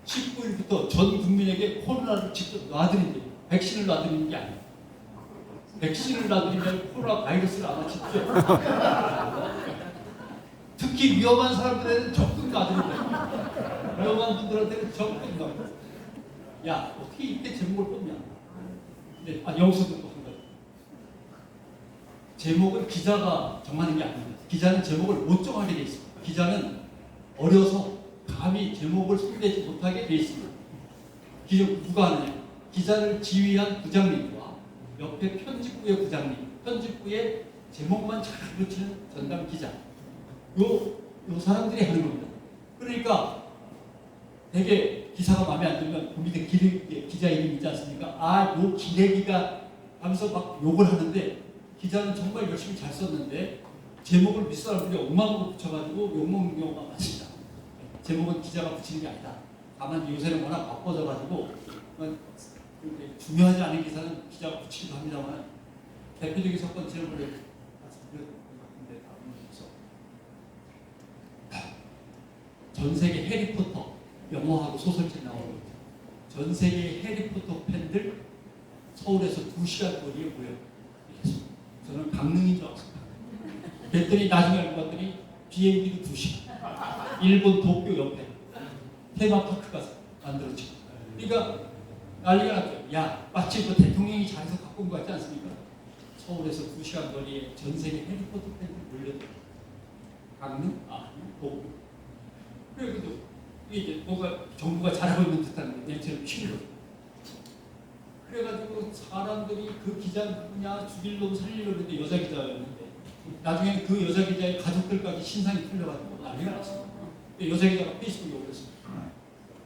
19일부터 전 국민에게 코로나를 직접 놔드린대요. 백신을 놔드리는 게 아니에요. 백신을 놔드리면 코로나 바이러스를 아마 직접 특히 위험한 사람들에는 적극 놔드린다. 위험한 분들한테는 적극 놔드린다. 야, 어떻게 이렇게 제목을 뽑냐? 네, 여기서도 또 한 가지. 제목을 기자가 정하는 게 아닙니다. 기자는 제목을 못 정하게 돼 있습니다. 기자는 어려서 감히 제목을 손대지 못하게 돼 있습니다. 기자 누가 하느냐? 기자를 지휘한 부장님과 옆에 편집부의 부장님, 편집부의 제목만 잘 붙이는 전담 기자. 요 사람들이 하는 겁니다. 그러니까 되게 기사가 마음에 안 들면 그 밑에 기자 이름 있지 않습니까? 요 기레기가 하면서 막 욕을 하는데 기자는 정말 열심히 잘 썼는데 제목을 윗사람들이 엉망으로 붙여가지고 욕먹는 경우가 많습니다. 제목은 기자가 붙이는 게 아니다. 다만 요새는 워낙 바빠져가지고 중요하지 않은 기사는 기자가 붙이기도 합니다만 대표적인 사건 지난번에 말씀드렸는데 전 세계 해리포터 영화하고 소설책 나오고 전 세계 해리포터 팬들 서울에서 2시간 거리에 모여. 저는 강릉인 줄 알았습니다. 그랬더니 나중에 알고 봤더니 비행기도 2시간. 일본 도쿄 옆에 테마파크가 만들어지고. 그러니까 난리가 났죠. 야, 마치 그 대통령이 잘해서 갖고 온 것 같지 않습니까? 서울에서 2시간 거리에 전 세계 해리포터 팬들 몰려들어. 강릉? 도쿄. 그래도 이게 이제 뭔가 정부가 잘하고 있는 듯한 멘트를 치는 거죠. 그래가지고 사람들이 그 기자 누구냐 죽일 놈 살릴 놈인데 여자 기자였는데 나중에 그 여자 기자의 가족들까지 신상이 풀려가지고 난리가 났습니다. 여자 기자가 페이스북에 올렸습니다.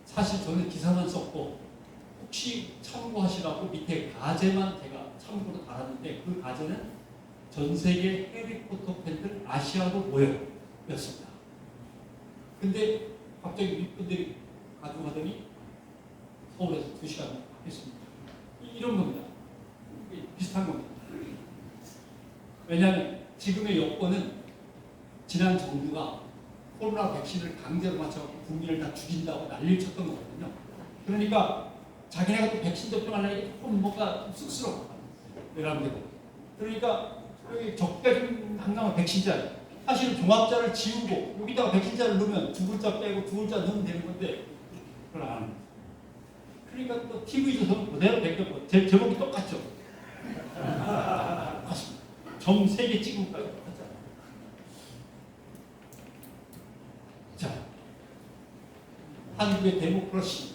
사실 저는 기사만 썼고 혹시 참고하시라고 밑에 가제만 제가 참고로 달았는데 그 가제는 전 세계 해리포터 팬들 아시아로 모여였습니다. 근데 갑자기 윗분들이 가져가더니 서울에서 2시간 했습니다. 이런 겁니다. 비슷한 겁니다. 왜냐하면 지금의 여권은 지난 정부가 코로나 백신을 강제로 맞춰서 국민을 다 죽인다고 난리를 쳤던 거거든요. 그러니까 자기네가 또 백신 접종하려니 조금 뭔가 쑥스러워. 외람되고. 그러니까 여기 적기가 좀 한강한 백신자. 사실 종합자를 지우고 여기다가 백신자를 넣으면 두 글자 빼고 두 글자 넣으면 되는 건데 그걸 안 합니다. 그러니까 또 TV조선은 그대로 베꼈고 제목이 똑같죠. 맞습니다. 점 3개 찍은 거예요. 자, 한국의 데모크라시,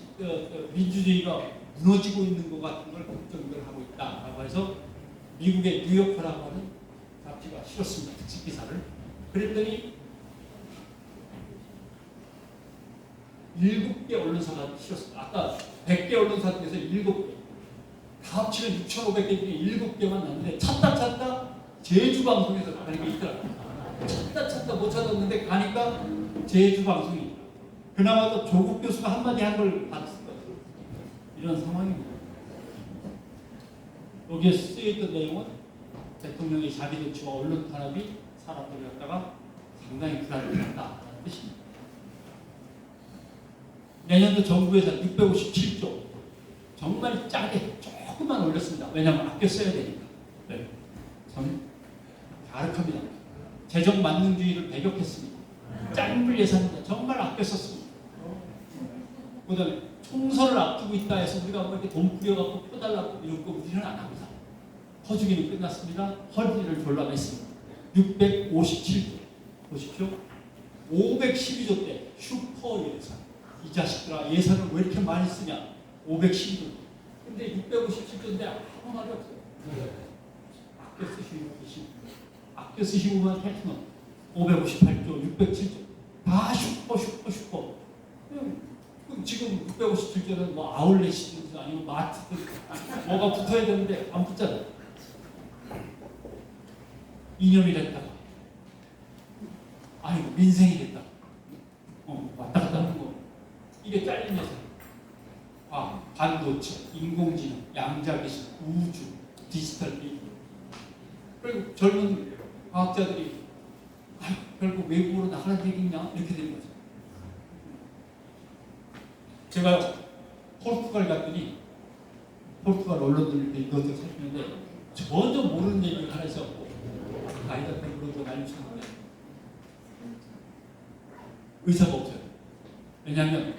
민주주의가 무너지고 있는 것 같은 걸 걱정을 하고 있다라고 해서 미국의 뉴요커라고 하는 잡지가 실었습니다. 특집 기사를. 그랬더니 7개 언론사가 실었습니다. 아까 100개 언론사 중에서 7개. 다 합치면 6,500개 중에 7개만 났는데 찾다 제주방송에서 나가는 게 있더라고요. 찾다 못 찾았는데 가니까 제주방송이. 그나마 또 조국 교수가 한마디 한 걸 봤을 거예요. 이런 상황입니다. 여기에 쓰여있던 내용은 대통령의 자기 조치와 언론 탄압이 사람들을 갖다가 상당히 불안을 갖다라는 뜻입니다. 내년도 정부 예산 657조 정말 짜게 조금만 올렸습니다. 왜냐하면 아껴 써야 되니까. 네. 저는 가득합니다. 재정 만능주의를 배격했습니다. 짠물 예산입니다. 정말 아껴 썼습니다. 그다음에 총선을 앞두고 있다 해서 우리가 뭐 이렇게 돈 뿌려갖고 펴달라고 이런 거 우리는 안 합니다. 퍼주기는 끝났습니다. 허리를 졸라맸습니다. 657조 보십시오. 512조 때 슈퍼 예산. 이 자식들아 예산을 왜 이렇게 많이 쓰냐. 512조. 근데 657조인데 아무 말이 없어요. 아껴 쓰시고만 했으면 558조, 607조 다 슈퍼. 지금 657조는 뭐 아울렛이든지 아니면 마트든 뭐가 붙어야 되는데 안 붙잖아요. 이념이 됐다. 아이고 민생이 됐다. 왔다 갔다 하는 거. 이게 잘린 예산. 반도체, 인공지능, 양자기술, 우주, 디지털 기술. 그리고 젊은 과학자들이 결국 외국으로 나가는 얘기냐 이렇게 되는 거죠. 제가 포르투갈 갔더니 포르투갈 언론들 이것들 살피는데 전혀 모르는 얘기를 하나 있었고 아이한테 물어도 난리쳤는데 의사가 없어요. 왜냐하면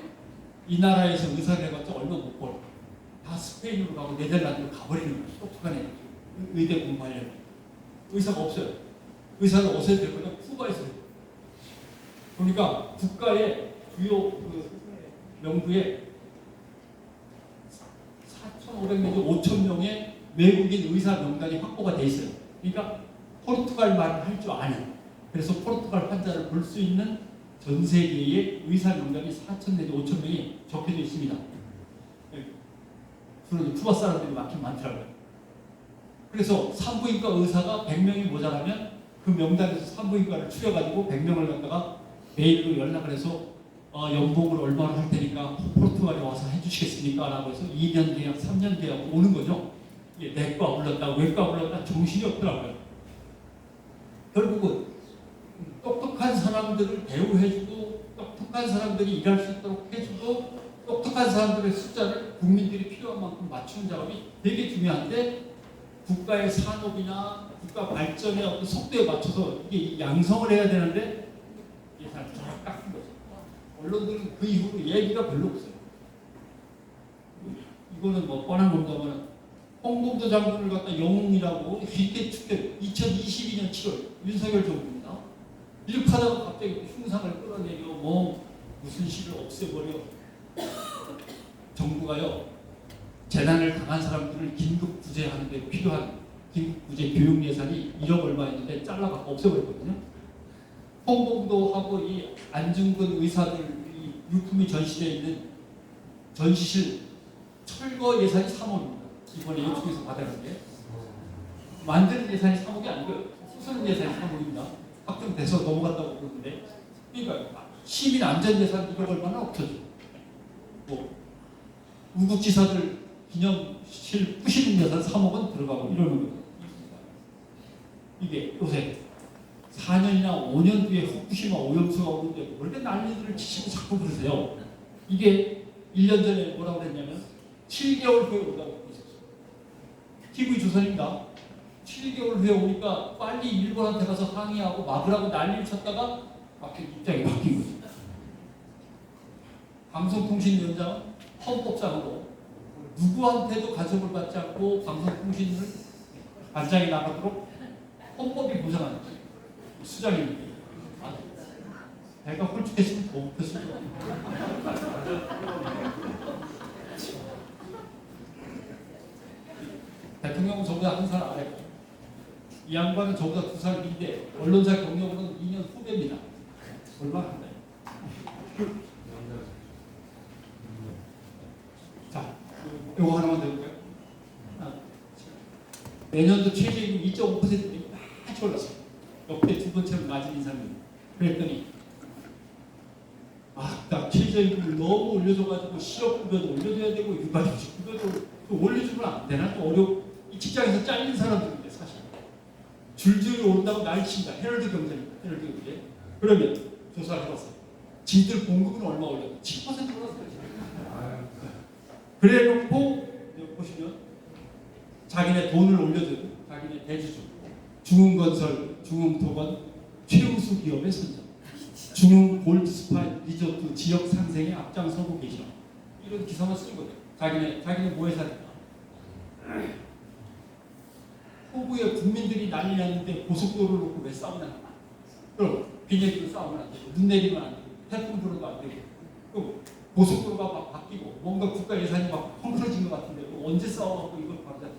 이 나라에서 의사를 해봤자 얼마 못 벌어. 다 스페인으로 가고 네덜란드로 가버리는 거예요. 똑똑한 애. 의대 공부하려면. 의사가 없어요. 의사를 어디서 될 거냐? 쿠바에서 돼요. 그러니까 국가의 주요 명부에 4,500 내지 5,000명의 외국인 의사 명단이 확보가 돼 있어요. 그러니까 포르투갈 말을 할 줄 아는. 그래서 포르투갈 환자를 볼 수 있는 전 세계의 의사 명단이 4,000 내지 5,000명이 적혀져 있습니다. 주로 쿠바 사람들이 많긴 많더라고요. 그래서 산부인과 의사가 100명이 모자라면 그 명단에서 산부인과를 추려가지고 100명을 갖다가 메일로 연락을 해서 연봉을 얼마나 할 테니까 포르투갈에 와서 해주시겠습니까? 라고 해서 2년 계약, 3년 계약 오는 거죠. 내과 불렀다, 외과 불렀다 정신이 없더라고요. 결국은 똑똑한 사람들을 대우해주고 똑똑한 사람들이 일할 수 있도록 해주고 똑똑한 사람들의 숫자를 국민들이 필요한 만큼 맞추는 작업이 되게 중요한데 국가의 산업이나 국가 발전의 어떤 속도에 맞춰서 이게 양성을 해야 되는데 예산을 쫙 깎은 거죠. 언론들은 그 이후로 얘기가 별로 없어요. 이거는 뭐 뻔한 겁니다만 홍범도 장군을 갖다 영웅이라고 길게 축제 2022년 7월 윤석열 정부입니다. 이렇게 하다가 갑자기 흉상을 끌어내려 뭐 무슨 시를 없애버려. 정부가요 재난을 당한 사람들을 긴급 구제하는 데 필요한 긴급 구제 교육 예산이 1억 얼마였는데 잘라갖고 없애버렸거든요. 홍범도하고 이 안중근 의사들 유품이 전시되어 있는 전시실 철거 예산이 3억입니다. 이번에 예축에서 받아낸 게 만드는 예산이 3억이 아니고요. 수선 예산이 3억입니다. 확정돼서 넘어갔다고 그러는데 그러니까 시민 안전 예산 1억 얼마나 없어져. 뭐 우국지사들 기념실 부시는 예산 3억은 들어가고 이러는 거죠. 이게 요새 4년이나 5년 뒤에 후쿠시마 오염수가 오는데 왜 이렇게 난리들을 치시고 자꾸 그러세요. 이게 1년 전에 뭐라고 그랬냐면 7개월 후에 온다고 그랬었어요. TV조선입니다. 7개월 후에 오니까 빨리 일본한테 가서 항의하고 막으라고 난리를 쳤다가 입장이 바뀐 거죠. 방송통신위원장은 헌법상으로 누구한테도 간섭을 받지 않고 방송통신을 반장이 나가도록 헌법이 보장하는 거예요. 수장입니다. 배가 홀쭉해지면 더 못했어요. 대통령은 저보다 한 살 아래고 이 양반은 저보다 2살 위인데 언론사 경력으로는 2년 후배입니다. 얼마 안 돼요. 이거 하나만 더 볼까요? 내년도 최저임금 2.5%가 많이 올랐어요. 역대 두 번째로 낮은 인상입니다. 그랬더니 나 최저임금을 너무 올려줘가지고 실업급여도 올려줘야 되고 육아휴직급여도 올려주면 안 되나? 또 이 직장에서 잘린 사람들인데 사실 줄줄이 오른다고 난리칩니다. 헤럴드 경제입니다. 헤럴드 경제. 그러면 조사를 해봤어요. 지들 봉급은 얼마 올렸나? 7% 올랐어요. 그래놓고 보시면 자기네 돈을 올려줘도 자기네 대주주 중흥건설, 중흥토건 최우수 기업의 선정, 중흥 골드스파 리조트 지역 상생에 앞장서고 계셔. 이런 기사만 쓰는 거예요. 자기네 뭐 회사니까. 호구에 국민들이 난리 났는데 고속도로를 놓고 왜 싸우냐? 그럼 비 내리고 싸우면 안 되고 눈 내리면 안 되고 태풍 불어도 안 되고 또 고속도로가 막 바뀌고 뭔가 국가 예산이 막 헝클어진 것 같은데 언제 싸워갖고 이걸 바로 잡는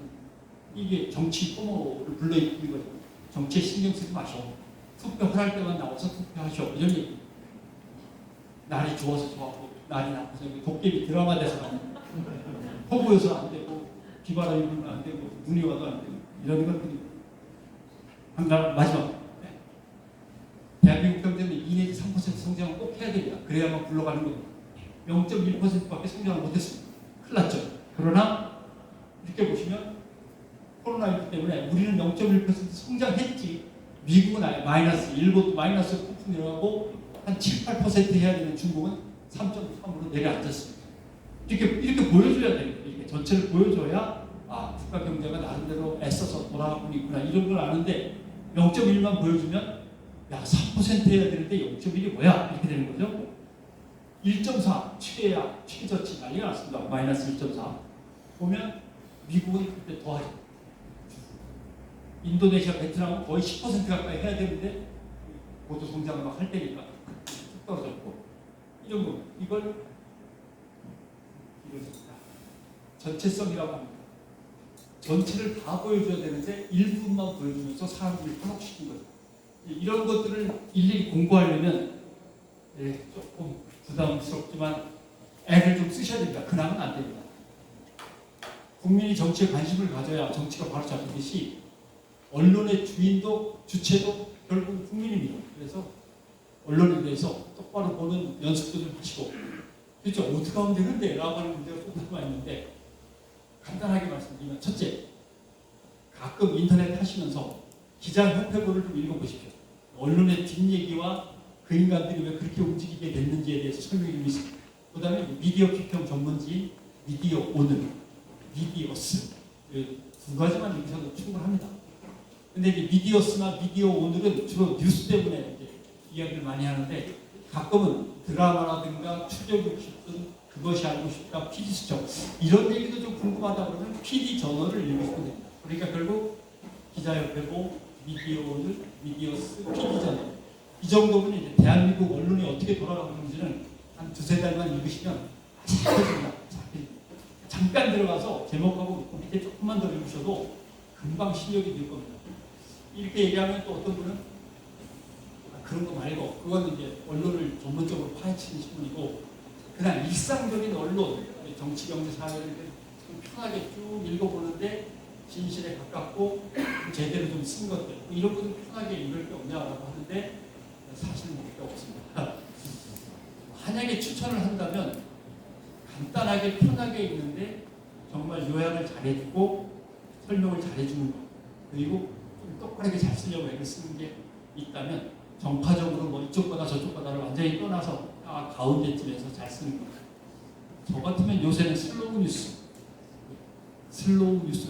이게 정치 혐오를 불러일으키는 거죠. 정치에 신경 쓰지 마셔. 투표할 때만 나와서 투표하셔. 이런 얘기. 날이 좋아서 좋았고 날이 나빠서 도깨비 드라마 돼서 안 되고 허구여서 안 되고 비바람이 불면 안 되고 눈이 와도 안 되고 이런 것들이 마지막 대한민국 경제는 2 내지 3% 성장을 꼭 해야 됩니다. 그래야만 굴러가는 겁니다. 0.1%밖에 성장을 못했습니다. 큰일 났죠. 그러나 이렇게 보시면 코로나19 때문에 우리는 0.1% 성장했지 미국은 아예 마이너스, 일본도 마이너스 폭풍 내려가고 한 7, 8% 해야 되는 중국은 3.3으로 내려앉았습니다. 이렇게 보여줘야 됩니다. 이렇게 전체를 보여줘야 국가 경제가 나름대로 애써서 돌아가고 있구나 이런 걸 아는데 0.1만 보여주면 3% 해야 되는데 0.1이 뭐야? 이렇게 되는 거죠. 1.4 최악, 최저치 난리가 났습니다. 마이너스 1.4 보면 미국은 그때 더하죠. 인도네시아, 베트남은 거의 10% 가까이 해야 되는데 고도 성장을 막 할 때니까 쭉 떨어졌고 이런 거 이걸 전체성이라고 합니다. 전체를 다 보여줘야 되는데 일부분만 보여주면서 사람들을 현혹시킨 거죠. 이런 것들을 일일이 공부하려면 조금 부담스럽지만 애를 좀 쓰셔야 됩니다. 그나마 안 됩니다. 국민이 정치에 관심을 가져야 정치가 바로 잡히듯이 언론의 주인도 주체도 결국 국민입니다. 그래서 언론에 대해서 똑바로 보는 연습도 좀 하시고 그렇죠. 어떻게 하면 되는데? 라고 하는 문제가 조금 많이 있는데 간단하게 말씀드리면 첫째, 가끔 인터넷 하시면서 기자협회보를 좀 읽어보십시오. 언론의 뒷얘기와 그 인간들이 왜 그렇게 움직이게 됐는지에 대해서 설명이 좀 있습니다. 그 다음에 미디어批評 전문지인 미디어 오늘, 미디어스 두 가지만 읽으셔도 충분합니다. 근데 이제 미디어스나 미디어 오늘은 주로 뉴스 때문에 이제 이야기를 많이 하는데 가끔은 드라마라든가 추적이 싶든 그것이 알고 싶다, PD수첩 이런 얘기도 좀 궁금하다 그러면 PD 저널을 읽으시면 됩니다. 그러니까 결국 기자협회보, 미디어 오늘, 미디어스, PD 저널 이 정도면 이제 대한민국 언론이 어떻게 돌아가고 있는지는 한 두세 달만 읽으시면 잘됩니다. 잠깐 들어가서 제목하고 밑에 조금만 더 읽으셔도 금방 실력이 될 겁니다. 이렇게 얘기하면 또 어떤 분은 그런 거 말고 그건 이제 언론을 전문적으로 파헤치는 신문이고 그냥 일상적인 언론, 정치, 경제, 사회를 좀 편하게 쭉 읽어보는데 진실에 가깝고 제대로 좀 쓴 것들 이런 것들 편하게 읽을 게 없냐라고 하는데 사실 뭐 그게 없습니다. 만약에 추천을 한다면 간단하게 편하게 읽는데 정말 요약을 잘해주고 설명을 잘해주는 것 그리고 좀 똑바르게 잘 쓰려고 애를 쓰는 게 있다면 정파적으로 뭐 이쪽 거다 저쪽 거다를 완전히 떠나서 가운데쯤에서 잘 쓰는 거. 저 같으면 요새는 슬로우 뉴스가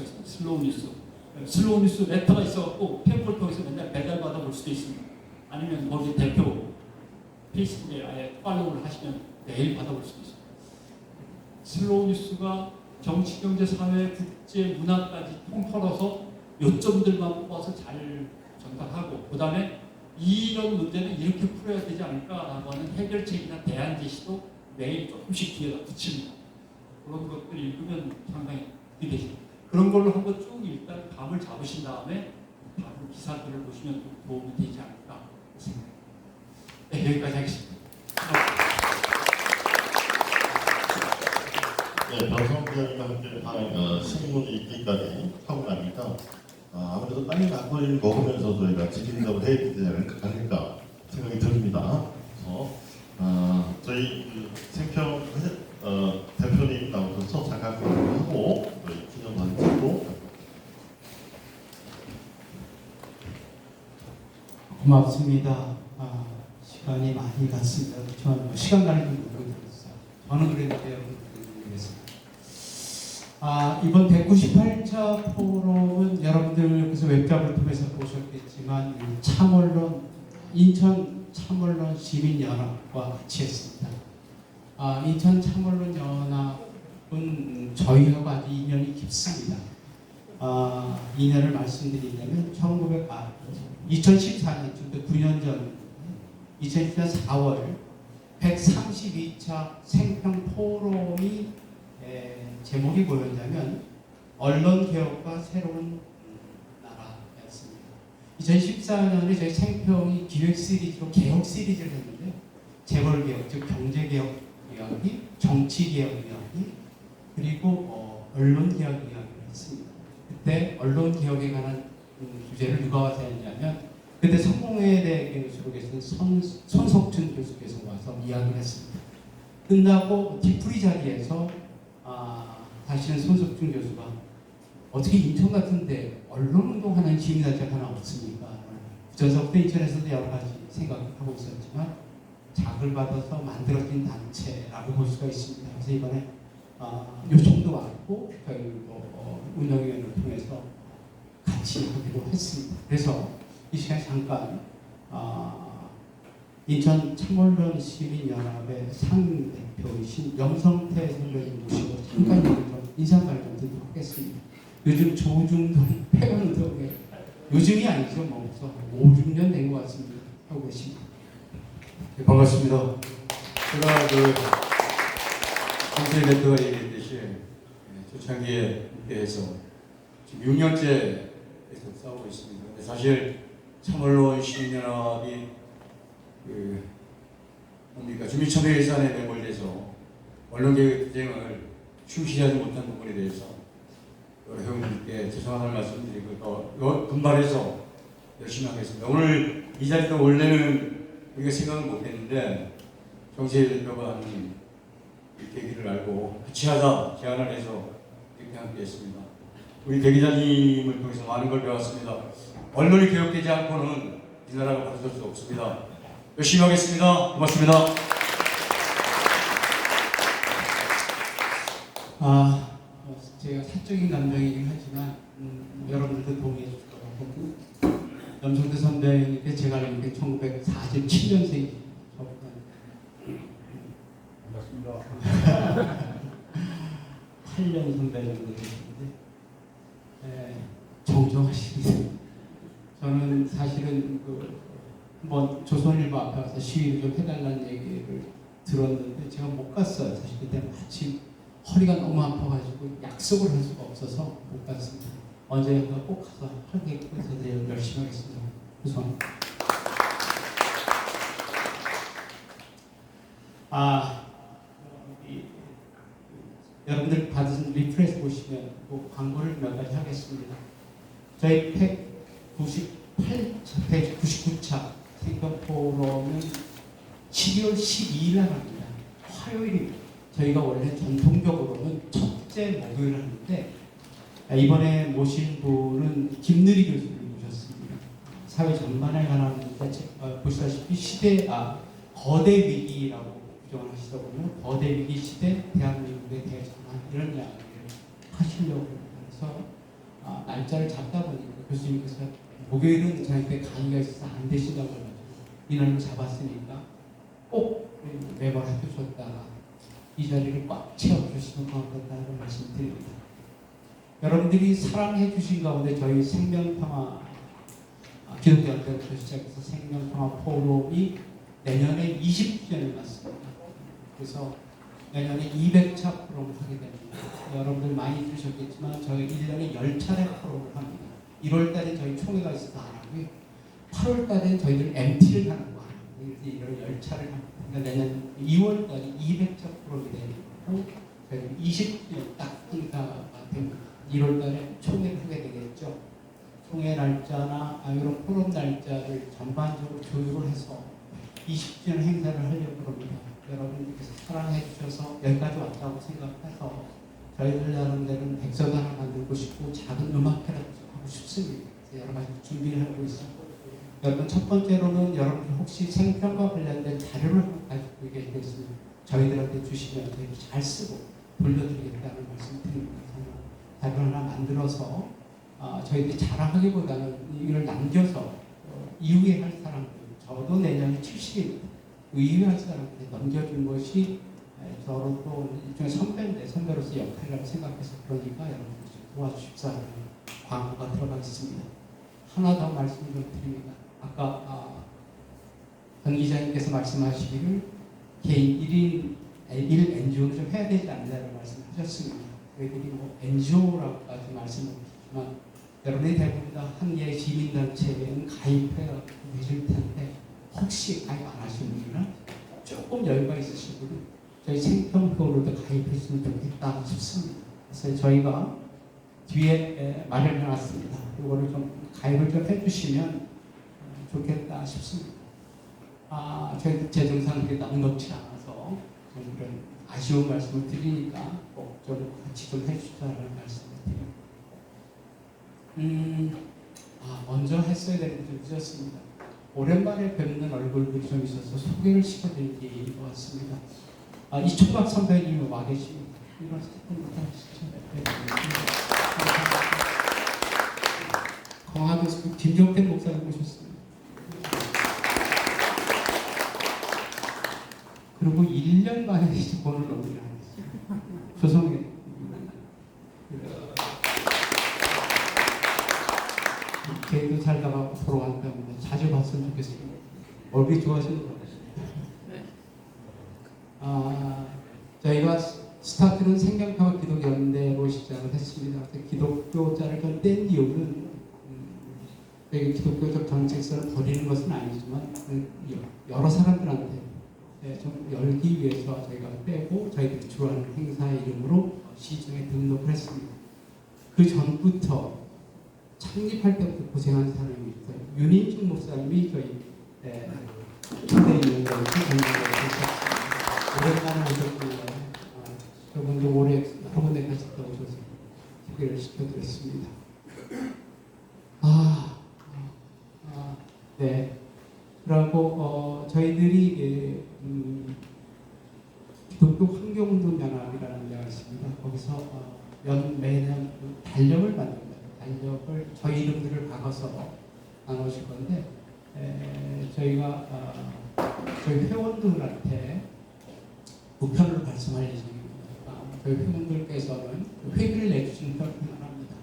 있습니다. 슬로우 뉴스 레터가 있어갖고 펜볼 통해서 맨날 배달받아 볼 수도 있습니다. 아니면 거기 대표 페이스북에 아예 팔로우를 하시면 매일 받아볼 수도 있습니다. 슬로우 뉴스가 정치, 경제, 사회, 국제, 문화까지 통틀어서 요점들만 뽑아서 잘 전달하고 그 다음에 이런 문제는 이렇게 풀어야 되지 않을까라고 하는 해결책이나 대안 제시도 매일 조금씩 뒤에다 붙입니다. 그런 것들 읽으면 상당히 기대되십니다. 그런 걸로 한번 쭉 일단 감을 잡으신 다음에 다른 기사들을 보시면 도움이 되지 않을까 생각합니다. 네, 여기까지 하겠습니다. 네, 방송국장과 함께 신문이 있기까지 하고 나니까 아무래도 빨리 막걸리를 먹으면서 저희가 진행적으로 해야 되지 않을까 생각이 듭니다. 그래서 저희 그 생평 대표님 나오셔서 잠깐 하고 저희 기념사진 찍고 고맙습니다. 시간이 많이 갔습니다. 저는 시간 가는 줄 모르겠어요. 저는 그랬는데 여러분들은 모르겠습니다. 이번 198차 포럼은 여러분들께서 웹장을 통해서 보셨겠지만 참언론 인천 참언론 시민연합과 같이 했습니다. 인천 참언론 연합은 저희하고 아주 인연이 깊습니다. 인연을 말씀드리려면 2014년, 즉 9년 전 2014년 4월 132차 생평 포럼이 제목이 뭐였냐면 언론개혁과 새로운 나라였습니다. 2014년에 저희 생평이 기획 시리즈로 개혁 시리즈를 했는데 재벌개혁, 즉 경제개혁 이야기, 정치개혁 이야기, 그리고 언론개혁 이야기를 했습니다. 그때 언론개혁에 관한 주제를 누가 와서 했냐면 그때 성공회대 교수로 계신 손석준 교수께서 와서 이야기를 했습니다. 끝나고 뒤풀이 자리에서 다시는 손석준 교수가 어떻게 인천 같은데 언론운동하는 시민단체가 하나 없습니까? 부전서부터 인천에서도 여러 가지 생각하고 있었지만 작을 받아서 만들어진 단체라고 볼 수가 있습니다. 그래서 이번에 요청도 왔고 저희도 운영위원회를 통해서 같이 하기로 했습니다. 그래서 이 시간에 잠깐 인천 참언론 시민연합의 상대표이신 염성태 선배님 모시고 잠깐 좀 인사말 좀 드리도록 하겠습니다. 요즘 조중동 폐운동에 요즘이 아니죠, 뭐 5, 6년 된 것 같습니다. 하고 계십니다. 네, 반갑습니다. 제가 김세희 대표가 얘기했듯이 초창기에 대해서 지금 6년째 싸우고 있습니다. 근데 사실 참언론 시민연합이 주민참여 예산에 매몰돼서 언론개혁 투쟁을 충실하지 못한 부분에 대해서 여러 회원님께 죄송함을 말씀드리고 또 분발해서 열심히 하겠습니다. 오늘 이 자리도 원래는 우리가 생각은 못했는데 정세희 대표가 하는 이 계기를 알고 같이 하자 제안을 해서 이렇게 함께했습니다. 우리 대 기자님을 통해서 많은 걸 배웠습니다. 언론이 개혁되지 않고는 이 나라가 바라설 수 없습니다. 열심히 하겠습니다. 고맙습니다. 제가 사적인 감정이긴 하지만 여러분들도 동의해 주실 것 같고 염성태 선배님께 제가 알기로 1947년생이시죠. 반갑습니다. 8년 선배 정도 되시는데 정정하십니다. 저는 사실은 한번 조선일보 앞에 와서 시위를 좀 해달라는 얘기를 들었는데 제가 못 갔어요. 사실 그때 마침 허리가 너무 아파가지고 약속을 할 수가 없어서 못 갔습니다. 언젠가 꼭 가서 하겠고 해서 열심히 하겠습니다. 죄송합니다. 여러분들 받으신 리프레시 보시면 광고를 몇 가지 하겠습니다. 저희 199차 생평 포럼은 12월 12일 날 합니다. 화요일입니다. 저희가 원래 전통적으로는 첫째 목요일 하는데 이번에 모신 분은 김누리 교수를 모셨습니다. 사회 전반에 관한 보시다시피 거대 위기라고 부정을 하시더군요. 거대 위기 시대 대한민국의 대전환 이런 이야기를 하시려고 해서 날짜를 잡다 보니까 교수님께서 목요일은 저희한테 강의가 있어서 안 되신다고 해가지고 이날을 잡았으니까 꼭 매번 해주셨다가 이 자리를 꽉 채워주시면 고맙겠다는 말씀드립니다. 여러분들이 사랑해 주신 가운데 저희 생명평화 기독교연대부터 시작해서 생명평화 포럼이 내년에 20주년이 맞습니다. 그래서 내년에 200차 포럼을 하게 됩니다. 여러분들 많이 들으셨겠지만 저희 1년에 10차례 포럼을 합니다. 1월 달에 저희 총회가 있어서 안 하고요. 8월 달에 저희들 MT를 하는 거 합니다. 그래서 10차를 합니다. 그러니까 내년 2월 달에 200차 포럼이 되고 저희 20 1월 달에 총회를 하게 되겠죠. 총회 날짜나 이런 포럼 날짜를 전반적으로 조율을 해서 20주년 행사를 하려고 합니다. 여러분께서 사랑해 주셔서 여기까지 왔다고 생각해서 저희들 나름대로는 백서단을 만들고 싶고 작은 음악회라도 하고 싶습니다. 여러 가지 준비를 하고 있습니다. 여러분 첫 번째로는 여러분들 혹시 생평과 관련된 자료를 가지고 계시겠으면 저희들한테 주시면 저희 잘 쓰고 돌려드리겠다는 말씀 드립니다. 자료 하나 만들어서 저희들이 자랑하기보다는 이걸 남겨서 이후에 할 사람들, 저도 내년에 70입니다. 이후에 할 사람한테 넘겨준 것이 저로 또 일종의 선배로서 역할이라고 생각해서 그러니까 여러분들 좀 도와주십사 하는 광고가 들어가겠습니다. 하나 더 말씀을 좀 드립니다. 아까 전 기자님께서 말씀하시기를 개인 1인 1 NGO는 좀 해야 되지 않느냐고 말씀하셨습니다. 저희들이 뭐 NGO라고까지 말씀하셨지만 여러분이 대부분 다 한 개의 시민단체에는 가입해 계실 텐데 혹시 가입 안 하신 분이나 조금 여유가 있으신 분은 저희 생평표로도 가입했으면 좋겠다 싶습니다. 그래서 저희가 뒤에 마련해놨습니다. 이거를 좀 가입을 좀 해주시면 좋겠다 싶습니다. 저희 재정상 그게 넉넉지 않아서 좀 그런 아쉬운 말씀을 드리니까 꼭 좀 같이 좀 해주자는 말씀을 드립니다. 먼저 했어야 되는데 좀 늦었습니다. 오랜만에 뵙는 얼굴들이 좀 있어서 소개를 시켜드릴 게 있는 것 같습니다. 이총각 선배님이 와 계십니다. 광화교수 김종택 목사님 모셨습니다. 그리고 1년 만에 본을 넘기를 하셨어요. 조성애 걔도 살다가 돌아간다는데 자주 봤으면 좋겠습니다. 얼굴이 좋아하시는 것 같아요. 저희가 스타트는 생명평화 기독연대로 시작을 했습니다. 기독교자를 좀 뗀 이유는 저희 기독교적 정책성을 버리는 것은 아니지만 여러 사람들한테 좀 열기 위해서 저희가 빼고 저희들이 주로 하는 행사의 이름으로 시중에 등록을 했습니다. 그 전부터 창립할 때부터 고생한 사람이 있어요. 윤인중 목사님이 저희 초대위원장으로 전직을 하셨습니다. 오랜만에 오셨고요. 저분도 올해 여러 군데 가셨다 오셔서 소개를 시켜드렸습니다. 네. 그리고 저희들이 기독교 환경운동연합이라는 데가 있습니다. 거기서 매년 달력을 만듭니다. 달력을 저희 이름들을 박아서 나누실 건데 저희가 저희 회원들한테 우편으로 발송할 예정입니다. 저희 회원들께서는 회비를 내주시는 걸 원합니다.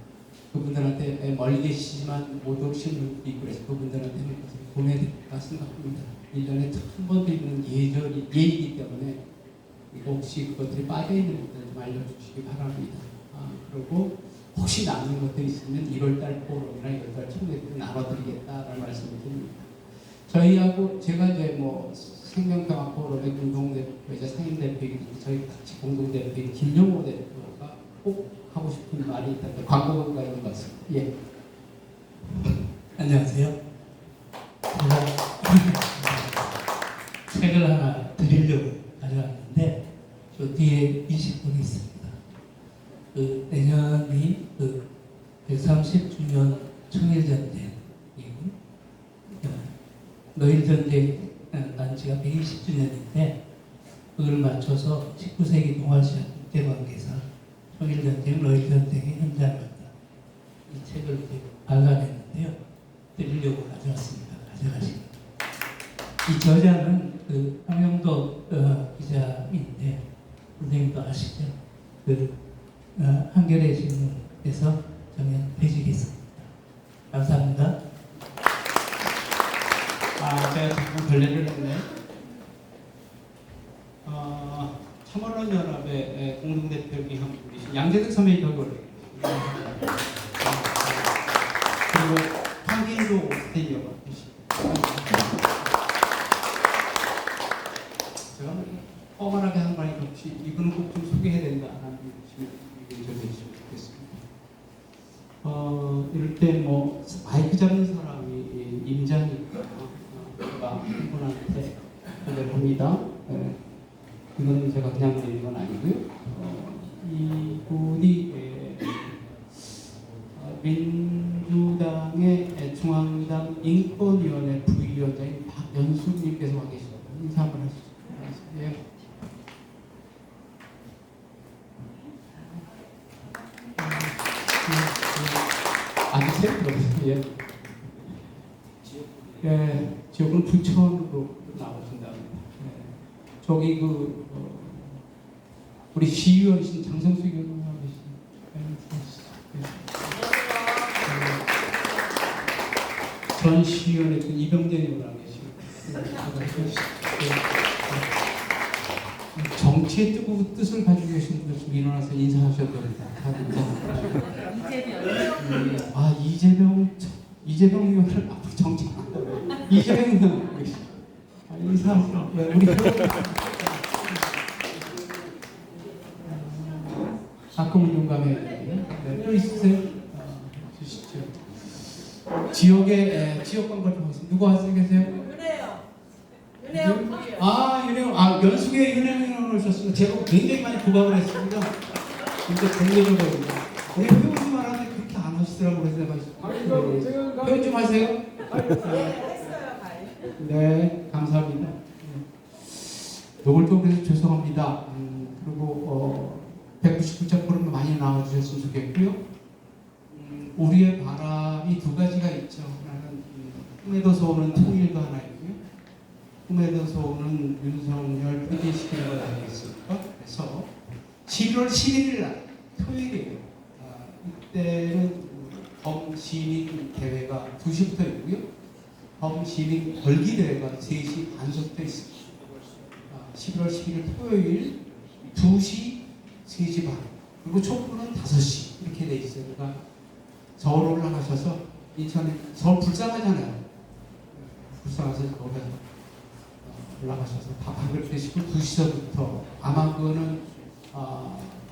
그분들한테 멀리 계시지만 못 오신 분도 있고 그래서 그분들한테는 보내드릴까 생각합니다. 1년에 한 번도 있는 예이기 때문에 혹시 그것들이 빠져있는 것들을 좀 알려주시기 바랍니다. 그리고 혹시 남는 것들이 있으면 1월달 포럼이나 2월달 총회 때 나눠드리겠다라는 말씀을 드립니다. 저희하고 제가 이제 뭐 생명평화 포럼의 공동대표이자 상임대표이기 때문에 저희 같이 공동대표인 김용호 대표가 꼭 하고 싶은 말이 있다는데 광고가 있는 것 같습니다. 예. 안녕하세요. 제가 책을 하나 드리려고 가져왔는데 저 뒤에 20분이 있습니다. 내년이 130주년 청일전쟁이고 노일전쟁 난 지가 120주년인데 그걸 맞춰서 19세기 동아시아 국제관계사 청일전쟁, 노일전쟁의 현장을 이 책을 발간했는데요. 드리려고 가져왔습니다. 가져가시고 이 저자는 황영도 기자인데 선생님도 아시죠? 한겨레 신문에서 정연 퇴직했습니다. 감사합니다. 제가 잠깐 걸레를 했네. 참언론연합의 공동대표이긴 한 분이신 양재득 선배님 여기 올라계십니다. 그리고 황인도 오스트리아가 계십니다. 제가 뻔하게 하는 말이 혹시 이분은 꼭 좀 소개해야 된다는 의견을 좀 해주시면 좋겠습니다. 이럴 때 뭐 마이크 잡는 사람이 임자니까 제가 이분한테 합니다. 이거는 제가 그냥 드리는 건 아니고요. 이분이 민주당의 중앙당 인권위원회 부위원장인 박연숙님께서 와 계시죠. 인사 한번 하시죠. 예. 아주 새롭더라고요. 예, 지역은 부천으로 나오신답니다. 저기 우리 시의원이신 장성수 의원님 하고 계시죠. 전 시의원의 이병재 의원 하고 계시고 정치의 뜻을 가지고 계신 분들 좀 일어나서 인사하셔도 됩니다. 이재명 의원을 앞으로 정치 안 한다고요. 이재명 의원 인사하세요. 우리 가끔은 용감해. 또 있으세요? 주시죠. 지역 광고 좀 하세요. 누구 하세요? 계세요? 윤혜영. 윤혜영. 연수계 윤혜영 오셨습니다. 제가 굉장히 많이 부각을 했습니다. 진짜 공개적으로. 우리 회원 좀 하는데 그렇게 안 하시더라고요. 그래서 내가 회원 좀 하세요. 했어요, 네, 감사합니다. 노골적으로 해서 죄송합니다. 그리고 199자 포럼 많이 나와주셨으면 좋겠고요. 우리의 바람이 두 가지가 있죠. 하나는 꿈에서 오는 통일도 하나 있고요. 꿈에서 오는 윤석열 폐기시키는 것 아니겠습니까? 그래서 11월 11일 날 토요일이에요. 이때는 범시민 대회가 2시부터 있고요. 범시민 걸기 대회가 3시 반부터 있습니다. 11월 11일 토요일 2시, 3시 반 그리고 촛불은 5시 이렇게 돼 있어요. 그러니까 서울 올라가셔서 인천에 서울 불쌍하잖아요. 불쌍해서 거기 올라가셔서 밥 한 그릇 드시고 2시서부터 아마 그거는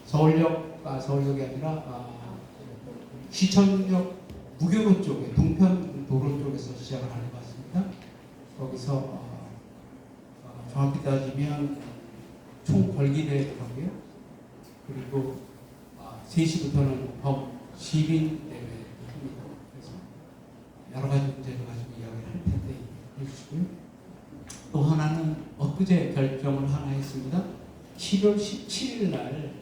서울역이 아니라 시청역 무교로 쪽에 동편 도로 쪽에서 시작을 하는 것 같습니다. 거기서 정확히 따지면 총 걸기대회를 하고요. 그리고 3시부터는 시민 대회입니다. 그래서 여러 가지 문제를 가지고 이야기를 할 텐데 해주시고요. 또 하나는 엊그제 결정을 하나 했습니다. 11월 17일 날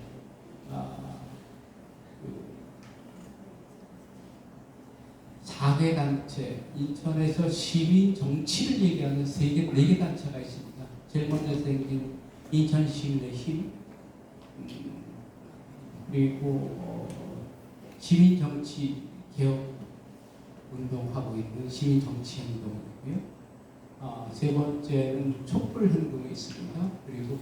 4개 단체, 인천에서 시민 정치를 얘기하는 4개 단체가 있습니다. 제일 먼저 생긴 인천 시민의 힘, 그리고 시민 정치 개혁 운동하고 있는 시민 정치 운동이고요. 세 번째는 촛불 행동이 있습니다. 그리고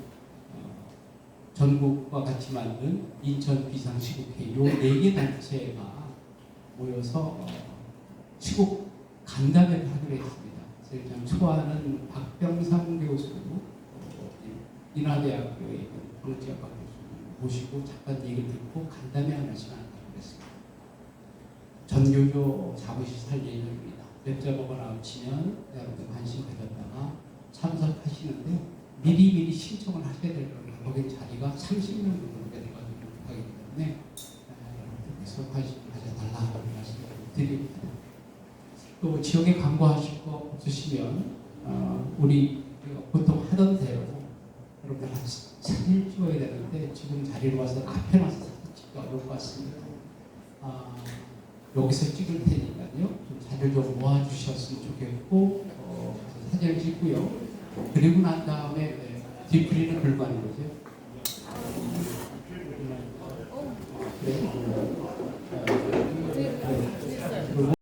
전국과 같이 만든 인천 비상시국회 이 4개 단체가 모여서 시국 간담회를 하기로 했습니다. 제일 초안은 박병상 교수, 인하대학교에 있는 정치학과 교수 모시고 잠깐 얘기를 듣고 간담회 하나씩 한다고 했습니다. 전교조 자부시 살 예정입니다. 웹자보가 나오시면 여러분 관심 가졌다가 참석하시는데 미리 신청을 하셔야 될 겁니다. 거기 자리가 30명 정도 돼가지고 하기 때문에 여러분께서 관심 가져달라고 말씀을 드립니다. 또 지역에 광고하실 거 없으시면 우리 보통 하던 대로 여러분들 사진 찍어야 되는데 지금 자리로 와서 앞에 와서 사진 찍기 어려울 것 같습니다. 여기서 찍을 테니까요. 좀 자료 좀 모아주셨으면 좋겠고 사진을 찍고요. 그리고 난 다음에 뒤풀이는 불가능하죠. 네.